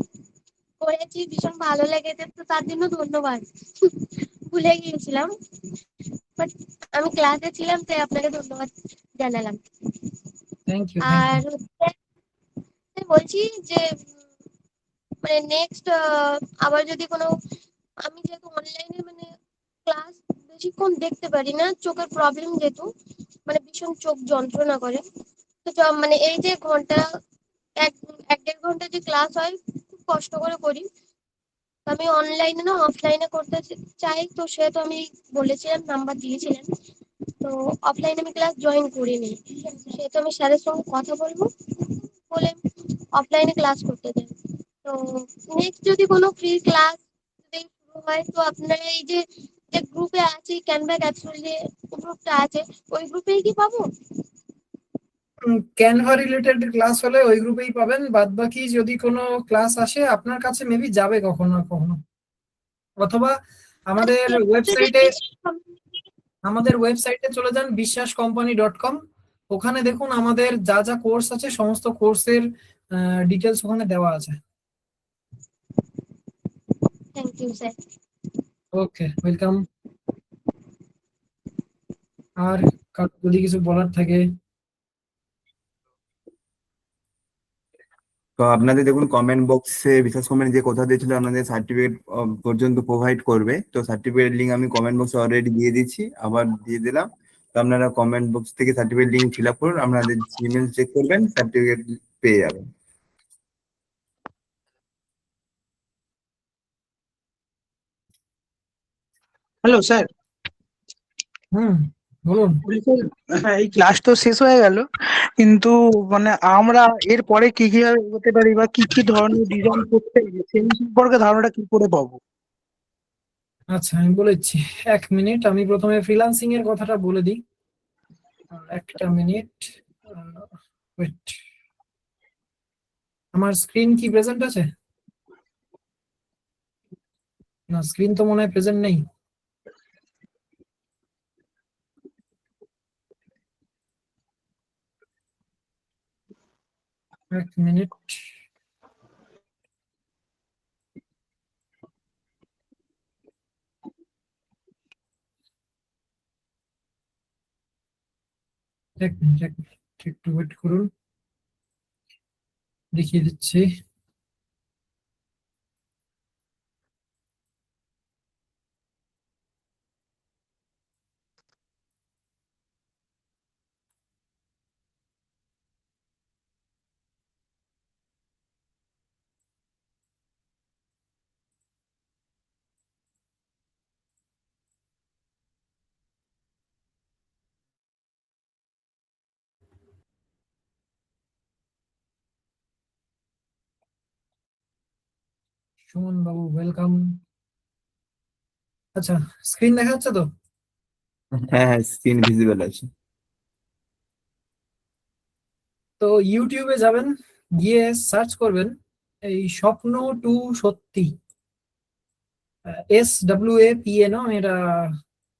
করেছি ভীষণ ভালো লেগেছে, তো তার জন্য ধন্যবাদ। ভুলে গিয়েছিলাম, বাট আমি ক্লাসে ছিলাম তাই আপনাকে ধন্যবাদ জানালাম।
Thank you.
আর বলছি যে মানে নেক্সট আবার যদি কোনো, আমি যেহেতু অনলাইনে মানে ক্লাস বেশিক্ষণ দেখতে পারি না, চোখের প্রবলেম যেহেতু, মানে ভীষণ চোখ যন্ত্রণা করে। তো মানে এই যে ঘন্টা এক এক দেড় ঘন্টা যে ক্লাস হয় খুব কষ্ট করে করি। তো আমি অনলাইনে না অফলাইনে করতে চাই, তো সেহেতু আমি বলেছিলাম, নাম্বার দিয়েছিলেন, তো অফলাইনে আমি ক্লাস জয়েন করিনি। সেহেতু আমি স্যারের সঙ্গে কথা বলবো, বলে অফলাইনে ক্লাস করতে চাই। তো নেক্সট যদি কোনো ফ্রি ক্লাস যদি শুরু হয়, তো আপনারা এই যে যে গ্রুপে আছে, ক্যানভা ক্যাপসুল যে গ্রুপটা আছে, ওই গ্রুপেই কি পাবো?
ক্যানভা রিলেটেড ক্লাস হলে ওই গ্রুপেই পাবেন, বাদ বাকি যদি কোনো ক্লাস আসে আপনার কাছে মেবি যাবে কখনো না কখনো, অথবা আমাদের ওয়েবসাইটে চলে যান বিশ্বাসcompany.com। ওখানে দেখুন আমাদের যা যা কোর্স আছে সমস্ত কোর্সের ডিটেলস ওখানে দেওয়া আছে।
Thank you sir.
Okay, welcome. আর কারো যদি কিছু বলার থাকে?
তো আপনাদের দেখুন কমেন্ট বক্সে বিশেষ কমেন্ট যে কথা দিয়েছিল আপনাদের সার্টিফিকেট পর্যন্ত প্রোভাইড করবে, তো সার্টিফিকেট লিঙ্ক আমি কমেন্ট বক্সে অলরেডি দিয়ে দিচ্ছি, আবার দিয়ে দিলাম। তো আপনারা কমেন্ট বক্স থেকে সার্টিফিকেট লিঙ্ক ফিল আপ করুন, আপনাদের জিমেল চেক করবেন, সার্টিফিকেট পেয়ে যাবেন।
Hello sir.
বলুন।
হ্যাঁ, এই ক্লাস তো শেষ হয়ে গেল, কিন্তু মানে আমরা এর পরে কি কিভাবে এগোতে পারি বা কি কি ধরনের ডিজাইন করতে হবে সেই সম্পর্কে ধারণাটা কি করে পাবো?
আচ্ছা, আমি বলেছি, 1 মিনিট। আমি প্রথমে ফ্রিল্যান্সিং এর কথাটা বলে দিই। একটা মিনিট, ওয়েট। আমার স্ক্রিন কি প্রেজেন্ট আছে? না, স্ক্রিন তো মনে হয় প্রেজেন্ট নেই। এক মিনিট। এক মিনিট একটু ওয়েট করুন, দেখিয়ে দিচ্ছি। সুমন বাবু, ওয়েলকাম। আচ্ছা, স্ক্রিন দেখা যাচ্ছে তো?
হ্যাঁ হ্যাঁ, স্ক্রিন ভিজিবল আছে।
তো ইউটিউবে যাবেন, গিয়ে সার্চ করবেন এই স্বপ্ন টু সত্যি, SWAPNO। আমি এটা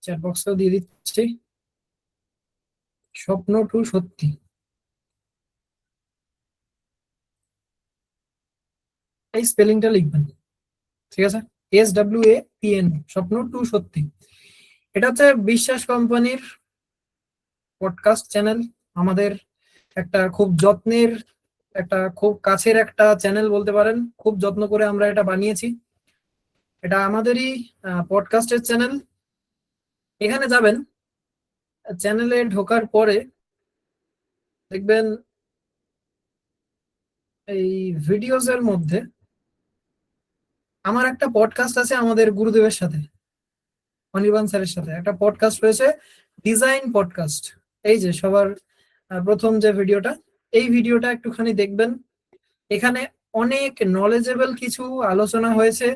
চ্যাট বক্সেও দিয়ে দিচ্ছি, স্বপ্ন টু সত্যি। এই স্পেলিংটা লিখবেন, ঠিক আছে? SWAPNO, স্বপ্ন টু সত্যি। এটা হচ্ছে বিশ্বাস কোম্পানির পডকাস্ট চ্যানেল। আমাদের একটা খুব যত্নের, একটা খুব কাছের একটা চ্যানেল বলতে পারেন। খুব যত্ন করে আমরা এটা বানিয়েছি। এটা আমাদেরই পডকাস্টের চ্যানেল। এখানে যাবেন, চ্যানেলে ঢোকার পরে দেখবেন এই ভিডিওস এর মধ্যে আমার একটা পডকাস্ট আছে আমাদের গুরুদেবের সাথে, অনির্বাণ স্যারের সাথে একটা পডকাস্ট রয়েছে, ডিজাইন পডকাস্ট। এই যে সবার প্রথম যে ভিডিওটা, এই ভিডিওটা একটুখানি দেখবেন। এখানে অনেক নলেজেবল কিছু আলোচনা হয়েছে,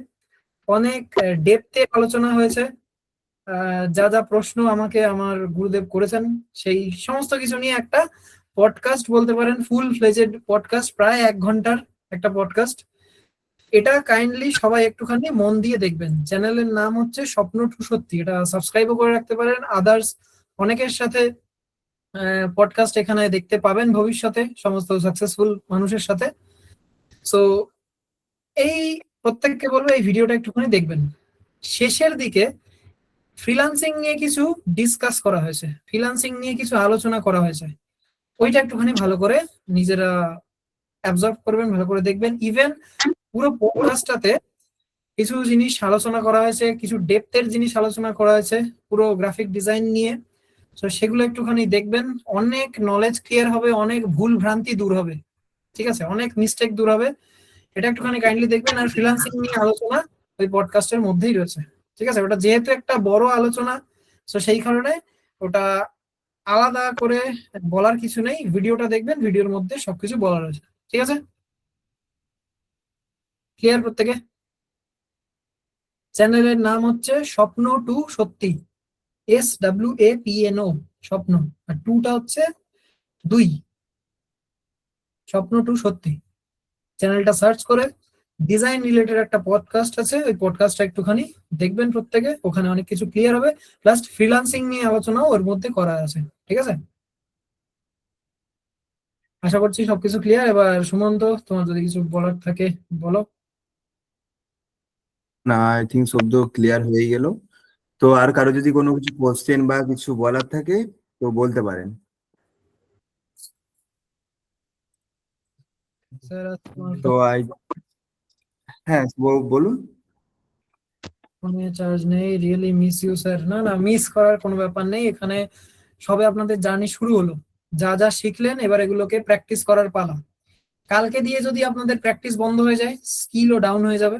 অনেক ডেপথে আলোচনা হয়েছে। যা যা প্রশ্ন আমাকে আমার গুরুদেব করেছেন সেই সমস্ত কিছু নিয়ে একটা পডকাস্ট বলতে পারেন, ফুল ফ্লেজেড পডকাস্ট, প্রায় 1 ঘন্টার একটা পডকাস্ট। এটা কাইন্ডলি সবাই একটুখানি মন দিয়ে দেখবেন। চ্যানেলের নাম হচ্ছে স্বপ্ন টু সত্যি। এটা সাবস্ক্রাইবও করে রাখতে পারেন। আদার্স অনেকের সাথে পডকাস্ট এখানে দেখতে পাবেন ভবিষ্যতে, সমস্ত সাকসেসফুল মানুষের সাথে। সো এই প্রত্যেককে বলবো এই ভিডিওটা একটুখানি দেখবেন। শেষের দিকে ফ্রিল্যান্সিং নিয়ে কিছু ডিসকাস করা হয়েছে, ফ্রিল্যান্সিং নিয়ে কিছু আলোচনা করা হয়েছে। ওইটা একটুখানি ভালো করে নিজেরা অ্যাবজর্ব করবেন, ভালো করে দেখবেন। ইভেন পুরো পডকাস্টটাতে কিছু জিনিস আলোচনা করা হয়েছে, কিছু ডেপথের জিনিস আলোচনা করা হয়েছে পুরো গ্রাফিক ডিজাইন নিয়ে। তো সেগুলো একটুখানি দেখবেন, অনেক নলেজ ক্লিয়ার হবে, অনেক ভুল ভ্রান্তি দূর হবে, ঠিক আছে? অনেক মিস্টেক দূর হবে। এটা একটুখানি কাইন্ডলি দেখবেন। আর ফ্রিল্যান্সিং নিয়ে আলোচনা ওই পডকাস্টের মধ্যেই রয়েছে, ঠিক আছে? ওটা যেহেতু একটা বড় আলোচনা, তো সেই কারণে ওটা আলাদা করে বলার কিছু নেই। ভিডিওটা দেখবেন, ভিডিওর মধ্যে সবকিছু বলা রয়েছে, ঠিক আছে? ক্লিয়ার প্রত্যেকে? চ্যানেলের নাম হচ্ছে স্বপ্ন টু সত্যি, SWAPNO, স্বপ্ন। আর টুটা হচ্ছে 2। স্বপ্ন টু সত্যি, চ্যানেলটা সার্চ করে ডিজাইন রিলেটেড একটা পডকাস্ট আছে, ওই পডকাস্টটা একটুখানি দেখবেন প্রত্যেকে, ওখানে অনেক কিছু ক্লিয়ার হবে, প্লাস ফ্রিল্যান্সিং নিয়ে আলোচনাও ওর মধ্যে করা আছে। ঠিক আছে, আশা করছি সবকিছু ক্লিয়ার। এবার সুমন্ত, তোমার যদি কিছু বলার থাকে বলো।
না, আই থিঙ্ক সব তো ক্লিয়ার হয়ে গেল। তো আর কারো যদি কোনো কিছু কোশ্চেন বা কিছু বলার থাকে তো বলতে পারেন।
স্যার
তো হ্যাঁ বলুন।
ফোনে চার্জ নেই, রিয়েলি মিস ইউ স্যার। না না, মিস করার কোনো ব্যাপার নেই, এখানে সবে আপনাদের জার্নি শুরু হলো, যা যা শিখলেন এবার এগুলোকে প্র্যাকটিস করার পালা। কালকে দিয়ে যদি আপনাদের প্র্যাকটিস বন্ধ হয়ে যায়, স্কিলও ডাউন হয়ে যাবে।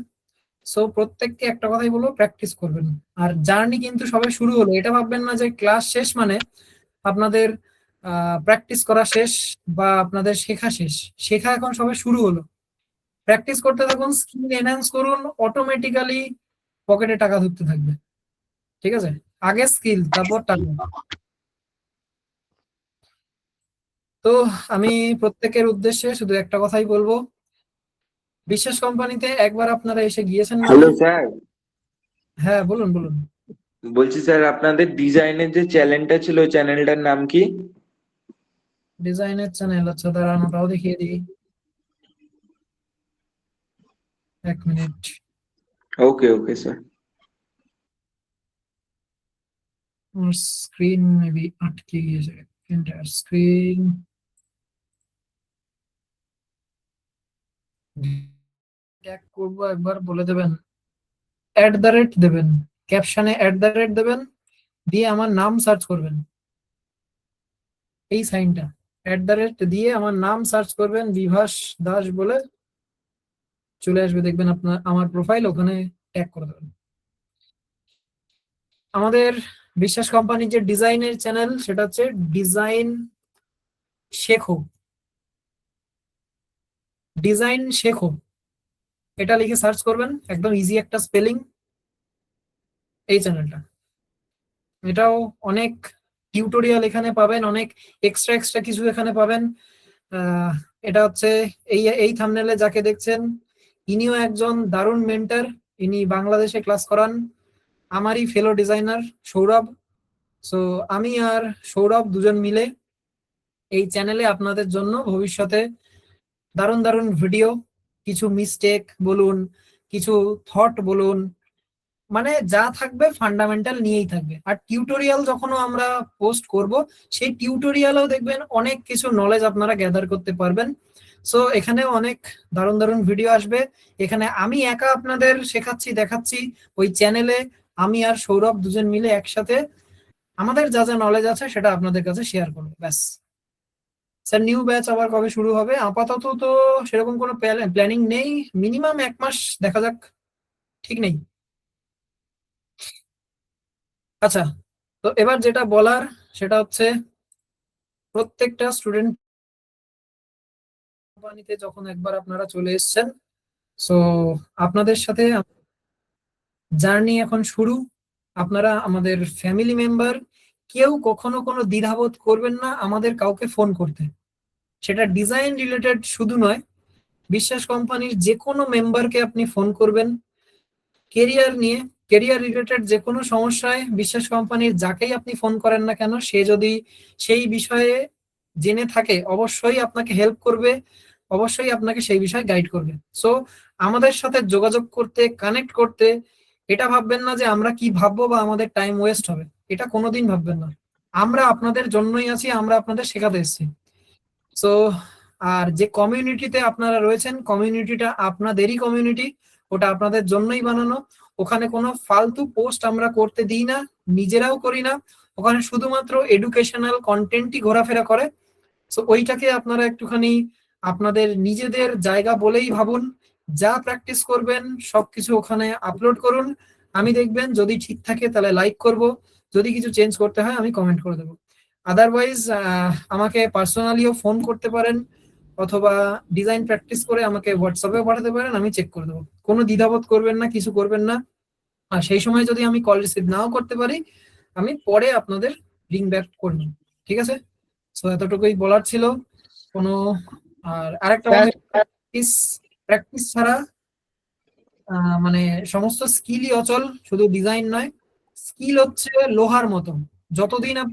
সো প্রত্যেককে একটা কথাই বলবো, প্র্যাকটিস করবেন। আর জার্নি কিন্তু সবে শুরু হলো, এটা ভাববেন না যে ক্লাস শেষ মানে আপনাদের প্র্যাকটিস করা শেষ বা আপনাদের শেখা শেষ। শেখা এখন সবে শুরু হলো, প্র্যাকটিস করতে থাকুন, স্কিল এনহ্যান্স করুন, অটোমেটিক্যালি পকেটে টাকা ঢুকতে থাকবে। ঠিক আছে, আগে স্কিল তারপর টাকা। তো আমি প্রত্যেকের উদ্দেশ্যে শুধু একটা কথাই বলবো, বিশ্বাস কোম্পানিতে একবার আপনারা এসে গিয়েছেন মানে।
হ্যালো স্যার,
হ্যাঁ বলুন বলুন।
বলছি স্যার আপনাদের ডিজাইনের যে চ্যানেলটা ছিল ওই চ্যানেলটার নাম কি?
ডিজাইনের চ্যানেল, আচ্ছা দাঁড়ান ওটাও দেখিয়ে দিই, এক মিনিট।
ওকে ওকে স্যার।
আমার স্ক্রিন মেবি আটকে গিয়েছে, এন্টার স্ক্রিন। ট্যাগ করবো, একবার বলে দেবেন, @ দেবেন, ক্যাপশনে @ দেবেন, দিয়ে আমার নাম সার্চ করবেন, এই সাইনটা @ দিয়ে আমার নাম সার্চ করবেন, বিভাস দাস বলে চলে আসবে, দেখবেন আপনার আমার প্রোফাইল, ওখানে ট্যাগ করে দেবেন। আমাদের বিশ্বাস কোম্পানির যে ডিজাইনের চ্যানেল সেটা হচ্ছে ডিজাইন শেখো, ডিজাইন শেখো, এটা লিখে সার্চ করবেন, একদম ইজি একটা স্পেলিং এই চ্যানেলটা। এটাও অনেক টিউটোরিয়াল এখানে পাবেন, অনেক এক্সট্রা এক্সট্রা কিছু এখানে পাবেন। এটা হচ্ছে এই থাম্বনেলে যাকে দেখছেন ইনিও একজন দারুণ মেন্টর, ইনি বাংলাদেশে ক্লাস করান, আমারই ফেলো ডিজাইনার সৌরভ। সো আমি আর সৌরভ দুজন মিলে এই চ্যানেলে আপনাদের জন্য ভবিষ্যতে দারুণ দারুণ ভিডিও, কিছু মিস্টেক বলুন, কিছু থট বলুন, মানে যা থাকবে ফান্ডামেন্টাল নিয়েই থাকবে। আর টিউটোরিয়াল যখনও আমরা পোস্ট করব, সেই টিউটোরিয়ালও দেখবেন অনেক কিছু নলেজ আপনারা গ্যাদার করতে পারবেন। সো এখানে অনেক দারুণ দারুণ ভিডিও আসবে। এখানে আমি একা আপনাদের শেখাচ্ছি দেখাচ্ছি, ওই চ্যানেলে আমি আর সৌরভ দুজন মিলে একসাথে আমাদের যা যা নলেজ আছে সেটা আপনাদের কাছে শেয়ার করবো, ব্যাস। স্যার নিউ ব্যাচ আবার কবে শুরু হবে? আপাতত তো সেরকম কোনো প্ল্যানিং নেই, মিনিমাম 1 মাস দেখা যাক, ঠিক নেই। আচ্ছা, তো এবার যেটা বলার সেটা হচ্ছে প্রত্যেকটা স্টুডেন্ট কোম্পানিতে যখন একবার আপনারা চলে এসেছেন, সো আপনাদের সাথে জার্নি এখন শুরু। আপনারা আমাদের ফ্যামিলি মেম্বার, কেউ কখনো কোনো দ্বিধাবোধ করবেন না আমাদের কাউকে ফোন করতে, সেটা ডিজাইন রিলেটেড শুধু নয়, বিশ্বাস কোম্পানির যে কোনো মেম্বারকে আপনি ফোন করবেন কেরিয়ার নিয়ে, কেরিয়ার রিলেটেড যে কোনো সমস্যায় বিশ্বাস কোম্পানির যাকেই আপনি ফোন করেন না কেন, সে যদি সেই বিষয়ে জেনে থাকে অবশ্যই আপনাকে হেল্প করবে, অবশ্যই আপনাকে সেই বিষয়ে গাইড করবে। সো আমাদের সাথে যোগাযোগ করতে, কানেক্ট করতে এটা ভাববেন না যে আমরা কি ভাববো বা আমাদের টাইম ওয়েস্ট হবে, এটা কোনোদিন ভাববেন না। আমরা আপনাদের জন্যই আছি, আমরা আপনাদের শেখাতে এসেছি। সো আর যে কমিউনিটিতে আপনারা রয়েছেন, কমিউনিটিটা আপনাদেরই কমিউনিটি, ওটা আপনাদের জন্যই বানানো। ওখানে কোনো ফালতু পোস্ট আমরা করতে দিই না, নিজেরাও করি না, ওখানে শুধুমাত্র এডুকেশনাল কন্টেন্টই ঘোরাফেরা করে। সো ওইটাকে আপনারা একটুখানি আপনাদের নিজেদের জায়গা বলেই ভাবুন, যা প্র্যাকটিস করবেন সবকিছু ওখানে আপলোড করুন। আমি দেখবেন যদি ঠিক থাকে তাহলে লাইক করব, যদি কিছু চেঞ্জ করতে হয় আমি কমেন্ট করে দেবো। আদারওয়াইজ আমাকে পার্সোনালিও ফোন করতে পারেন, অথবা ডিজাইন প্র্যাকটিস করে আমাকে হোয়াটসঅ্যাপেও পাঠাতে পারেন, আমি চেক করে দেবো। কোনো দ্বিধাবোধ করবেন না, কিছু করবেন না। আর সেই সময় যদি আমি কল রিসিভ নাও করতে পারি, আমি পরে আপনাদের রিং ব্যাক করব, ঠিক আছে? সো এতটুকুই বলার ছিল। কোনো আর আরেকটা
স্যার
প্র্যাকটিস প্র্যাকটিস ছাড়া মানে সমস্ত স্কিলই অচল, শুধু ডিজাইন নয়। স্কিল হচ্ছে লোহার মতো, যতদিন আপনি